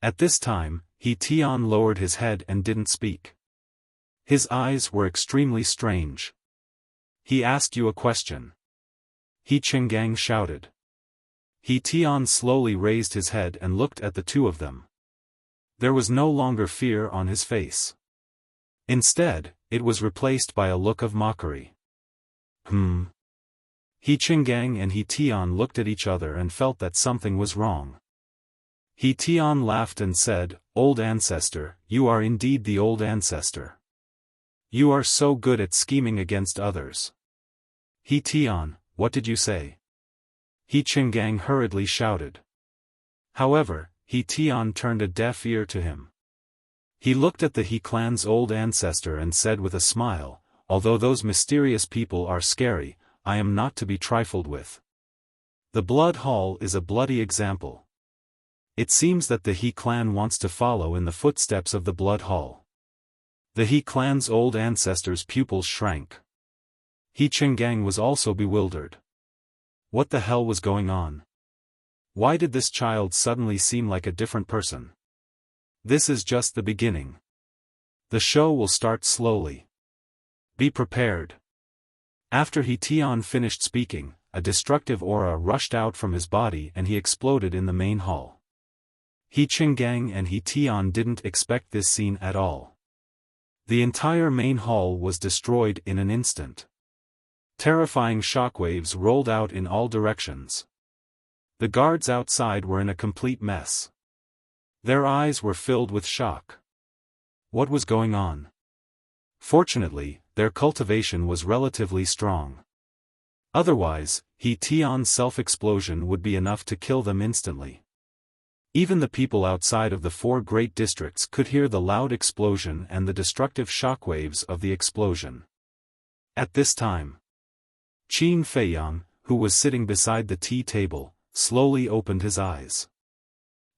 at this time, He Tian lowered his head and didn't speak. His eyes were extremely strange. He asked you a question. He Qinggang shouted. He Tian slowly raised his head and looked at the two of them. There was no longer fear on his face. Instead, it was replaced by a look of mockery. He Qinggang and He Tian looked at each other and felt that something was wrong. He Tian laughed and said, "Old ancestor, you are indeed the old ancestor. You are so good at scheming against others." He Tian, what did you say? He Qinggang hurriedly shouted. However, He Tian turned a deaf ear to him. He looked at the He clan's old ancestor and said with a smile, "Although those mysterious people are scary, I am not to be trifled with. The Blood Hall is a bloody example. It seems that the He clan wants to follow in the footsteps of the Blood Hall." The He clan's old ancestor's pupils shrank. He Qinggang was also bewildered. What the hell was going on? Why did this child suddenly seem like a different person? This is just the beginning. The show will start slowly. Be prepared. After He Tian finished speaking, a destructive aura rushed out from his body and he exploded in the main hall. He Qinggang and He Tian didn't expect this scene at all. The entire main hall was destroyed in an instant. Terrifying shockwaves rolled out in all directions. The guards outside were in a complete mess. Their eyes were filled with shock. What was going on? Fortunately, their cultivation was relatively strong. Otherwise, He Tian's self-explosion would be enough to kill them instantly. Even the people outside of the 4 great districts could hear the loud explosion and the destructive shockwaves of the explosion. At this time, Qin Feiyang, who was sitting beside the tea table, slowly opened his eyes.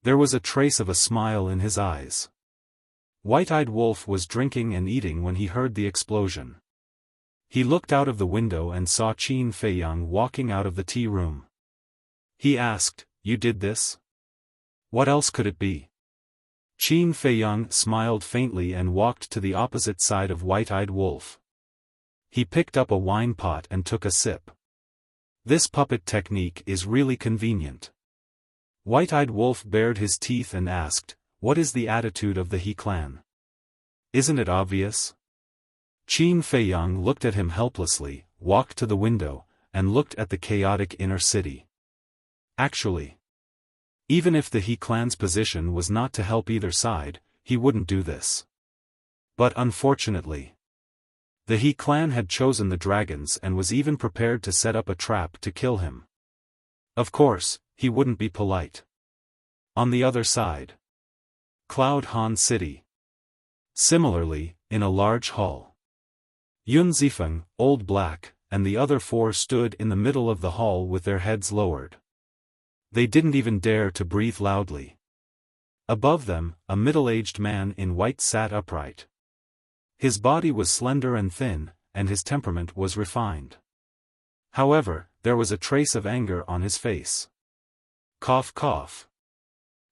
There was a trace of a smile in his eyes. White-eyed Wolf was drinking and eating when he heard the explosion. He looked out of the window and saw Qin Feiyang walking out of the tea room. He asked, "You did this? What else could it be?" Qin Feiyang smiled faintly and walked to the opposite side of White-eyed Wolf. He picked up a wine pot and took a sip. This puppet technique is really convenient. White-eyed Wolf bared his teeth and asked, "What is the attitude of the He clan? Isn't it obvious?" Qin Feiyang looked at him helplessly, walked to the window, and looked at the chaotic inner city. Actually, even if the He clan's position was not to help either side, he wouldn't do this. But unfortunately, the He clan had chosen the dragons and was even prepared to set up a trap to kill him. Of course, he wouldn't be polite. On the other side, Cloud Han City. Similarly, in a large hall, Yun Zifeng, Old Black, and the other 4 stood in the middle of the hall with their heads lowered. They didn't even dare to breathe loudly. Above them, a middle-aged man in white sat upright. His body was slender and thin, and his temperament was refined. However, there was a trace of anger on his face. Cough cough.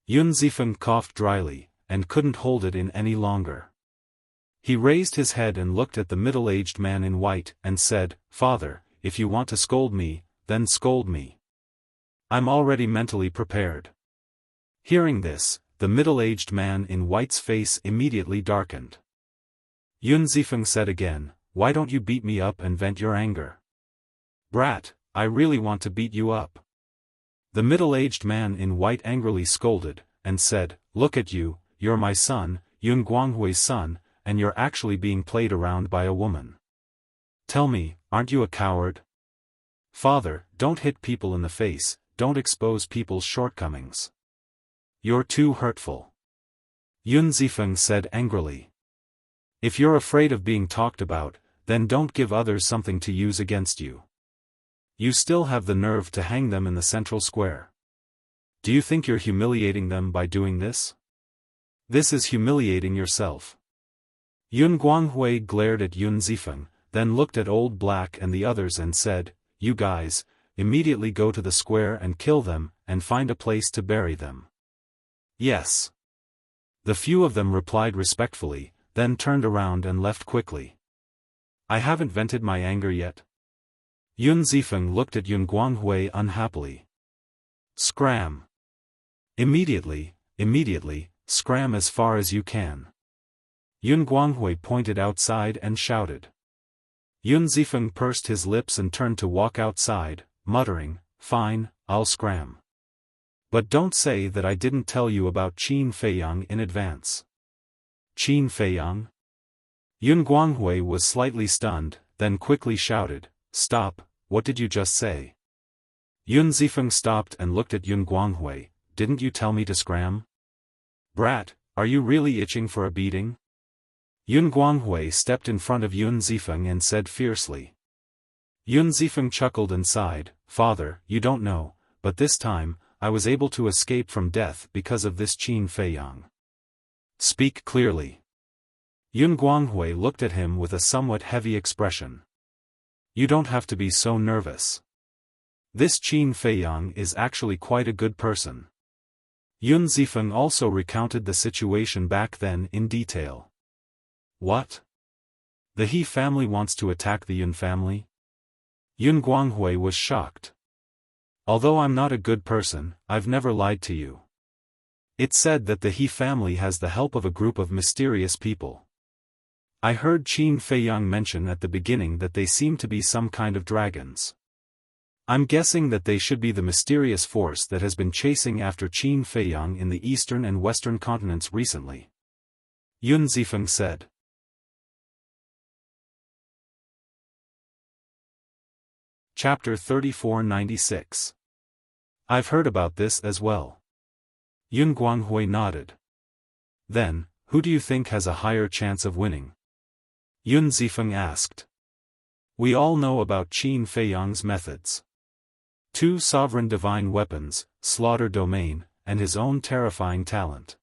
Yun Zifeng coughed dryly, and couldn't hold it in any longer. He raised his head and looked at the middle-aged man in white, and said, "Father, if you want to scold me, then scold me. I'm already mentally prepared." Hearing this, the middle-aged man in white's face immediately darkened. Yun Zifeng said again, "Why don't you beat me up and vent your anger?" "Brat, I really want to beat you up." The middle-aged man in white angrily scolded, and said, "Look at you, you're my son, Yun Guanghui's son, and you're actually being played around by a woman. Tell me, aren't you a coward? Father, don't hit people in the face, don't expose people's shortcomings. You're too hurtful." Yun Zifeng said angrily. "If you're afraid of being talked about, then don't give others something to use against you. You still have the nerve to hang them in the central square. Do you think you're humiliating them by doing this? This is humiliating yourself." Yun Guanghui glared at Yun Zifeng, then looked at Old Black and the others and said, "You guys, immediately go to the square and kill them, and find a place to bury them." "Yes." The few of them replied respectfully, then turned around and left quickly. "I haven't vented my anger yet." Yun Zifeng looked at Yun Guanghui unhappily. Scram. Immediately, scram as far as you can. Yun Guanghui pointed outside and shouted. Yun Zifeng pursed his lips and turned to walk outside, muttering, "Fine, I'll scram. But don't say that I didn't tell you about Qin Feiyang in advance." Qin Feiyang? Yun Guanghui was slightly stunned, then quickly shouted, "Stop, what did you just say?" Yun Zifeng stopped and looked at Yun Guanghui. "Didn't you tell me to scram? Brat, are you really itching for a beating?" Yun Guanghui stepped in front of Yun Zifeng and said fiercely. Yun Zifeng chuckled and sighed, "Father, you don't know, but this time, I was able to escape from death because of this Qin Feiyang." "Speak clearly." Yun Guanghui looked at him with a somewhat heavy expression. "You don't have to be so nervous. This Qin Feiyang is actually quite a good person." Yun Zifeng also recounted the situation back then in detail. "What? The He family wants to attack the Yun family?" Yun Guanghui was shocked. "Although I'm not a good person, I've never lied to you. It's said that the He family has the help of a group of mysterious people. I heard Qin Feiyang mention at the beginning that they seem to be some kind of dragons. I'm guessing that they should be the mysterious force that has been chasing after Qin Feiyang in the eastern and western continents recently," Yun Zifeng said. Chapter 3496. I've heard about this as well. Yun Guanghui nodded. "Then, who do you think has a higher chance of winning?" Yun Zifeng asked. "We all know about Qin Feiyang's methods. 2 sovereign divine weapons, slaughter domain, and his own terrifying talent.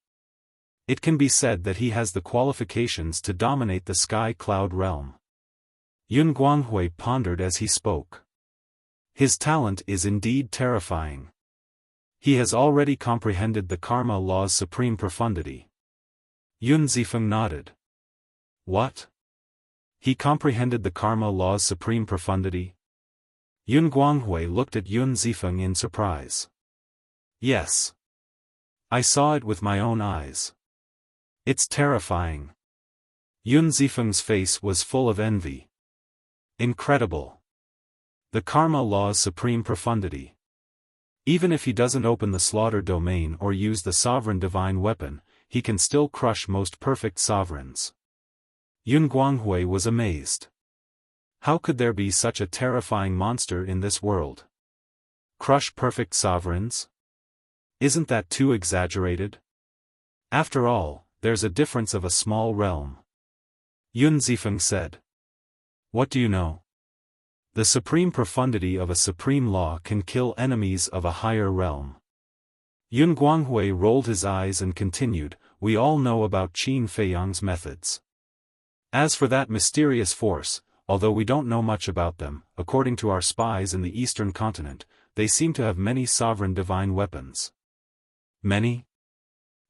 It can be said that he has the qualifications to dominate the sky cloud realm." Yun Guanghui pondered as he spoke. "His talent is indeed terrifying. He has already comprehended the karma law's supreme profundity." Yun Zifeng nodded. "What? He comprehended the karma law's supreme profundity?" Yun Guanghui looked at Yun Zifeng in surprise. "Yes. I saw it with my own eyes. It's terrifying." Yun Zifeng's face was full of envy. "Incredible. The karma law's supreme profundity. Even if he doesn't open the slaughter domain or use the sovereign divine weapon, he can still crush most perfect sovereigns." Yun Guanghui was amazed. How could there be such a terrifying monster in this world? Crush perfect sovereigns? Isn't that too exaggerated? After all, there's a difference of a small realm. Yun Zifeng said. "What do you know? The supreme profundity of a supreme law can kill enemies of a higher realm." Yun Guanghui rolled his eyes and continued, "We all know about Qin Feiyang's methods. As for that mysterious force, although we don't know much about them, according to our spies in the eastern continent, they seem to have many sovereign divine weapons." "Many?"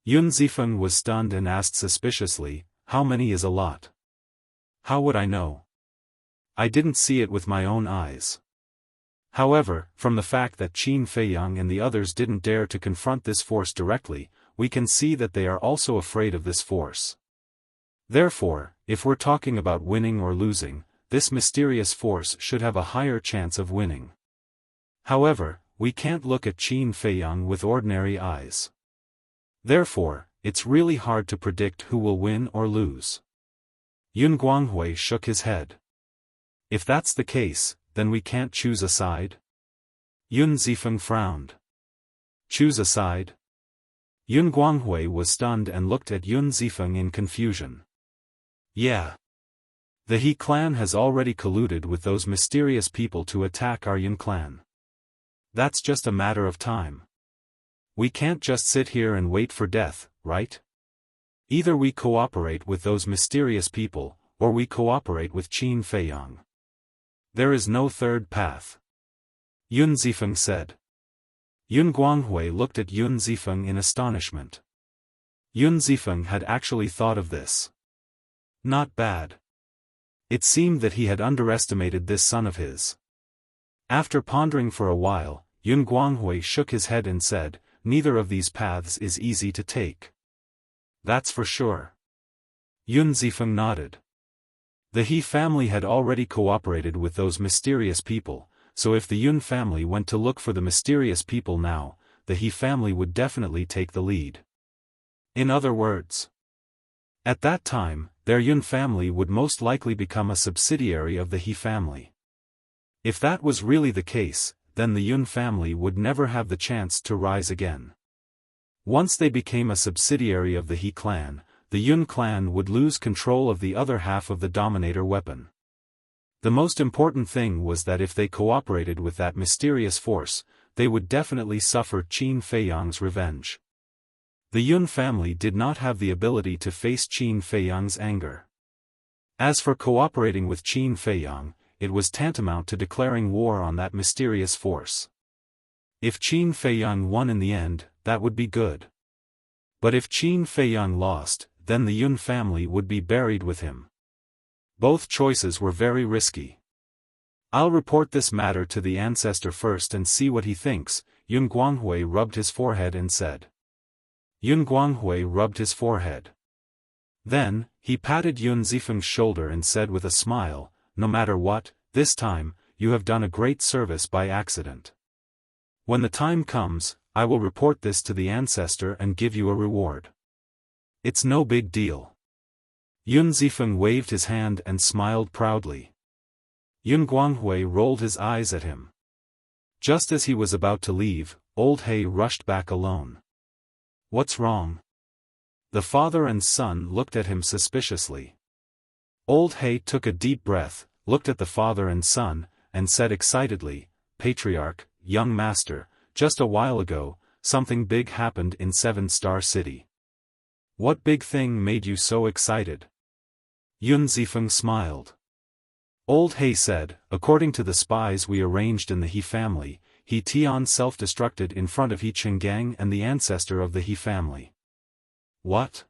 Yun Zifeng was stunned and asked suspiciously, "How many is a lot?" "How would I know? I didn't see it with my own eyes. However, from the fact that Qin Feiyang and the others didn't dare to confront this force directly, we can see that they are also afraid of this force. Therefore, if we're talking about winning or losing, this mysterious force should have a higher chance of winning. However, we can't look at Qin Feiyang with ordinary eyes. Therefore, it's really hard to predict who will win or lose." Yun Guanghui shook his head. "If that's the case, then we can't choose a side?" Yun Zifeng frowned. "Choose a side?" Yun Guanghui was stunned and looked at Yun Zifeng in confusion. "Yeah. The He clan has already colluded with those mysterious people to attack our Yun clan. That's just a matter of time. We can't just sit here and wait for death, right? Either we cooperate with those mysterious people, or we cooperate with Qin Feiyang. There is no third path," Yun Zifeng said. Yun Guanghui looked at Yun Zifeng in astonishment. Yun Zifeng had actually thought of this. Not bad. It seemed that he had underestimated this son of his. After pondering for a while, Yun Guanghui shook his head and said, "Neither of these paths is easy to take." "That's for sure." Yun Zifeng nodded. The He family had already cooperated with those mysterious people, so if the Yun family went to look for the mysterious people now, the He family would definitely take the lead. In other words, at that time, their Yun family would most likely become a subsidiary of the He family. If that was really the case, then the Yun family would never have the chance to rise again. Once they became a subsidiary of the He clan, the Yun clan would lose control of the other half of the Dominator weapon. The most important thing was that if they cooperated with that mysterious force, they would definitely suffer Qin Feiyang's revenge. The Yun family did not have the ability to face Qin Feiyang's anger. As for cooperating with Qin Feiyang, it was tantamount to declaring war on that mysterious force. If Qin Feiyang won in the end, that would be good. But if Qin Feiyang lost, then the Yun family would be buried with him. Both choices were very risky. "I'll report this matter to the ancestor first and see what he thinks," Yun Guanghui rubbed his forehead and said. Yun Guanghui rubbed his forehead. Then, he patted Yun Zifeng's shoulder and said with a smile, "No matter what, this time, you have done a great service by accident. When the time comes, I will report this to the ancestor and give you a reward. It's no big deal." Yun Zifeng waved his hand and smiled proudly. Yun Guanghui rolled his eyes at him. Just as he was about to leave, Old He rushed back alone. "What's wrong?" The father and son looked at him suspiciously. Old He took a deep breath, looked at the father and son, and said excitedly, "Patriarch, young master, just a while ago, something big happened in Seven Star City." "What big thing made you so excited?" Yun Zifeng smiled. Old He said, "According to the spies we arranged in the He family, He Tian self-destructed in front of He Qinggang and the ancestor of the He family." "What?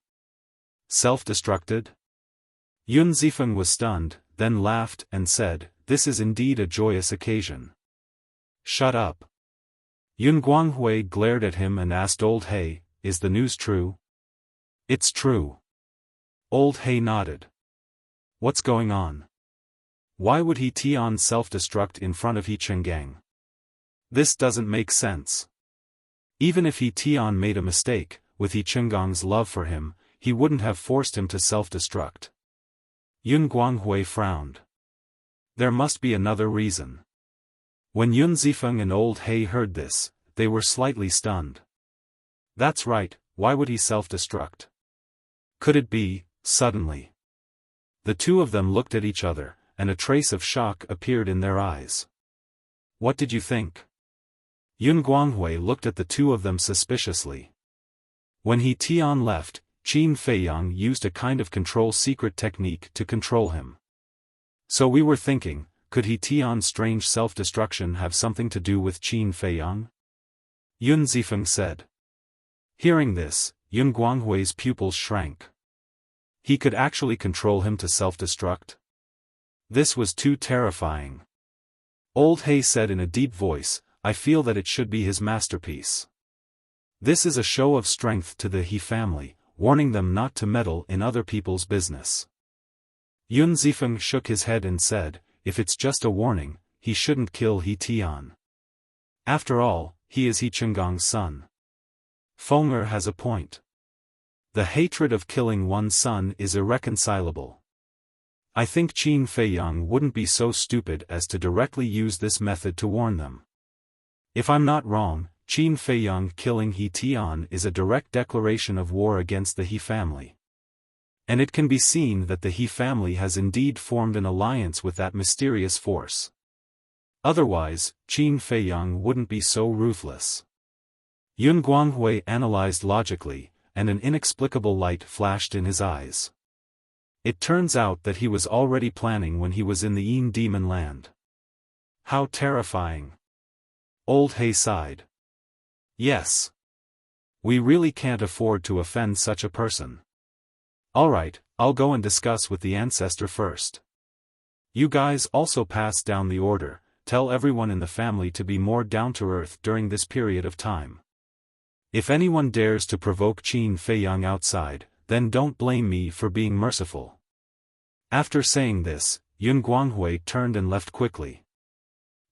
Self-destructed?" Yun Zifeng was stunned, then laughed and said, "This is indeed a joyous occasion." "Shut up." Yun Guanghui glared at him and asked Old He, "Is the news true?" "It's true." Old He nodded. "What's going on? Why would He Tian self-destruct in front of He Qinggang? This doesn't make sense. Even if He Tian made a mistake, with He Qinggang's love for him, he wouldn't have forced him to self-destruct." Yun Guanghui frowned. There must be another reason. When Yun Zifeng and Old He heard this, they were slightly stunned. "That's right, why would he self-destruct? Could it be, suddenly?" The two of them looked at each other, and a trace of shock appeared in their eyes. "What did you think?" Yun Guanghui looked at the two of them suspiciously. When He Tian left, Qin Feiyang used a kind of control secret technique to control him. "So we were thinking, could He Tian's strange self-destruction have something to do with Qin Feiyang?" Yun Zifeng said. Hearing this, Yun Guanghui's pupils shrank. He could actually control him to self-destruct? This was too terrifying. Old He said in a deep voice, "I feel that it should be his masterpiece. This is a show of strength to the He family, warning them not to meddle in other people's business." Yun Zifeng shook his head and said, "If it's just a warning, he shouldn't kill He Tian. After all, he is He Qinggang's son." Fenger has a point. The hatred of killing one's son is irreconcilable. I think Qin Feiyang wouldn't be so stupid as to directly use this method to warn them. If I'm not wrong, Qin Feiyang killing He Tian is a direct declaration of war against the He family. And it can be seen that the He family has indeed formed an alliance with that mysterious force. Otherwise, Qin Feiyang wouldn't be so ruthless. Yun Guanghui analyzed logically, and an inexplicable light flashed in his eyes. It turns out that he was already planning when he was in the Yin Demon Land. How terrifying. Old He sighed. Yes. We really can't afford to offend such a person. Alright, I'll go and discuss with the ancestor first. You guys also pass down the order, tell everyone in the family to be more down-to-earth during this period of time. If anyone dares to provoke Qin Feiyang outside, then don't blame me for being merciful." After saying this, Yun Guanghui turned and left quickly.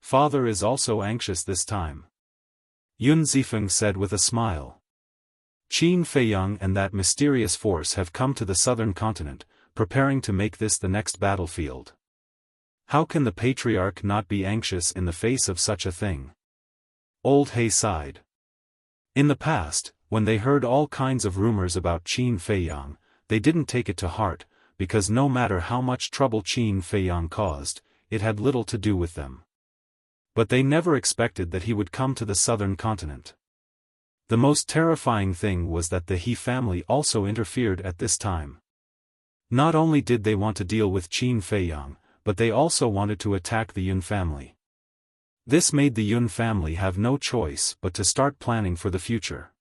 "Father is also anxious this time," Yun Zifeng said with a smile. "Qin Feiyang and that mysterious force have come to the southern continent, preparing to make this the next battlefield. How can the patriarch not be anxious in the face of such a thing?" Old He sighed. In the past, when they heard all kinds of rumors about Qin Feiyang, they didn't take it to heart, because no matter how much trouble Qin Feiyang caused, it had little to do with them. But they never expected that he would come to the southern continent. The most terrifying thing was that the He family also interfered at this time. Not only did they want to deal with Qin Feiyang, but they also wanted to attack the Yun family. This made the Yun family have no choice but to start planning for the future.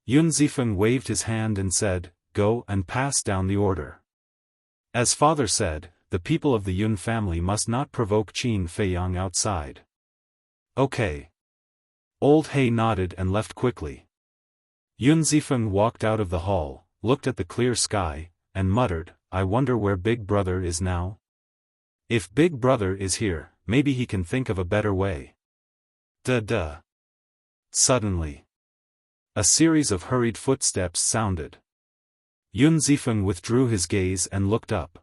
Yun Zifeng waved his hand and said, "Go and pass down the order." As father said, the people of the Yun family must not provoke Qin Feiyang outside. "Okay." Old He nodded and left quickly. Yun Zifeng walked out of the hall, looked at the clear sky, and muttered, "I wonder where Big Brother is now? If Big Brother is here, maybe he can think of a better way." Duh. Suddenly, a series of hurried footsteps sounded. Yun Zifeng withdrew his gaze and looked up.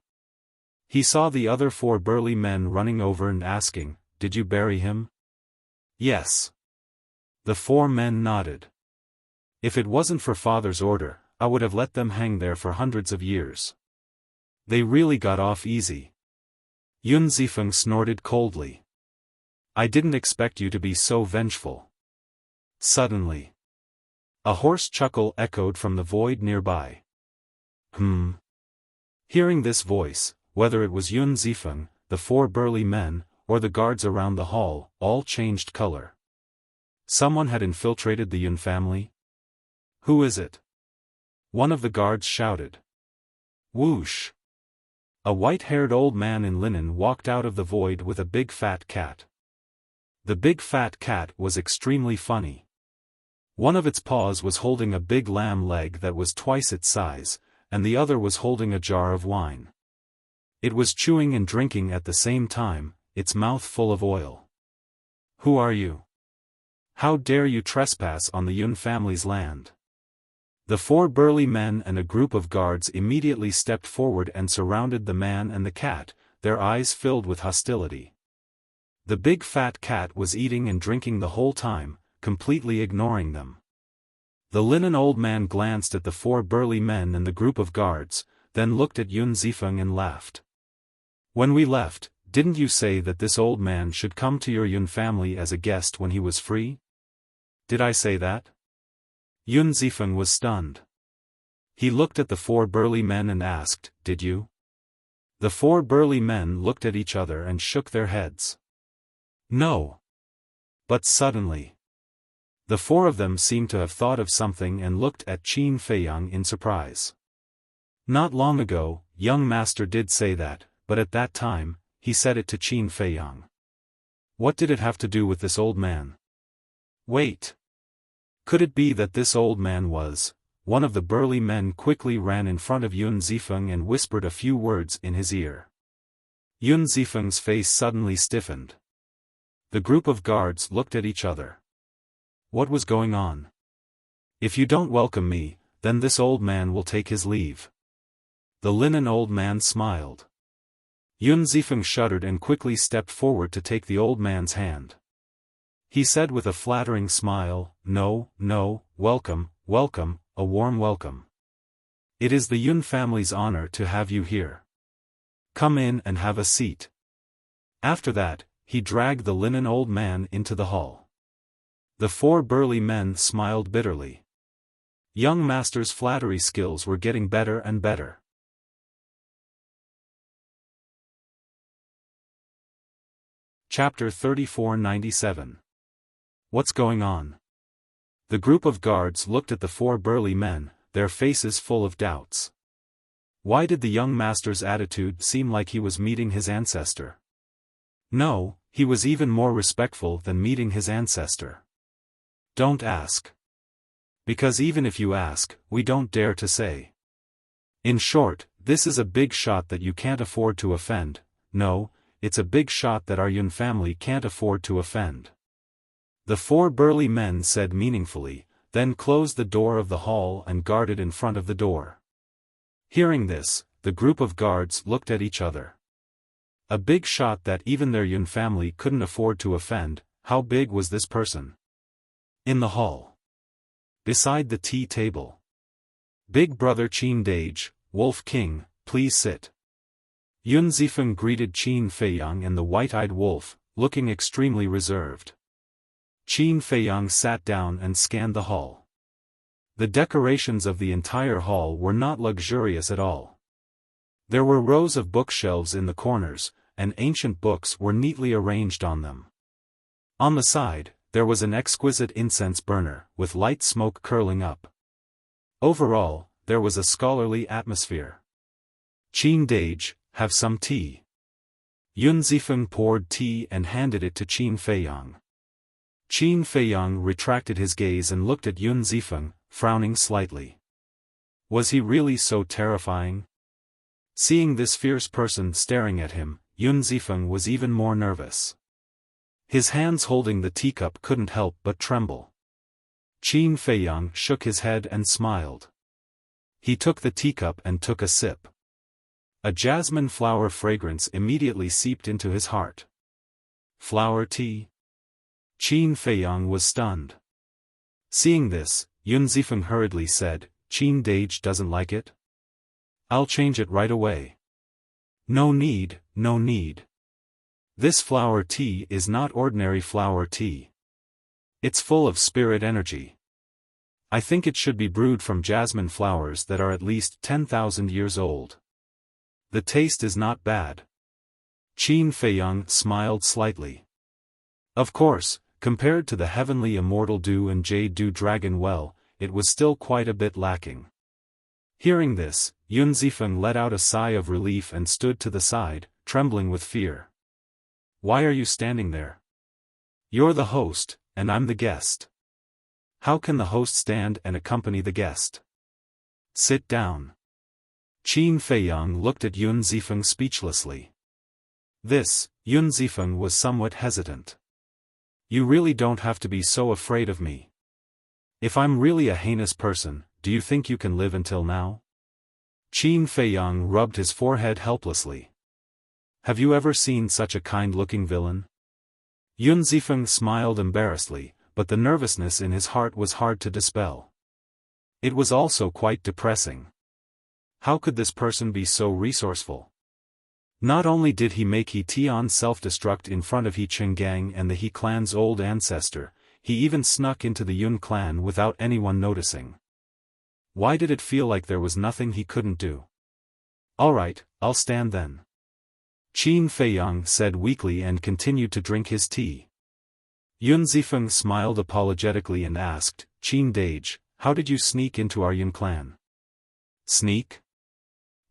He saw the other 4 burly men running over and asking, "Did you bury him?" "Yes." The 4 men nodded. "If it wasn't for father's order, I would have let them hang there for hundreds of years. They really got off easy." Yun Zifeng snorted coldly. "I didn't expect you to be so vengeful." Suddenly, a hoarse chuckle echoed from the void nearby. Hearing this voice, whether it was Yun Zifeng, the 4 burly men, or the guards around the hall, all changed color. Someone had infiltrated the Yun family? "Who is it?" one of the guards shouted. Whoosh! A white-haired old man in linen walked out of the void with a big fat cat. The big fat cat was extremely funny. One of its paws was holding a big lamb leg that was twice its size, and the other was holding a jar of wine. It was chewing and drinking at the same time, its mouth full of oil. "Who are you? How dare you trespass on the Yun family's land?" The 4 burly men and a group of guards immediately stepped forward and surrounded the man and the cat, their eyes filled with hostility. The big fat cat was eating and drinking the whole time, completely ignoring them. The linen old man glanced at the 4 burly men and the group of guards, then looked at Yun Zifeng and laughed. "When we left, didn't you say that this old man should come to your Yun family as a guest when he was free?" "Did I say that?" Yun Zifeng was stunned. He looked at the 4 burly men and asked, "Did you?" The 4 burly men looked at each other and shook their heads. "No." But suddenly, the 4 of them seemed to have thought of something and looked at Qin Feiyang in surprise. Not long ago, young master did say that, but at that time, he said it to Qin Feiyang. What did it have to do with this old man? Wait. Could it be that this old man was? One of the burly men quickly ran in front of Yun Zifeng and whispered a few words in his ear. Yun Zifeng's face suddenly stiffened. The group of guards looked at each other. What was going on? "If you don't welcome me, then this old man will take his leave." The linen old man smiled. Yun Zifeng shuddered and quickly stepped forward to take the old man's hand. He said with a flattering smile, No, welcome, a warm welcome. It is the Yun family's honor to have you here. Come in and have a seat." After that, he dragged the linen old man into the hall. The 4 burly men smiled bitterly. Young master's flattery skills were getting better and better. Chapter 3497. What's going on? The group of guards looked at the 4 burly men, their faces full of doubts. Why did the young master's attitude seem like he was meeting his ancestor? No, He was even more respectful than meeting his ancestor. Don't ask. Because even if you ask, we don't dare to say. In short, this is a big shot that you can't afford to offend. No, it's a big shot that our Yun family can't afford to offend. The four burly men said meaningfully, then closed the door of the hall and guarded in front of the door. Hearing this, the group of guards looked at each other. A big shot that even their Yun family couldn't afford to offend. How big was this person? In the hall. Beside the tea table. Big brother Qin Dage, Wolf King, please sit. Yun Zifeng greeted Qin Feiyang and the white-eyed wolf, looking extremely reserved. Qin Feiyang sat down and scanned the hall. The decorations of the entire hall were not luxurious at all. There were rows of bookshelves in the corners, and ancient books were neatly arranged on them. On the side, there was an exquisite incense burner, with light smoke curling up. Overall, there was a scholarly atmosphere. Qin Dage, have some tea. Yun Zifeng poured tea and handed it to Qin Feiyang. Qin Feiyang retracted his gaze and looked at Yun Zifeng, frowning slightly. Was he really so terrifying? Seeing this fierce person staring at him, Yun Zifeng was even more nervous. His hands holding the teacup couldn't help but tremble. Qin Feiyang shook his head and smiled. He took the teacup and took a sip. A jasmine flower fragrance immediately seeped into his heart. Flower tea? Qin Feiyang was stunned. Seeing this, Yun Zifeng hurriedly said, Qin Dage doesn't like it? I'll change it right away. No need, no need. This flower tea is not ordinary flower tea. It's full of spirit energy. I think it should be brewed from jasmine flowers that are at least 10,000 years old. The taste is not bad. Qin Feiyang smiled slightly. Of course, compared to the heavenly immortal dew and jade dew dragon well, it was still quite a bit lacking. Hearing this, Yun Zifeng let out a sigh of relief and stood to the side, trembling with fear. Why are you standing there? You're the host, and I'm the guest. How can the host stand and accompany the guest? Sit down. Qin Feiyang looked at Yun Zifeng speechlessly. Yun Zifeng was somewhat hesitant. You really don't have to be so afraid of me. If I'm really a heinous person, do you think you can live until now? Qin Feiyang rubbed his forehead helplessly. Have you ever seen such a kind-looking villain? Yun Zifeng smiled embarrassedly, but the nervousness in his heart was hard to dispel. It was also quite depressing. How could this person be so resourceful? Not only did he make He Tian self-destruct in front of He Chenggang and the He clan's old ancestor, he even snuck into the Yun clan without anyone noticing. Why did it feel like there was nothing he couldn't do? Alright, I'll stand then. Qin Feiyang said weakly and continued to drink his tea. Yun Zifeng smiled apologetically and asked, Qin Dage, how did you sneak into our Yun clan? Sneak?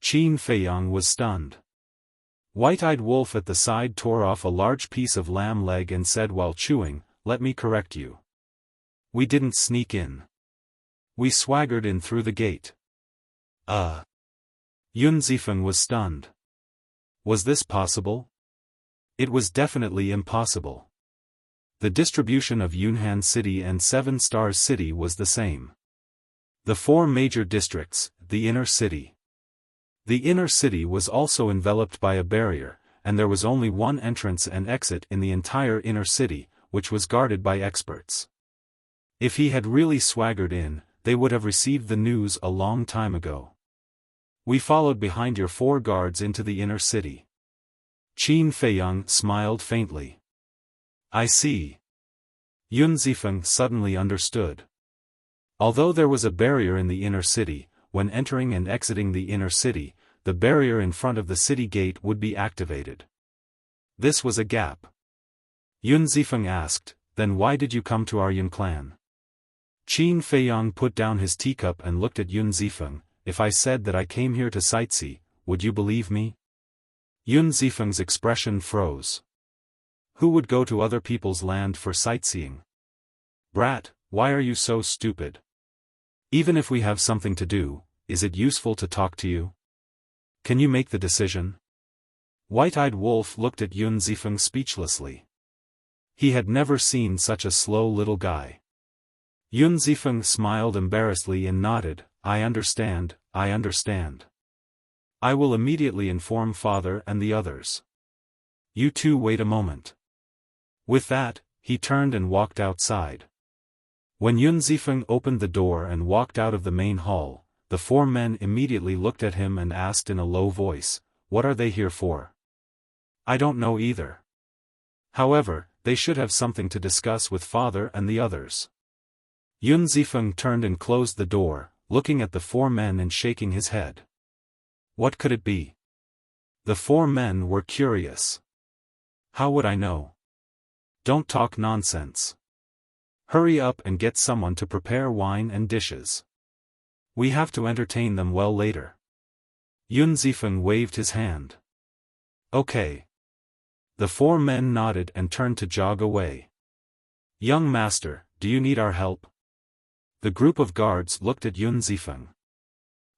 Qin Feiyang was stunned. White-eyed wolf at the side tore off a large piece of lamb leg and said while chewing, let me correct you. We didn't sneak in. We swaggered in through the gate. Yun Zifeng was stunned. Was this possible? It was definitely impossible. The distribution of Yunhan City and Seven Stars City was the same. The four major districts, the inner city. The inner city was also enveloped by a barrier, and there was only one entrance and exit in the entire inner city, which was guarded by experts. If he had really swaggered in, they would have received the news a long time ago. We followed behind your four guards into the inner city. Qin Feiyang smiled faintly. I see. Yun Zifeng suddenly understood. Although there was a barrier in the inner city, when entering and exiting the inner city, the barrier in front of the city gate would be activated. This was a gap. Yun Zifeng asked, then why did you come to our Yun clan? Qin Feiyang put down his teacup and looked at Yun Zifeng. If I said that I came here to sightsee, would you believe me? Yun Zifeng's expression froze. Who would go to other people's land for sightseeing? Brat, why are you so stupid? Even if we have something to do, is it useful to talk to you? Can you make the decision? White-eyed Wolf looked at Yun Zifeng speechlessly. He had never seen such a slow little guy. Yun Zifeng smiled embarrassedly and nodded, I understand, I understand. I will immediately inform father and the others. You two wait a moment. With that, he turned and walked outside. When Yun Zifeng opened the door and walked out of the main hall, the four men immediately looked at him and asked in a low voice, what are they here for? I don't know either. However, they should have something to discuss with father and the others. Yun Zifeng turned and closed the door, looking at the four men and shaking his head. What could it be? The four men were curious. How would I know? Don't talk nonsense. Hurry up and get someone to prepare wine and dishes. We have to entertain them well later. Yun Zifeng waved his hand. Okay. The four men nodded and turned to jog away. Young master, do you need our help? The group of guards looked at Yun Zifeng.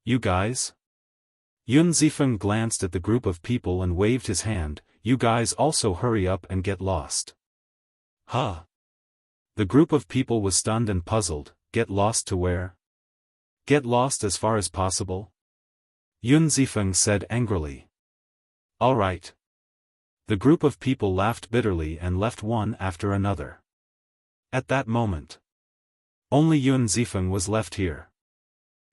You guys? Yun Zifeng glanced at the group of people and waved his hand, you guys also hurry up and get lost. Huh? The group of people was stunned and puzzled, get lost to where? Get lost as far as possible? Yun Zifeng said angrily. All right. The group of people laughed bitterly and left one after another. At that moment, only Yun Zifeng was left here.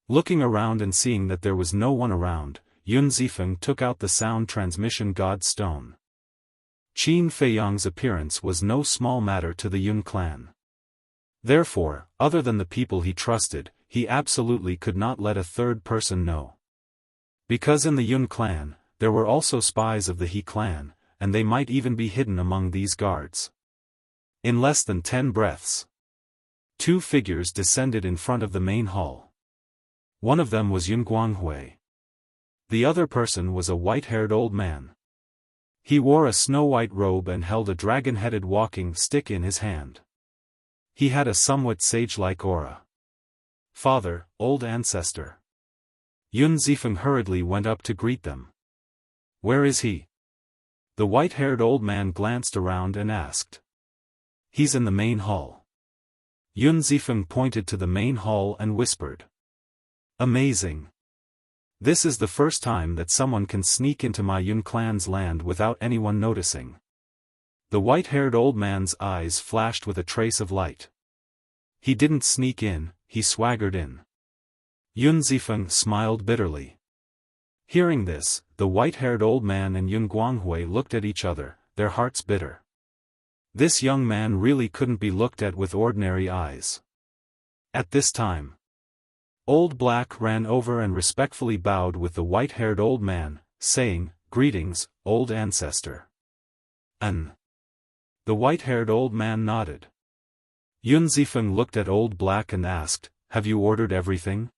Looking around and seeing that there was no one around, Yun Zifeng took out the sound transmission god stone. Qin Feiyang's appearance was no small matter to the Yun clan. Therefore, other than the people he trusted, he absolutely could not let a third person know. Because in the Yun clan, there were also spies of the He clan, and they might even be hidden among these guards. In less than 10 breaths, two figures descended in front of the main hall. One of them was Yun Guanghui. The other person was a white-haired old man. He wore a snow-white robe and held a dragon-headed walking stick in his hand. He had a somewhat sage-like aura. Father, old ancestor. Yun Zifeng hurriedly went up to greet them. Where is he? The white-haired old man glanced around and asked. He's in the main hall. Yun Zifeng pointed to the main hall and whispered. Amazing. This is the first time that someone can sneak into my Yun clan's land without anyone noticing. The white-haired old man's eyes flashed with a trace of light. He didn't sneak in, he swaggered in. Yun Zifeng smiled bitterly. Hearing this, the white-haired old man and Yun Guanghui looked at each other, their hearts bitter. This young man really couldn't be looked at with ordinary eyes. At this time, Old Black ran over and respectfully bowed with the white-haired old man, saying, Greetings, old ancestor. The white-haired old man nodded. Yun Zifeng looked at Old Black and asked, Have you ordered everything?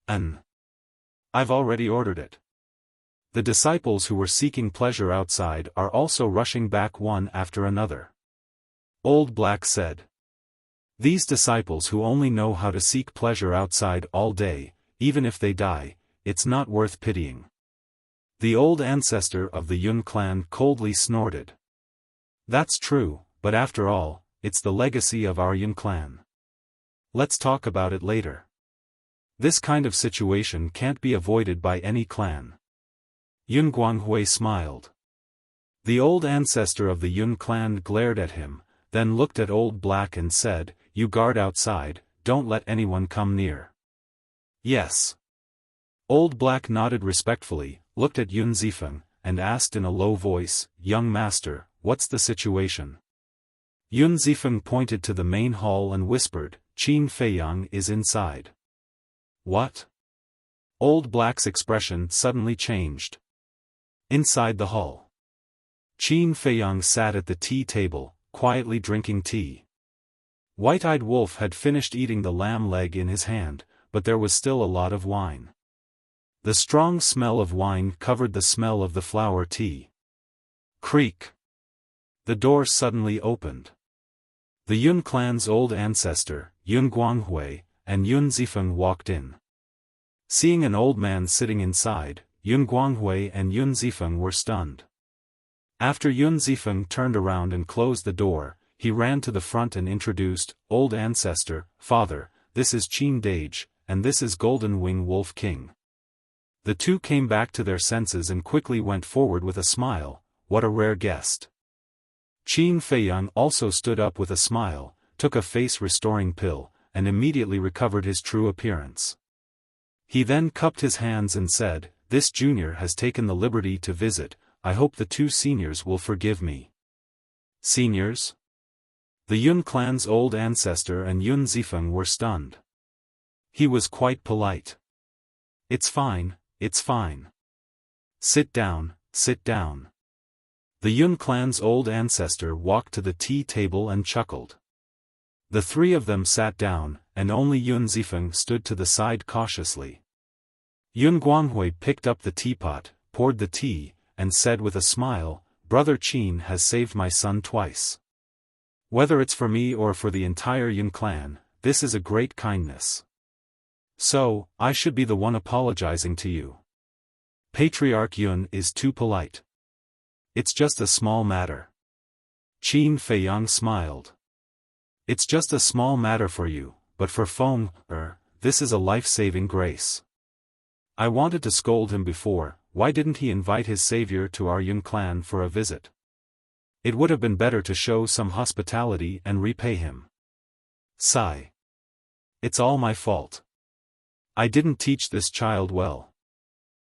I've already ordered it. The disciples who were seeking pleasure outside are also rushing back one after another. Old Black said. These disciples who only know how to seek pleasure outside all day, even if they die, it's not worth pitying. The old ancestor of the Yun clan coldly snorted. That's true, but after all, it's the legacy of our Yun clan. Let's talk about it later. This kind of situation can't be avoided by any clan. Yun Guanghui smiled. The old ancestor of the Yun clan glared at him, then looked at Old Black and said, You guard outside, don't let anyone come near. Yes. Old Black nodded respectfully, looked at Yun Zifeng, and asked in a low voice, Young master, what's the situation? Yun Zifeng pointed to the main hall and whispered, Qin Feiyang is inside. What? Old Black's expression suddenly changed. Inside the hall, Qin Feiyang sat at the tea table, quietly drinking tea. White-eyed Wolf had finished eating the lamb leg in his hand, but there was still a lot of wine. The strong smell of wine covered the smell of the flower tea. Creak. The door suddenly opened. The Yun clan's old ancestor, Yun Guanghui, and Yun Zifeng walked in. Seeing an old man sitting inside, Yun Guanghui and Yun Zifeng were stunned. After Yun Zifeng turned around and closed the door, he ran to the front and introduced, "Old ancestor, father, this is Qin Dage, and this is Golden Wing Wolf King." The two came back to their senses and quickly went forward with a smile. What a rare guest. Qin Feiyang also stood up with a smile, took a face-restoring pill, and immediately recovered his true appearance. He then cupped his hands and said, "This junior has taken the liberty to visit, I hope the two seniors will forgive me." Seniors? The Yun clan's old ancestor and Yun Zifeng were stunned. He was quite polite. It's fine, it's fine. Sit down, sit down." The Yun clan's old ancestor walked to the tea table and chuckled. The three of them sat down, and only Yun Zifeng stood to the side cautiously. Yun Guanghui picked up the teapot, poured the tea, and said with a smile, "Brother Qin has saved my son twice. Whether it's for me or for the entire Yun clan, this is a great kindness. So, I should be the one apologizing to you. Patriarch Yun is too polite. It's just a small matter." Qin Feiyang smiled. "It's just a small matter for you, but for Feng, this is a life-saving grace. I wanted to scold him before, why didn't he invite his savior to our Yun clan for a visit? It would have been better to show some hospitality and repay him. Sigh. It's all my fault. I didn't teach this child well.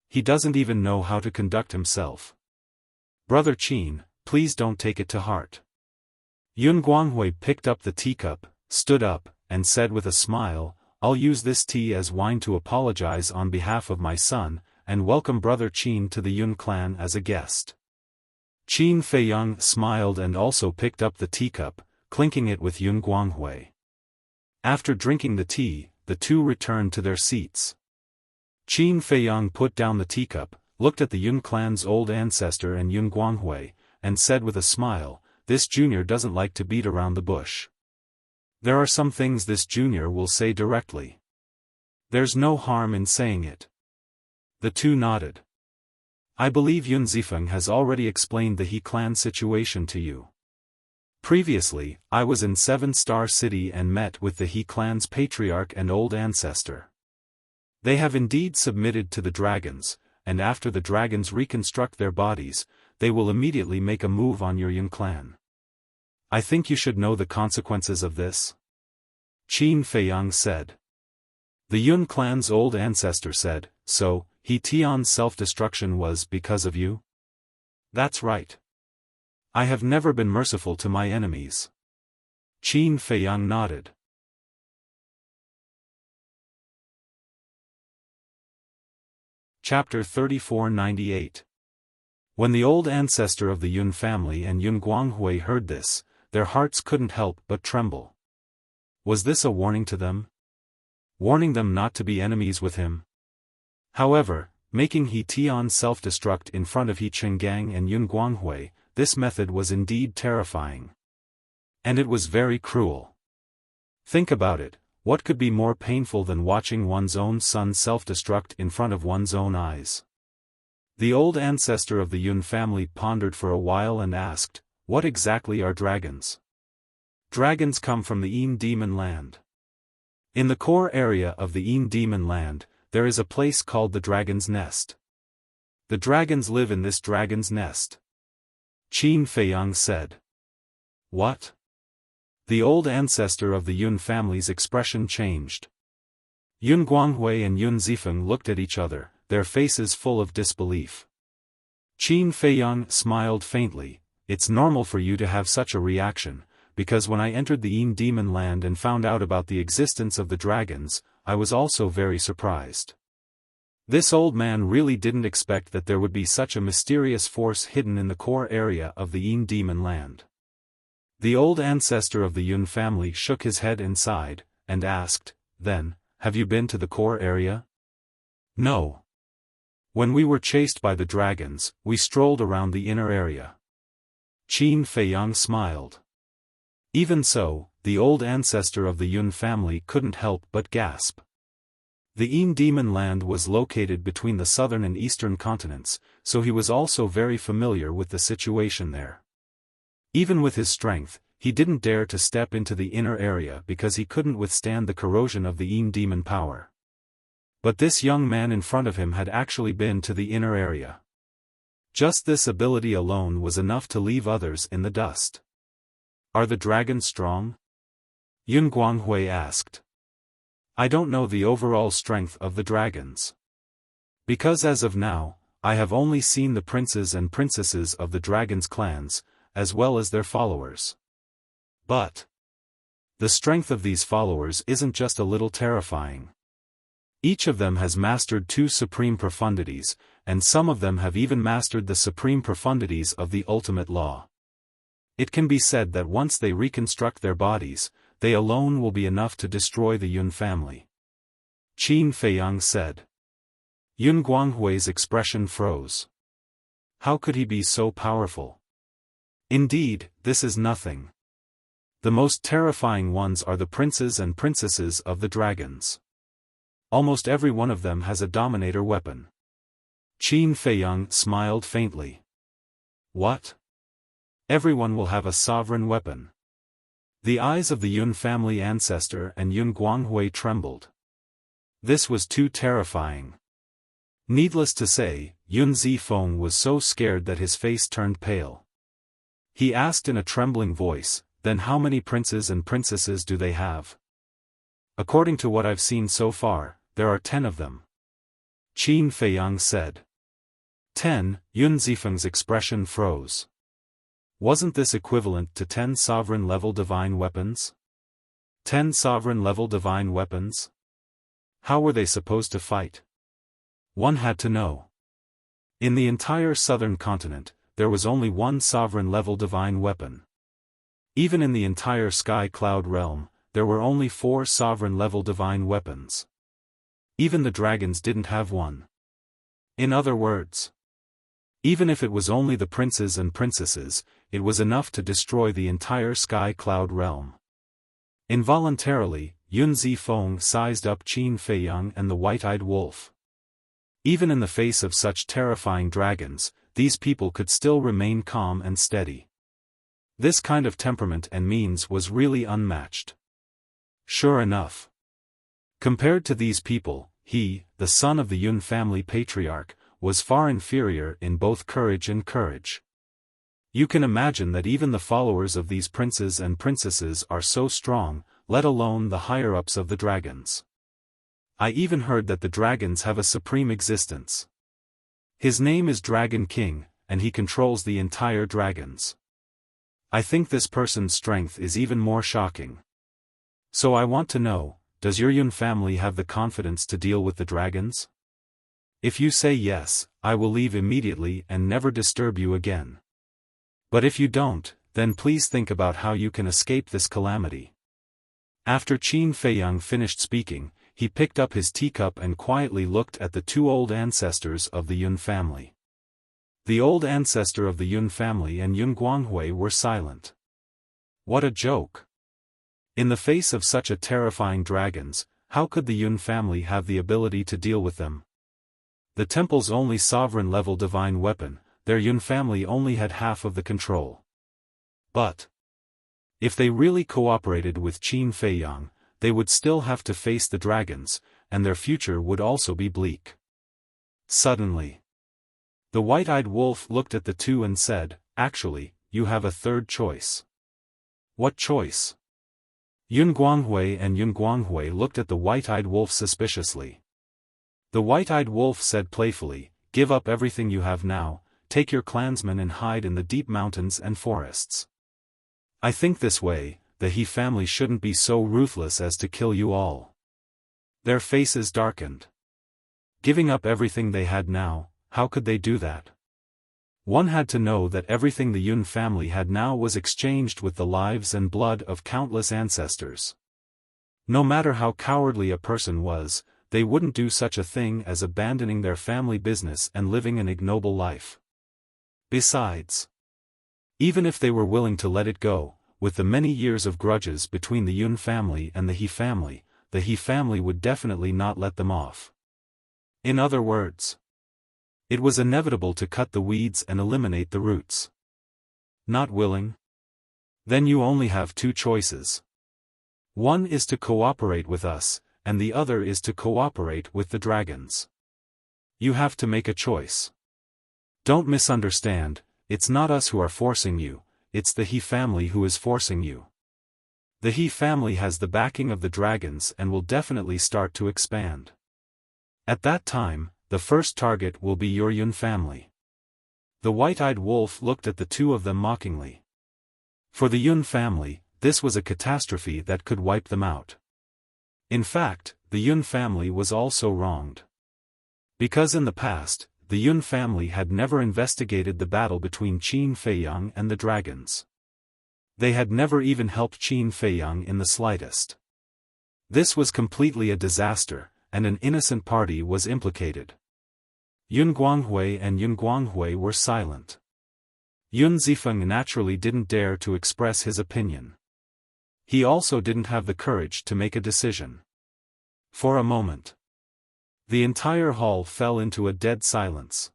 He doesn't even know how to conduct himself. Brother Qin, please don't take it to heart." Yun Guanghui picked up the teacup, stood up, and said with a smile, "I'll use this tea as wine to apologize on behalf of my son, and welcome Brother Qin to the Yun clan as a guest." Qin Feiyang smiled and also picked up the teacup, clinking it with Yun Guanghui. After drinking the tea, the two returned to their seats. Qin Feiyang put down the teacup, looked at the Yun clan's old ancestor and Yun Guanghui, and said with a smile, "This junior doesn't like to beat around the bush. There are some things this junior will say directly. There's no harm in saying it." The two nodded. "I believe Yun Zifeng has already explained the He clan situation to you. Previously, I was in 7-Star City and met with the He clan's patriarch and old ancestor. They have indeed submitted to the dragons, and after the dragons reconstruct their bodies, they will immediately make a move on your Yun clan. I think you should know the consequences of this." Qin Feiyang said. The Yun clan's old ancestor said, "So, He Tian's self-destruction was because of you?" "That's right. I have never been merciful to my enemies." Qin Feiyang nodded. Chapter 3498. When the old ancestor of the Yun family and Yun Guanghui heard this, their hearts couldn't help but tremble. Was this a warning to them? Warning them not to be enemies with him? However, making He Tian self-destruct in front of He Chenggang and Yun Guanghui, this method was indeed terrifying. And it was very cruel. Think about it. What could be more painful than watching one's own son self-destruct in front of one's own eyes? The old ancestor of the Yun family pondered for a while and asked, "What exactly are dragons?" Dragons come from the Yin Demon Land. In the core area of the Yin Demon Land, there is a place called the Dragon's Nest. The dragons live in this dragon's nest. Qin Feiyang said. What? The old ancestor of the Yun family's expression changed. Yun Guanghui and Yun Zifeng looked at each other, their faces full of disbelief. Qin Feiyang smiled faintly. "It's normal for you to have such a reaction, because when I entered the Yin Demon Land and found out about the existence of the dragons, I was also very surprised. This old man really didn't expect that there would be such a mysterious force hidden in the core area of the Yin Demon Land." The old ancestor of the Yun family shook his head and sighed, and asked, "Then, have you been to the core area?" "No. When we were chased by the dragons, we strolled around the inner area." Qin Feiyang smiled. Even so, the old ancestor of the Yun family couldn't help but gasp. The Yin demon land was located between the southern and eastern continents, so he was also very familiar with the situation there. Even with his strength, he didn't dare to step into the inner area because he couldn't withstand the corrosion of the Yin demon power. But this young man in front of him had actually been to the inner area. Just this ability alone was enough to leave others in the dust. Are the dragons strong? Yun Guanghui asked. I don't know the overall strength of the dragons. Because as of now, I have only seen the princes and princesses of the dragons' clans, as well as their followers. But the strength of these followers isn't just a little terrifying. Each of them has mastered 2 supreme profundities, and some of them have even mastered the supreme profundities of the ultimate law. It can be said that once they reconstruct their bodies, they alone will be enough to destroy the Yun family. Qin Feiyang said. Yun Guanghui's expression froze. How could he be so powerful? Indeed, this is nothing. The most terrifying ones are the princes and princesses of the dragons. Almost every one of them has a dominator weapon. Qin Feiyang smiled faintly. What? Everyone will have a sovereign weapon. The eyes of the Yun family ancestor and Yun Guanghui trembled. This was too terrifying. Needless to say, Yun Zifeng was so scared that his face turned pale. He asked in a trembling voice, then how many princes and princesses do they have? According to what I've seen so far, there are 10 of them. Qin Feiyang said. 10, Yun Zifeng's expression froze. Wasn't this equivalent to 10 sovereign-level divine weapons? 10 sovereign-level divine weapons? How were they supposed to fight? One had to know. In the entire southern continent, there was only one sovereign-level divine weapon. Even in the entire Sky Cloud realm, there were only 4 sovereign-level divine weapons. Even the dragons didn't have one. In other words, even if it was only the princes and princesses, it was enough to destroy the entire Sky Cloud realm. Involuntarily, Yun Zifeng sized up Qin Feiyang and the white-eyed wolf. Even in the face of such terrifying dragons, these people could still remain calm and steady. This kind of temperament and means was really unmatched. Sure enough. Compared to these people, he, the son of the Yun family patriarch, was far inferior in both courage and courage. You can imagine that even the followers of these princes and princesses are so strong, let alone the higher-ups of the dragons. I even heard that the dragons have a supreme existence. His name is Dragon King, and he controls the entire dragons. I think this person's strength is even more shocking. So I want to know, does your Yun family have the confidence to deal with the dragons? If you say yes, I will leave immediately and never disturb you again. But if you don't, then please think about how you can escape this calamity. After Qin Feiyang finished speaking, he picked up his teacup and quietly looked at the 2 old ancestors of the Yun family. The old ancestor of the Yun family and Yun Guanghui were silent. What a joke! In the face of such a terrifying dragons, how could the Yun family have the ability to deal with them? The temple's only sovereign-level divine weapon, their Yun family only had half of the control. But if they really cooperated with Qin Feiyang, they would still have to face the dragons, and their future would also be bleak. Suddenly, the white-eyed wolf looked at the 2 and said, actually, you have a third choice. What choice? Yun Guanghui and Yun Guanghui looked at the white-eyed wolf suspiciously. The white-eyed wolf said playfully, give up everything you have now, take your clansmen and hide in the deep mountains and forests. I think this way, the He family shouldn't be so ruthless as to kill you all. Their faces darkened. Giving up everything they had now, how could they do that? One had to know that everything the Yun family had now was exchanged with the lives and blood of countless ancestors. No matter how cowardly a person was, they wouldn't do such a thing as abandoning their family business and living an ignoble life. Besides, Even if they were willing to let it go, with the many years of grudges between the Yun family and the He family would definitely not let them off. In other words, it was inevitable to cut the weeds and eliminate the roots. Not willing? Then you only have two choices. One is to cooperate with us, and the other is to cooperate with the dragons. You have to make a choice. Don't misunderstand, it's not us who are forcing you, it's the He family who is forcing you. The He family has the backing of the dragons and will definitely start to expand. At that time, the first target will be your Yun family. The white-eyed wolf looked at the two of them mockingly. For the Yun family, this was a catastrophe that could wipe them out. In fact, the Yun family was also wronged. Because in the past, the Yun family had never investigated the battle between Qin Feiyang and the dragons. They had never even helped Qin Feiyang in the slightest. This was completely a disaster, and an innocent party was implicated. Yun Guanghui and Yun Guanghui were silent. Yun Zifeng naturally didn't dare to express his opinion. He also didn't have the courage to make a decision. For a moment, the entire hall fell into a dead silence.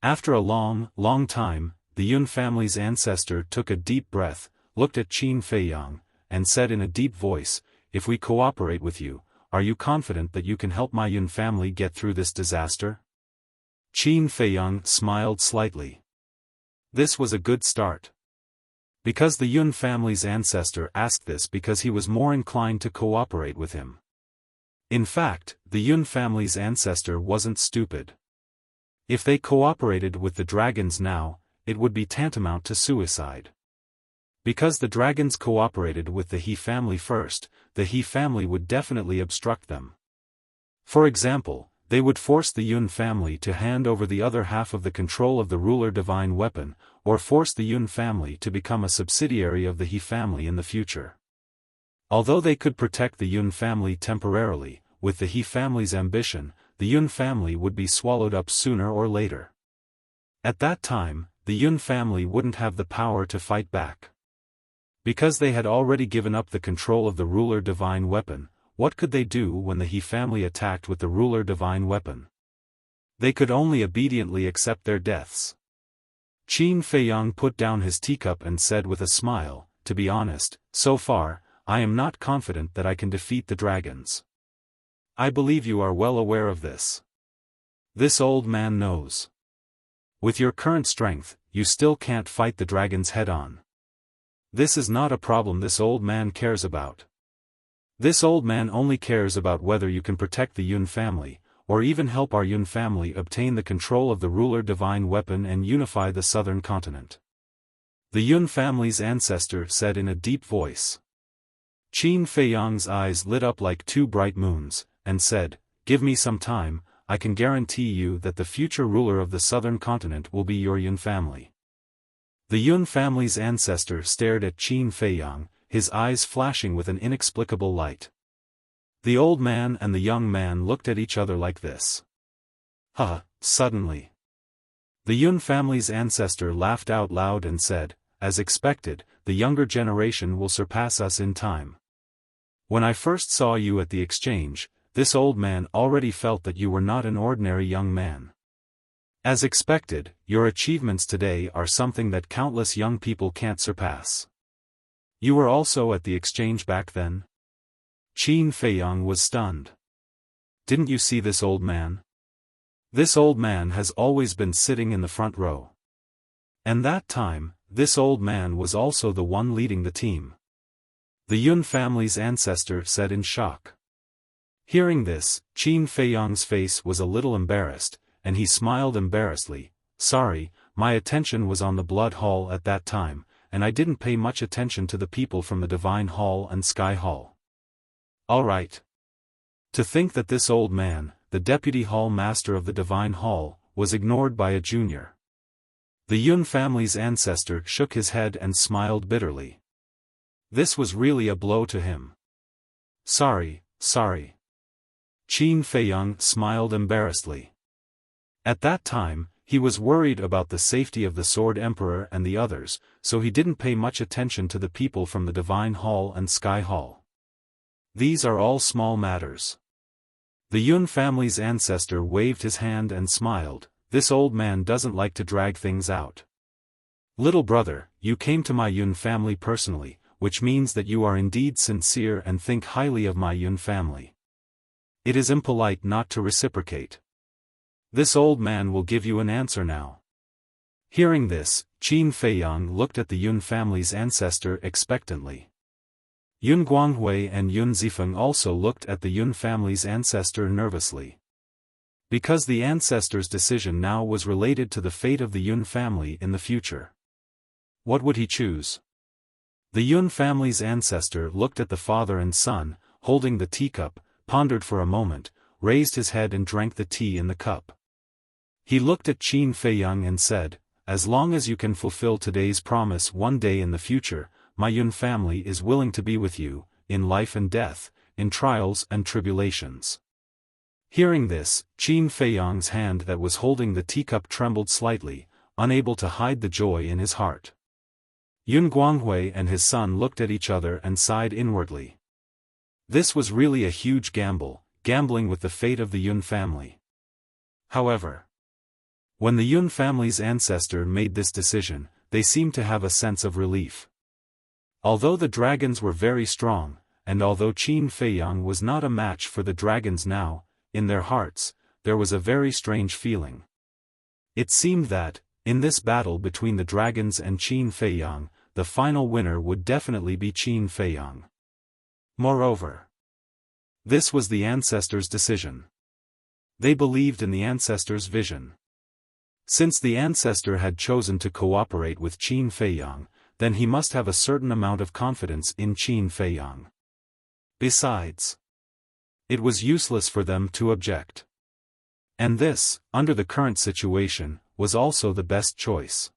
After a long, long time, the Yun family's ancestor took a deep breath, looked at Qin Feiyang, and said in a deep voice, "If we cooperate with you, are you confident that you can help my Yun family get through this disaster?" Qin Feiyang smiled slightly. This was a good start. Because the Yun family's ancestor asked this because he was more inclined to cooperate with him. In fact, the Yun family's ancestor wasn't stupid. If they cooperated with the dragons now, it would be tantamount to suicide. Because the dragons cooperated with the He family first, the He family would definitely obstruct them. For example, they would force the Yun family to hand over the other half of the control of the ruler divine weapon, or force the Yun family to become a subsidiary of the He family in the future. Although they could protect the Yun family temporarily, with the He family's ambition, the Yun family would be swallowed up sooner or later. At that time, the Yun family wouldn't have the power to fight back. Because they had already given up the control of the ruler divine weapon, what could they do when the He family attacked with the ruler divine weapon? They could only obediently accept their deaths. Qin Feiyang put down his teacup and said with a smile, "To be honest, so far, I am not confident that I can defeat the dragons. I believe you are well aware of this. This old man knows. With your current strength, you still can't fight the dragons head-on. This is not a problem this old man cares about. This old man only cares about whether you can protect the Yun family, or even help our Yun family obtain the control of the ruler divine weapon and unify the southern continent." The Yun family's ancestor said in a deep voice. Qin Feiyang's eyes lit up like two bright moons, and said, "Give me some time, I can guarantee you that the future ruler of the southern continent will be your Yun family." The Yun family's ancestor stared at Qin Feiyang, his eyes flashing with an inexplicable light. The old man and the young man looked at each other like this. Suddenly. The Yun family's ancestor laughed out loud and said, "As expected, the younger generation will surpass us in time. When I first saw you at the exchange, this old man already felt that you were not an ordinary young man. As expected, your achievements today are something that countless young people can't surpass." "You were also at the exchange back then?" Qin Feiyang was stunned. "Didn't you see this old man? This old man has always been sitting in the front row. And that time, this old man was also the one leading the team." The Yun family's ancestor said in shock. Hearing this, Qin Feiyang's face was a little embarrassed, and he smiled embarrassedly. "Sorry, my attention was on the Blood Hall at that time, and I didn't pay much attention to the people from the Divine Hall and Sky Hall." "All right. To think that this old man, the Deputy Hall Master of the Divine Hall, was ignored by a junior." The Yun family's ancestor shook his head and smiled bitterly. This was really a blow to him. Sorry. Qin Feiyang smiled embarrassedly. At that time, He was worried about the safety of the Sword Emperor and the others, so he didn't pay much attention to the people from the Divine Hall and Sky Hall. These are all small matters. The Yun family's ancestor waved his hand and smiled. This old man doesn't like to drag things out. Little brother, you came to my Yun family personally, which means that you are indeed sincere and think highly of my Yun family. It is impolite not to reciprocate. This old man will give you an answer now. Hearing this, Qin Feiyang looked at the Yun family's ancestor expectantly. Yun Guanghui and Yun Zifeng also looked at the Yun family's ancestor nervously. Because the ancestor's decision now was related to the fate of the Yun family in the future. What would he choose? The Yun family's ancestor looked at the father and son, holding the teacup, pondered for a moment, raised his head and drank the tea in the cup. He looked at Qin Feiyang and said, "As long as you can fulfill today's promise one day in the future, my Yun family is willing to be with you, in life and death, in trials and tribulations." Hearing this, Qin Feiyang's hand that was holding the teacup trembled slightly, unable to hide the joy in his heart. Yun Guanghui and his son looked at each other and sighed inwardly. This was really a huge gamble, gambling with the fate of the Yun family. However, when the Yun family's ancestor made this decision, they seemed to have a sense of relief. Although the dragons were very strong, and although Qin Feiyang was not a match for the dragons now, in their hearts, there was a very strange feeling. It seemed that, in this battle between the dragons and Qin Feiyang, the final winner would definitely be Qin Feiyang. Moreover, this was the ancestors' decision. They believed in the ancestors' vision. Since the ancestor had chosen to cooperate with Qin Feiyang, then he must have a certain amount of confidence in Qin Feiyang. Besides, it was useless for them to object. And this, under the current situation, was also the best choice.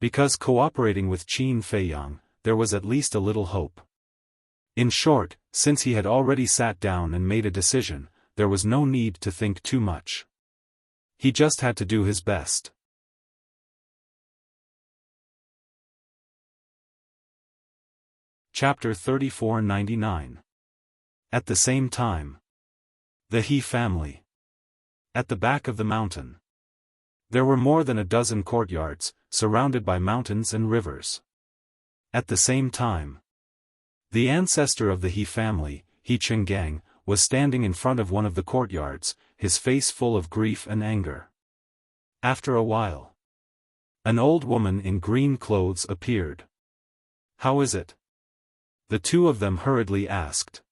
Because cooperating with Qin Feiyang, there was at least a little hope. In short, since he had already sat down and made a decision, there was no need to think too much. He just had to do his best. Chapter 3499. At the same time. The He family. At the back of the mountain. There were more than a dozen courtyards, surrounded by mountains and rivers. At the same time. The ancestor of the He family, He Chenggang, was standing in front of one of the courtyards, his face full of grief and anger. After a while, an old woman in green clothes appeared. "How is it?" the two of them hurriedly asked.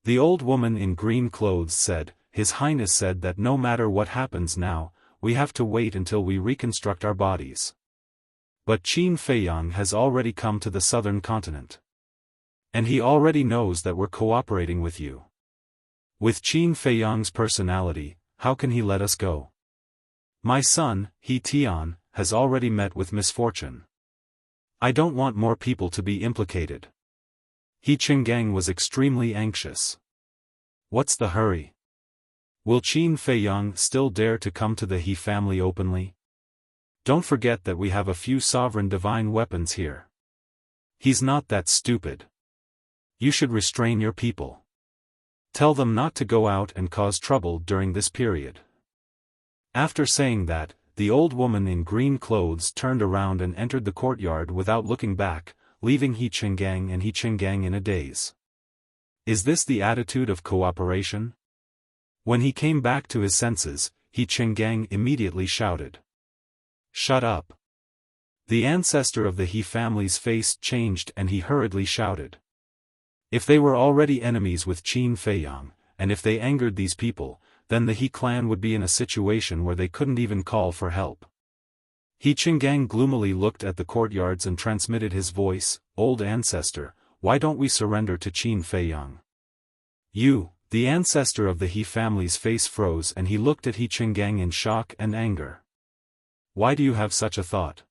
The old woman in green clothes said, "His Highness said that no matter what happens now, we have to wait until we reconstruct our bodies. But Qin Feiyang has already come to the southern continent. And he already knows that we're cooperating with you. With Qin Feiyang's personality, how can he let us go? My son, He Tian, has already met with misfortune. I don't want more people to be implicated." He Chenggang was extremely anxious. What's the hurry? Will Qin Feiyang still dare to come to the He family openly? Don't forget that we have a few sovereign divine weapons here. He's not that stupid. You should restrain your people. Tell them not to go out and cause trouble during this period. After saying that, the old woman in green clothes turned around and entered the courtyard without looking back, leaving He Chenggang and He Chenggang in a daze. Is this the attitude of cooperation? When he came back to his senses, He Chenggang immediately shouted. "Shut up." The ancestor of the He family's face changed and he hurriedly shouted. If they were already enemies with Qin Feiyang, and if they angered these people, then the He clan would be in a situation where they couldn't even call for help. He Chenggang gloomily looked at the courtyards and transmitted his voice, "Old ancestor, why don't we surrender to Qin Feiyang?" You, the ancestor of the He family's face froze and he looked at He Chenggang in shock and anger. Why do you have such a thought?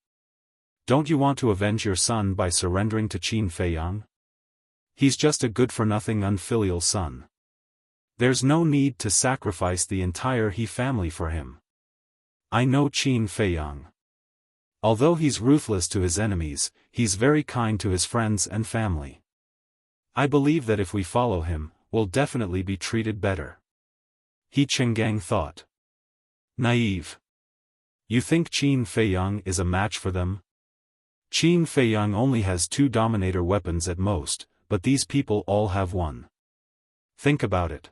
Don't you want to avenge your son by surrendering to Qin Feiyang? He's just a good-for-nothing unfilial son. There's no need to sacrifice the entire He family for him. I know Qin Feiyang. Although he's ruthless to his enemies, he's very kind to his friends and family. I believe that if we follow him, we'll definitely be treated better. He Chenggang thought. Naive. You think Qin Feiyang is a match for them? Qin Feiyang only has 2 Dominator weapons at most, but these people all have 1. Think about it.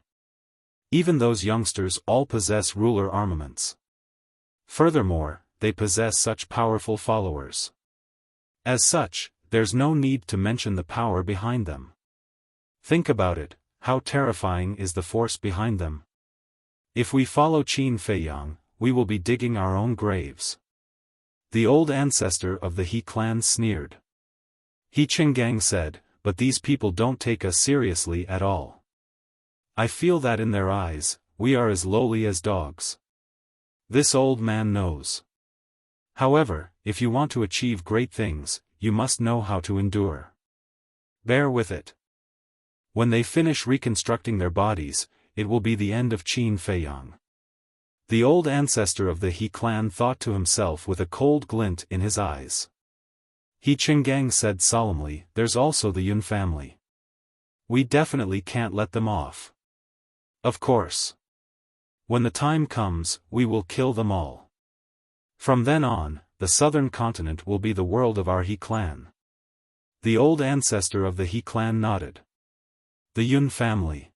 Even those youngsters all possess ruler armaments. Furthermore, they possess such powerful followers. As such, there's no need to mention the power behind them. Think about it, how terrifying is the force behind them? If we follow Qin Feiyang, we will be digging our own graves. The old ancestor of the He clan sneered. He Chenggang said, but these people don't take us seriously at all. I feel that in their eyes, we are as lowly as dogs. This old man knows. However, if you want to achieve great things, you must know how to endure. Bear with it. When they finish reconstructing their bodies, it will be the end of Qin Feiyang. The old ancestor of the He clan thought to himself with a cold glint in his eyes. He Chenggang said solemnly, there's also the Yun family. We definitely can't let them off. Of course. When the time comes, we will kill them all. From then on, the southern continent will be the world of our He clan. The old ancestor of the He clan nodded. The Yun family.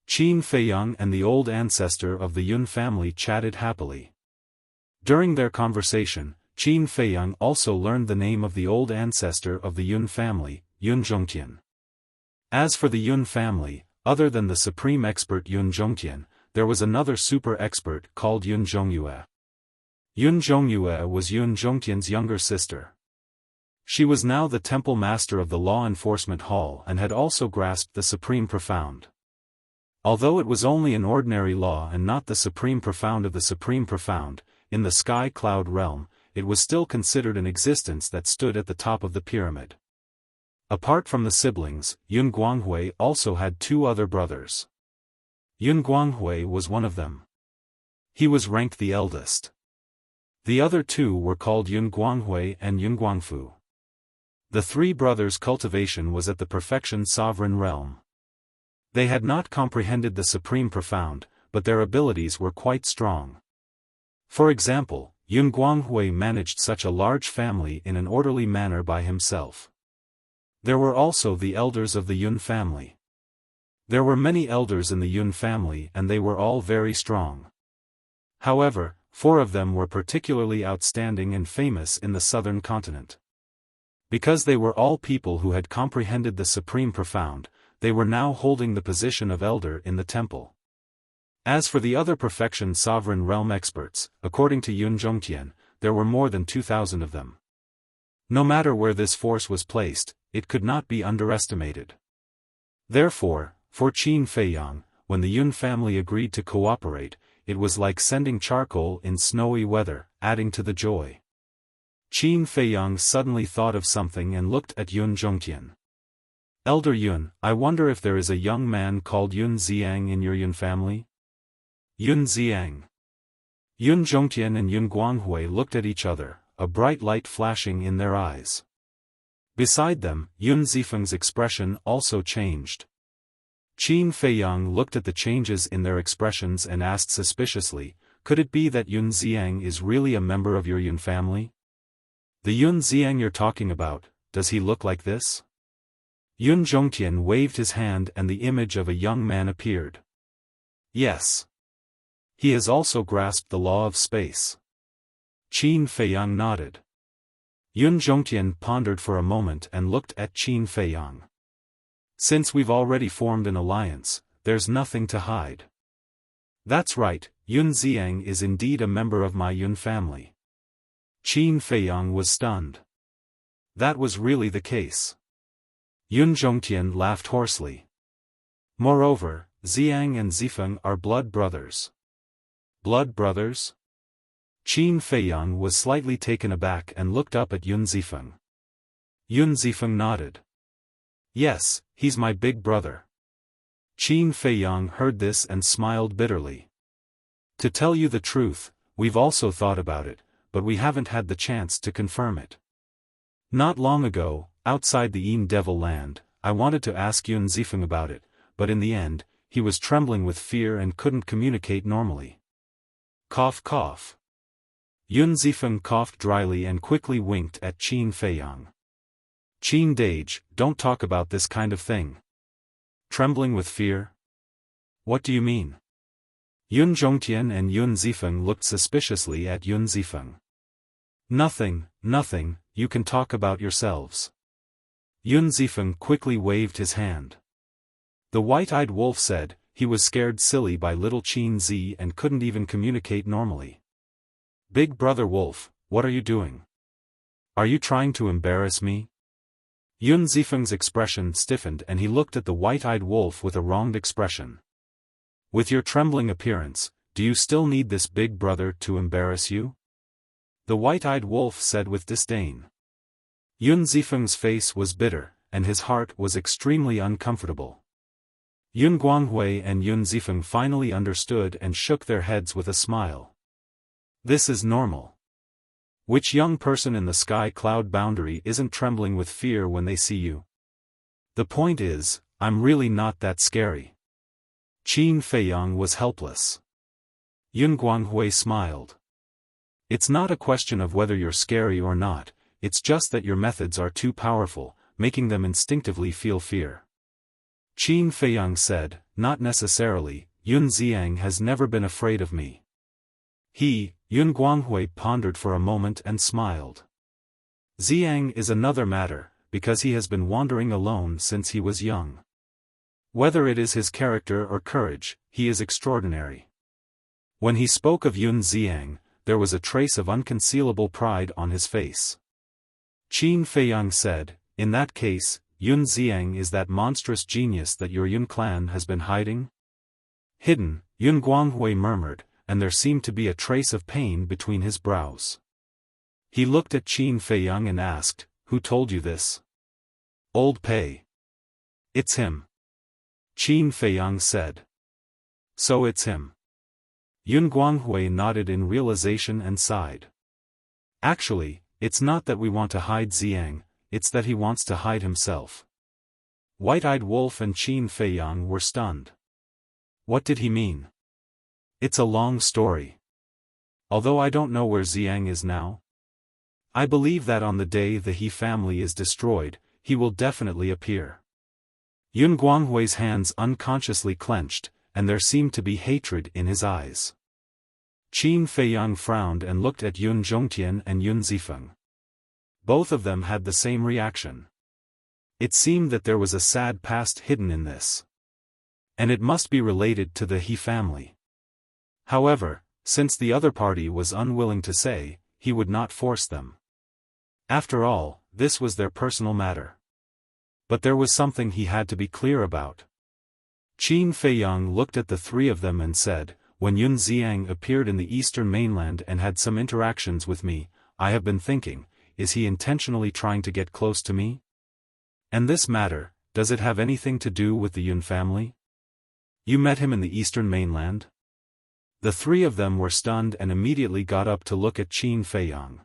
Qin Feiyang and the old ancestor of the Yun family chatted happily. During their conversation, Qin Feiyang also learned the name of the old ancestor of the Yun family, Yun Zhongtian. As for the Yun family, other than the supreme expert Yun Zhongtian, there was another super expert called Yun Zhongyue. Yun Zhongyue was Yun Zhongtian's younger sister. She was now the temple master of the law enforcement hall and had also grasped the supreme profound. Although it was only an ordinary law and not the supreme profound of the supreme profound, in the sky cloud realm, it was still considered an existence that stood at the top of the pyramid. Apart from the siblings, Yun Guanghui also had 2 other brothers. Yun Guanghui was one of them. He was ranked the eldest. The other 2 were called Yun Guanghui and Yun Guangfu. The 3 brothers' cultivation was at the perfection sovereign realm. They had not comprehended the supreme profound, but their abilities were quite strong. For example, Yun Guanghui managed such a large family in an orderly manner by himself. There were also the elders of the Yun family. There were many elders in the Yun family and they were all very strong. However, 4 of them were particularly outstanding and famous in the southern continent. Because they were all people who had comprehended the supreme profound, they were now holding the position of elder in the temple. As for the other perfection sovereign realm experts, according to Yun Zhongtian, there were more than 2,000 of them. No matter where this force was placed, it could not be underestimated. Therefore, for Qin Feiyang, when the Yun family agreed to cooperate, it was like sending charcoal in snowy weather, adding to the joy. Qin Feiyang suddenly thought of something and looked at Yun Zhongtian. Elder Yun, I wonder if there is a young man called Yun Xiang in your Yun family? Yun Xiang. Yun Zhongtian and Yun Guanghui looked at each other, a bright light flashing in their eyes. Beside them, Yun Zifeng's expression also changed. Qin Feiyang looked at the changes in their expressions and asked suspiciously, could it be that Yun Xiang is really a member of your Yun family? The Yun Xiang you're talking about, does he look like this? Yun Zhongtian waved his hand and the image of a young man appeared. Yes. He has also grasped the law of space. Qin Feiyang nodded. Yun Zhongtian pondered for a moment and looked at Qin Feiyang. Since we've already formed an alliance, there's nothing to hide. That's right, Yun Xiang is indeed a member of my Yun family. Qin Feiyang was stunned. That was really the case. Yun Zhongtian laughed hoarsely. Moreover, Xiang and Zifeng are blood brothers. Blood brothers? Qin Feiyang was slightly taken aback and looked up at Yun Zifeng. Yun Zifeng nodded. Yes, he's my big brother. Qin Feiyang heard this and smiled bitterly. To tell you the truth, We've also thought about it, but we haven't had the chance to confirm it. Not long ago, outside the Yin Devil land, I wanted to ask Yun Zifeng about it, but in the end, he was trembling with fear and couldn't communicate normally. Cough cough. Yun Zifeng coughed dryly and quickly winked at Qin Feiyang. Qin Dage, don't talk about this kind of thing. Trembling with fear? What do you mean? Yun Zhongtian and Yun Zifeng looked suspiciously at Yun Zifeng. Nothing, you can talk about yourselves. Yun Zifeng quickly waved his hand. The white-eyed wolf said, he was scared silly by little Qin Zi and couldn't even communicate normally. Big brother wolf, what are you doing? Are you trying to embarrass me? Yun Zifeng's expression stiffened and he looked at the white-eyed wolf with a wronged expression. With your trembling appearance, do you still need this big brother to embarrass you? The white-eyed wolf said with disdain. Yun Zifeng's face was bitter, and his heart was extremely uncomfortable. Yun Guanghui and Yun Zifeng finally understood and shook their heads with a smile. This is normal. Which young person in the sky cloud boundary isn't trembling with fear when they see you? The point is, I'm really not that scary. Qin Feiyang was helpless. Yun Guanghui smiled. It's not a question of whether you're scary or not, it's just that your methods are too powerful, making them instinctively feel fear. Qin Feiyang said, not necessarily, Yun Xiang has never been afraid of me. Yun Guanghui pondered for a moment and smiled. Xiang is another matter, because he has been wandering alone since he was young. Whether it is his character or courage, he is extraordinary. When he spoke of Yun Xiang, there was a trace of unconcealable pride on his face. Qin Feiyang said, in that case, Yun Xiang is that monstrous genius that your Yun clan has been hiding? Hidden, Yun Guanghui murmured, and there seemed to be a trace of pain between his brows. He looked at Qin Feiyang and asked, who told you this? Old Pei. It's him. Qin Feiyang said. So it's him. Yun Guanghui nodded in realization and sighed. Actually, it's not that we want to hide Xiang, it's that he wants to hide himself. White-eyed wolf and Qin Feiyang were stunned. What did he mean? It's a long story. Although I don't know where Xiang is now. I believe that on the day the He family is destroyed, he will definitely appear. Yun Guanghui's hands unconsciously clenched, and there seemed to be hatred in his eyes. Qin Feiyang frowned and looked at Yun Zhongtian and Yun Zifeng. Both of them had the same reaction. It seemed that there was a sad past hidden in this. And it must be related to the He family. However, since the other party was unwilling to say, he would not force them. After all, this was their personal matter. But there was something he had to be clear about. Qin Feiyang looked at the three of them and said, when Yun Xiang appeared in the eastern mainland and had some interactions with me, I have been thinking, is he intentionally trying to get close to me? And this matter, does it have anything to do with the Yun family? You met him in the eastern mainland? The three of them were stunned and immediately got up to look at Qin Feiyang.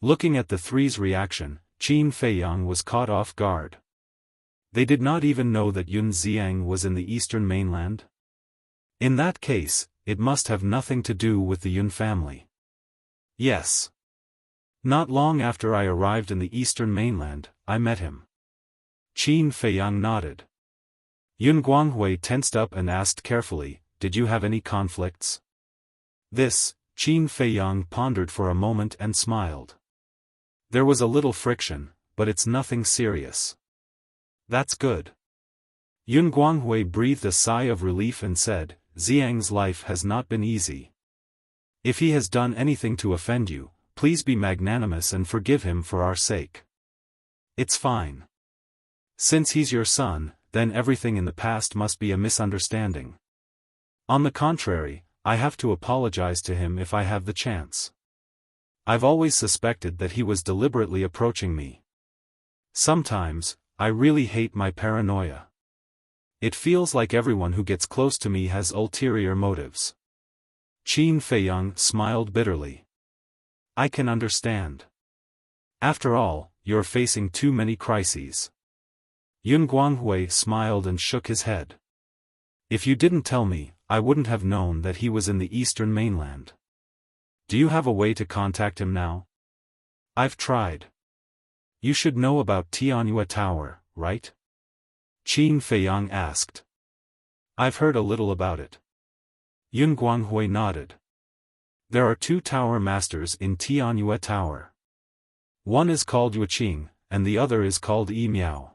Looking at the three's reaction, Qin Feiyang was caught off guard. They did not even know that Yun Xiang was in the eastern mainland? In that case, it must have nothing to do with the Yun family. Yes. Not long after I arrived in the eastern mainland, I met him. Qin Feiyang nodded. Yun Guanghui tensed up and asked carefully, did you have any conflicts? This, Qin Feiyang pondered for a moment and smiled. There was a little friction, but it's nothing serious. That's good. Yun Guanghui breathed a sigh of relief and said, Xiang's life has not been easy. If he has done anything to offend you, please be magnanimous and forgive him for our sake. It's fine. Since he's your son, then everything in the past must be a misunderstanding. On the contrary, I have to apologize to him if I have the chance. I've always suspected that he was deliberately approaching me. Sometimes, I really hate my paranoia. It feels like everyone who gets close to me has ulterior motives. Qin Feiyang smiled bitterly. I can understand. After all, you're facing too many crises. Yun Guanghui smiled and shook his head. If you didn't tell me, I wouldn't have known that he was in the eastern mainland. Do you have a way to contact him now? I've tried. You should know about Tianyue Tower, right? Qin Feiyang asked. I've heard a little about it. Yun Guanghui nodded. There are 2 tower masters in Tianyue Tower. One is called Yuqing, and the other is called Yi Miao.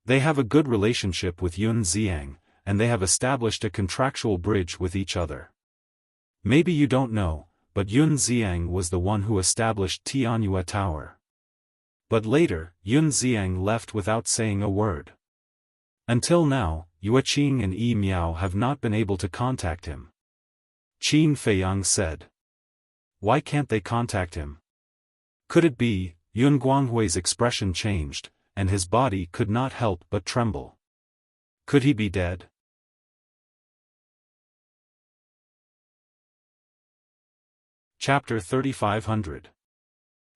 They have a good relationship with Yun Xiang, and they have established a contractual bridge with each other. Maybe you don't know, but Yun Xiang was the one who established Tianyue Tower. But later, Yun Xiang left without saying a word. Until now, Yuqing and Yi Miao have not been able to contact him. Qin Feiyang said. Why can't they contact him? Could it be, Yun Guanghui's expression changed, and his body could not help but tremble. Could he be dead? Chapter 3500.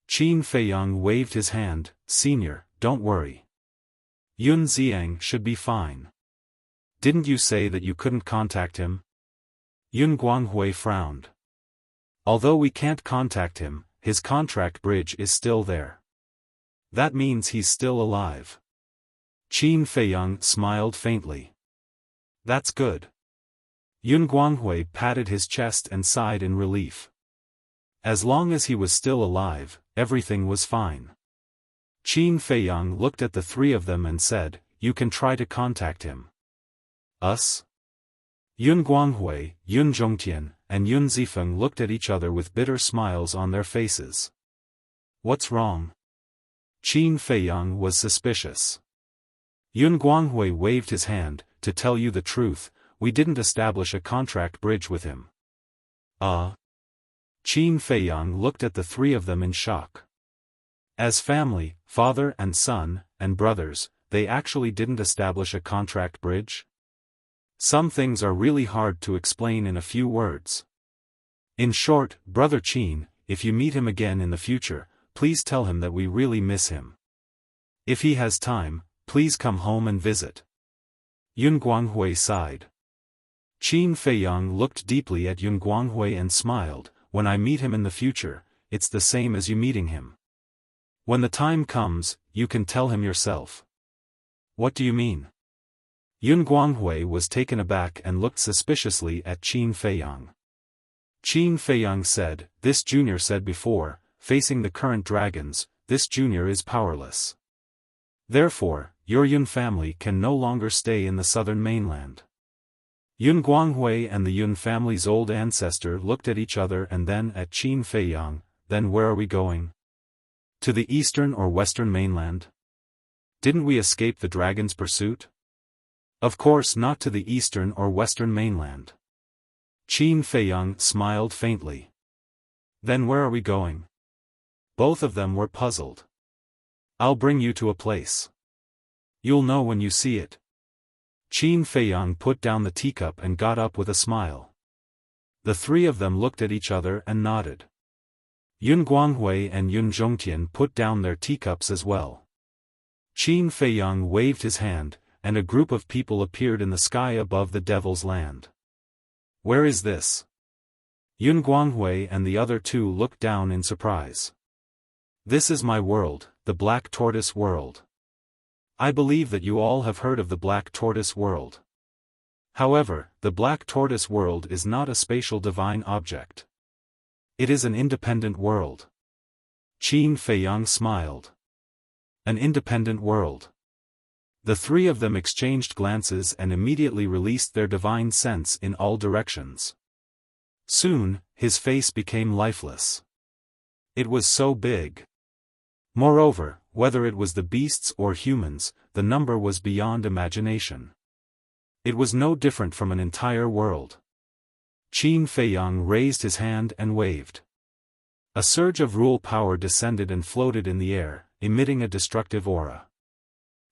Qin Feiyang waved his hand. Senior, don't worry. Yun Xiang should be fine. Didn't you say that you couldn't contact him? Yun Guanghui frowned. Although we can't contact him, his contract bridge is still there. That means he's still alive. Qin Feiyang smiled faintly. That's good. Yun Guanghui patted his chest and sighed in relief. As long as he was still alive, everything was fine. Qin Feiyang looked at the 3 of them and said, You can try to contact him. Us? Yun Guanghui, Yun Zhongtian, and Yun Zifeng looked at each other with bitter smiles on their faces. What's wrong? Qin Feiyang was suspicious. Yun Guanghui waved his hand. To tell you the truth, we didn't establish a contract bridge with him. Qin Feiyang looked at the 3 of them in shock. As family, father and son, and brothers, they actually didn't establish a contract bridge? Some things are really hard to explain in a few words. In short, Brother Qin, if you meet him again in the future, please tell him that we really miss him. If he has time, please come home and visit. Yun Guanghui sighed. Qin Feiyang looked deeply at Yun Guanghui and smiled. When I meet him in the future, it's the same as you meeting him. When the time comes, you can tell him yourself. What do you mean? Yun Guanghui was taken aback and looked suspiciously at Qin Feiyang. Qin Feiyang said, This junior said before, facing the current dragons, this junior is powerless. Therefore, your Yun family can no longer stay in the southern mainland. Yun Guanghui and the Yun family's old ancestor looked at each other and then at Qin Feiyang. Then where are we going? To the eastern or western mainland? Didn't we escape the dragon's pursuit? Of course not to the eastern or western mainland. Qin Feiyang smiled faintly. Then where are we going? Both of them were puzzled. I'll bring you to a place. You'll know when you see it. Qin Feiyang put down the teacup and got up with a smile. The 3 of them looked at each other and nodded. Yun Guanghui and Yun Zhongtian put down their teacups as well. Qin Feiyang waved his hand, and a group of people appeared in the sky above the Devil's Land. Where is this? Yun Guanghui and the other 2 looked down in surprise. This is my world, the Black Tortoise World. I believe that you all have heard of the Black Tortoise World. However, the Black Tortoise World is not a spatial divine object. It is an independent world. Qin Feiyang smiled. An independent world. The 3 of them exchanged glances and immediately released their divine sense in all directions. Soon, his face became lifeless. It was so big. Moreover, whether it was the beasts or humans, the number was beyond imagination. It was no different from an entire world. Qin Feiyang raised his hand and waved. A surge of rule power descended and floated in the air, emitting a destructive aura.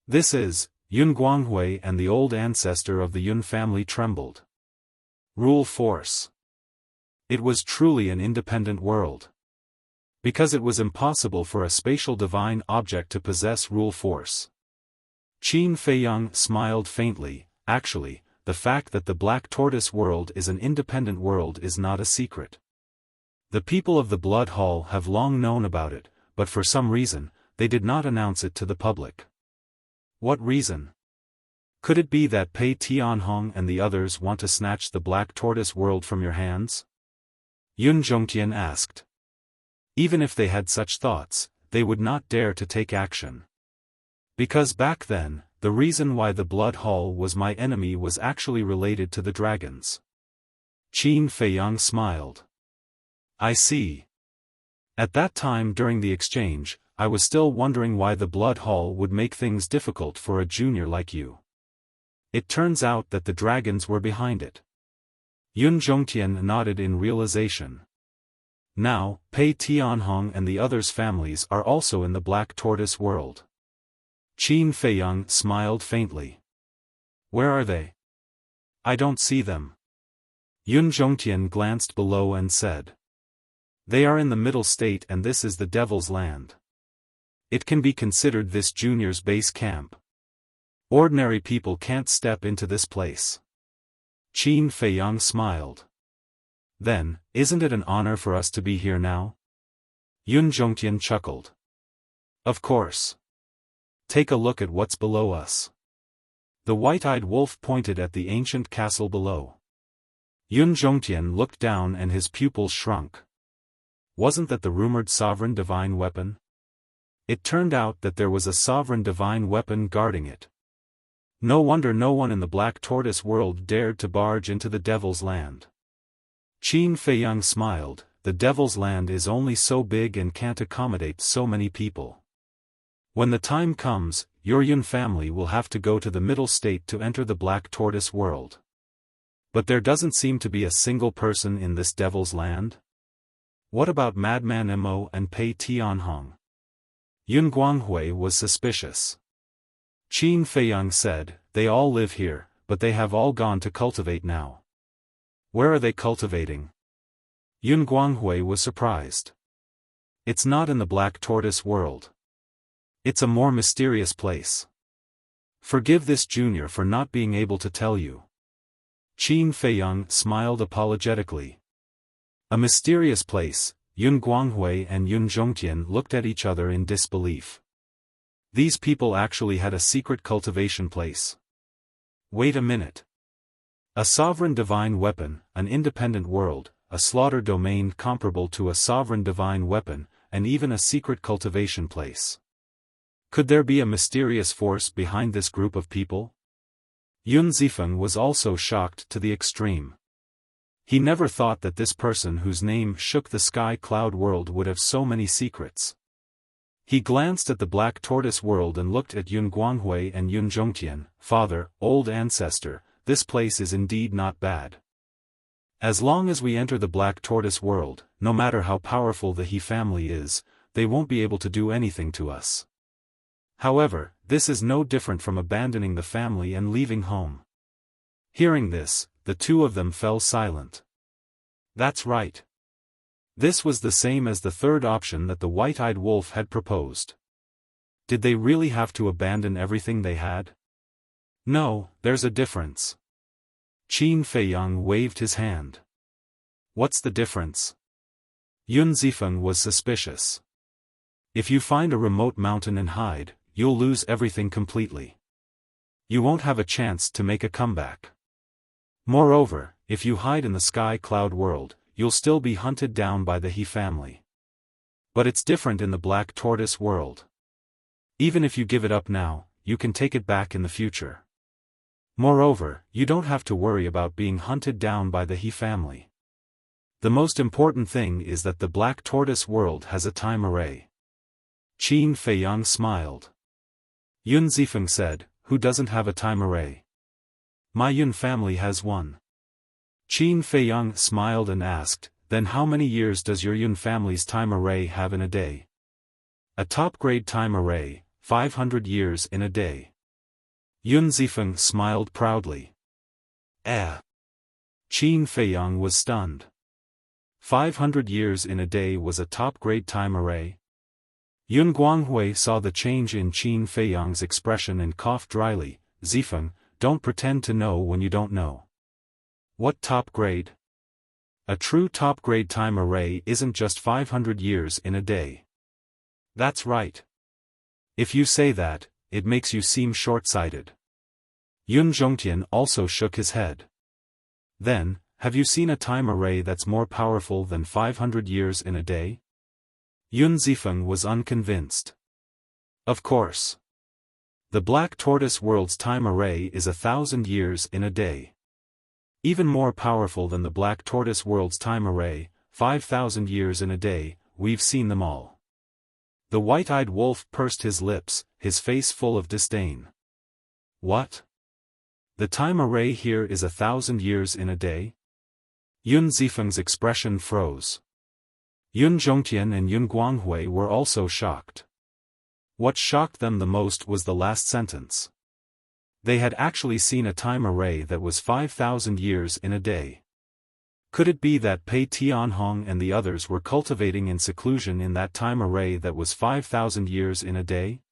This is, Yun Guanghui and the old ancestor of the Yun family trembled. Rule force. It was truly an independent world. Because it was impossible for a spatial divine object to possess rule force. Qin Feiyang smiled faintly. Actually, the fact that the Black Tortoise world is an independent world is not a secret. The people of the Blood Hall have long known about it, but for some reason, they did not announce it to the public. What reason? Could it be that Pei Tianhong and the others want to snatch the Black Tortoise world from your hands? Yun Zhongtian asked. Even if they had such thoughts, they would not dare to take action. Because back then, the reason why the Blood Hall was my enemy was actually related to the dragons. Qin Feiyang smiled. I see. At that time during the exchange, I was still wondering why the Blood Hall would make things difficult for a junior like you. It turns out that the dragons were behind it. Yun Zhongtian nodded in realization. Now, Pei Tianhong and the others' families are also in the Black Tortoise world. Qin Feiyang smiled faintly. Where are they? I don't see them. Yun Zhongtian glanced below and said. They are in the middle state and this is the Devil's Land. It can be considered this junior's base camp. Ordinary people can't step into this place. Qin Feiyang smiled. Then, isn't it an honor for us to be here now? Yun Zhongtian chuckled. Of course. Take a look at what's below us. The white-eyed wolf pointed at the ancient castle below. Yun Zhongtian looked down and his pupils shrunk. Wasn't that the rumored sovereign divine weapon? It turned out that there was a sovereign divine weapon guarding it. No wonder no one in the Black Tortoise world dared to barge into the Devil's Land. Qin Feiyang smiled. The Devil's Land is only so big and can't accommodate so many people. When the time comes, your Yun family will have to go to the middle state to enter the Black Tortoise world. But there doesn't seem to be a single person in this Devil's Land? What about Madman Mo and Pei Tianhong? Yun Guanghui was suspicious. Qin Feiyang said, they all live here, but they have all gone to cultivate now. Where are they cultivating? Yun Guanghui was surprised. It's not in the Black Tortoise world. It's a more mysterious place. Forgive this junior for not being able to tell you. Qin Feiyang smiled apologetically. A mysterious place. Yun Guanghui and Yun Zhongtian looked at each other in disbelief. These people actually had a secret cultivation place. Wait a minute. A sovereign divine weapon, an independent world, a slaughter domain comparable to a sovereign divine weapon, and even a secret cultivation place. Could there be a mysterious force behind this group of people? Yun Zifeng was also shocked to the extreme. He never thought that this person whose name shook the sky cloud world would have so many secrets. He glanced at the Black Tortoise world and looked at Yun Guanghui and Yun Zhongtian. Father, old ancestor, this place is indeed not bad. As long as we enter the Black Tortoise world, no matter how powerful the He family is, they won't be able to do anything to us. However, this is no different from abandoning the family and leaving home. Hearing this, the two of them fell silent. That's right. This was the same as the third option that the white-eyed wolf had proposed. Did they really have to abandon everything they had? No, there's a difference. Qin Feiyang waved his hand. What's the difference? Yun Zifeng was suspicious. If you find a remote mountain and hide, you'll lose everything completely. You won't have a chance to make a comeback. Moreover, if you hide in the sky cloud world, you'll still be hunted down by the He family. But it's different in the Black Tortoise world. Even if you give it up now, you can take it back in the future. Moreover, you don't have to worry about being hunted down by the He family. The most important thing is that the Black Tortoise world has a time array. Qin Feiyang smiled. Yun Zifeng said, who doesn't have a time array? My Yun family has one. Qin Feiyang smiled and asked, then how many years does your Yun family's time array have in a day? A top-grade time array, 500 years in a day. Yun Zifeng smiled proudly. Qin Feiyang was stunned. 500 years in a day was a top-grade time array? Yun Guanghui saw the change in Qin Feiyang's expression and coughed dryly. Zifeng, don't pretend to know when you don't know. What top grade? A true top-grade time array isn't just 500 years in a day. That's right. If you say that, it makes you seem short-sighted. Yun Zhongtian also shook his head. Then, have you seen a time array that's more powerful than 500 years in a day? Yun Zifeng was unconvinced. Of course. The Black Tortoise World's time array is 1,000 years in a day. Even more powerful than the Black Tortoise World's time array, 5,000 years in a day. We've seen them all. The white-eyed wolf pursed his lips, his face full of disdain. What? The time array here is 1,000 years in a day? Yun Zifeng's expression froze. Yun Zhongtian and Yun Guanghui were also shocked. What shocked them the most was the last sentence. They had actually seen a time array that was 5,000 years in a day. Could it be that Pei Tianhong and the others were cultivating in seclusion in that time array that was 5,000 years in a day?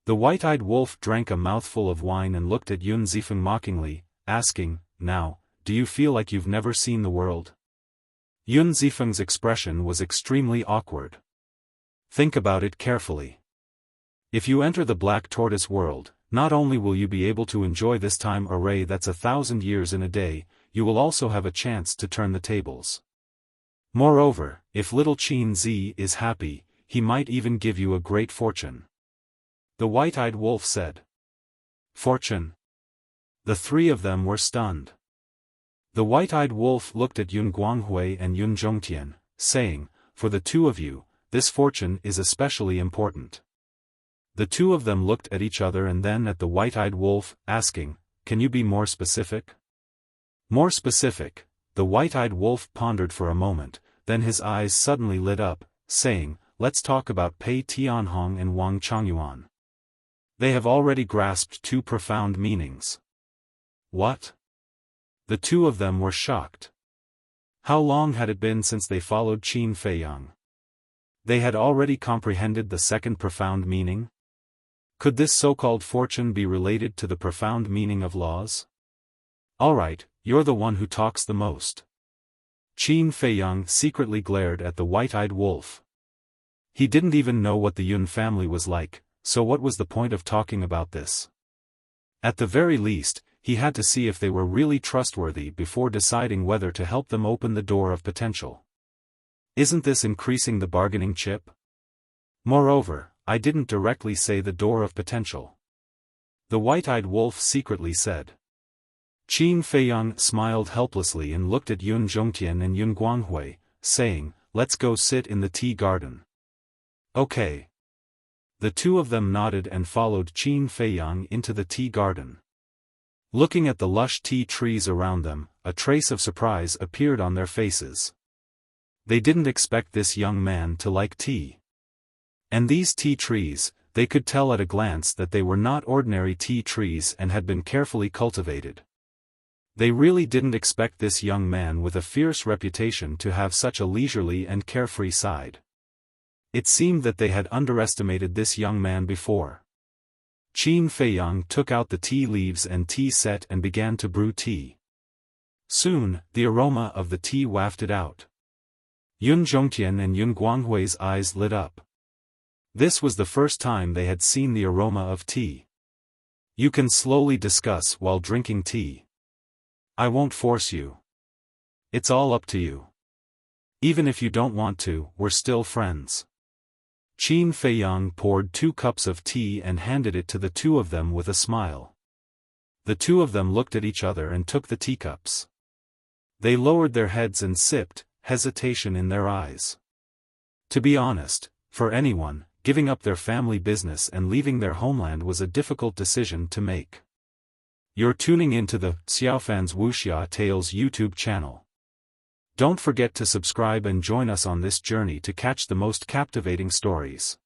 The white-eyed wolf drank a mouthful of wine and looked at Yun Zifeng mockingly, asking, "Now, do you feel like you've never seen the world?" Yun Zifeng's expression was extremely awkward. Think about it carefully. If you enter the Black Tortoise world, not only will you be able to enjoy this time array that's 1,000 years in a day, you will also have a chance to turn the tables. Moreover, if little Qin Zi is happy, he might even give you a great fortune. The white-eyed wolf said. Fortune? The three of them were stunned. The white-eyed wolf looked at Yun Guanghui and Yun Zhongtian, saying, "For the two of you, this fortune is especially important." The two of them looked at each other and then at the white-eyed wolf, asking, "Can you be more specific?" More specific, the white-eyed wolf pondered for a moment, then his eyes suddenly lit up, saying, "Let's talk about Pei Tianhong and Wang Changyuan. They have already grasped two profound meanings." What? The two of them were shocked. How long had it been since they followed Qin Feiyang? They had already comprehended the second profound meaning? Could this so-called fortune be related to the profound meaning of laws? Alright, you're the one who talks the most. Qin Feiyang secretly glared at the white-eyed wolf. He didn't even know what the Yun family was like, so what was the point of talking about this? At the very least, he had to see if they were really trustworthy before deciding whether to help them open the door of potential. Isn't this increasing the bargaining chip? Moreover, I didn't directly say the door of potential. The white-eyed wolf secretly said. Qin Feiyang smiled helplessly and looked at Yun Zhongtian and Yun Guanghui, saying, "Let's go sit in the tea garden." Okay. The two of them nodded and followed Qin Feiyang into the tea garden. Looking at the lush tea trees around them, a trace of surprise appeared on their faces. They didn't expect this young man to like tea. And these tea trees, they could tell at a glance that they were not ordinary tea trees and had been carefully cultivated. They really didn't expect this young man with a fierce reputation to have such a leisurely and carefree side. It seemed that they had underestimated this young man before. Qin Feiyang took out the tea leaves and tea set and began to brew tea. Soon, the aroma of the tea wafted out. Yun Zhongtian and Yun Guanghui's eyes lit up. This was the first time they had seen the aroma of tea. You can slowly discuss while drinking tea. I won't force you. It's all up to you. Even if you don't want to, we're still friends. Qin Feiyang poured 2 cups of tea and handed it to the two of them with a smile. The two of them looked at each other and took the teacups. They lowered their heads and sipped, hesitation in their eyes. To be honest, for anyone, giving up their family business and leaving their homeland was a difficult decision to make. You're tuning into the Xiaofan's Wuxia Tales YouTube channel. Don't forget to subscribe and join us on this journey to catch the most captivating stories.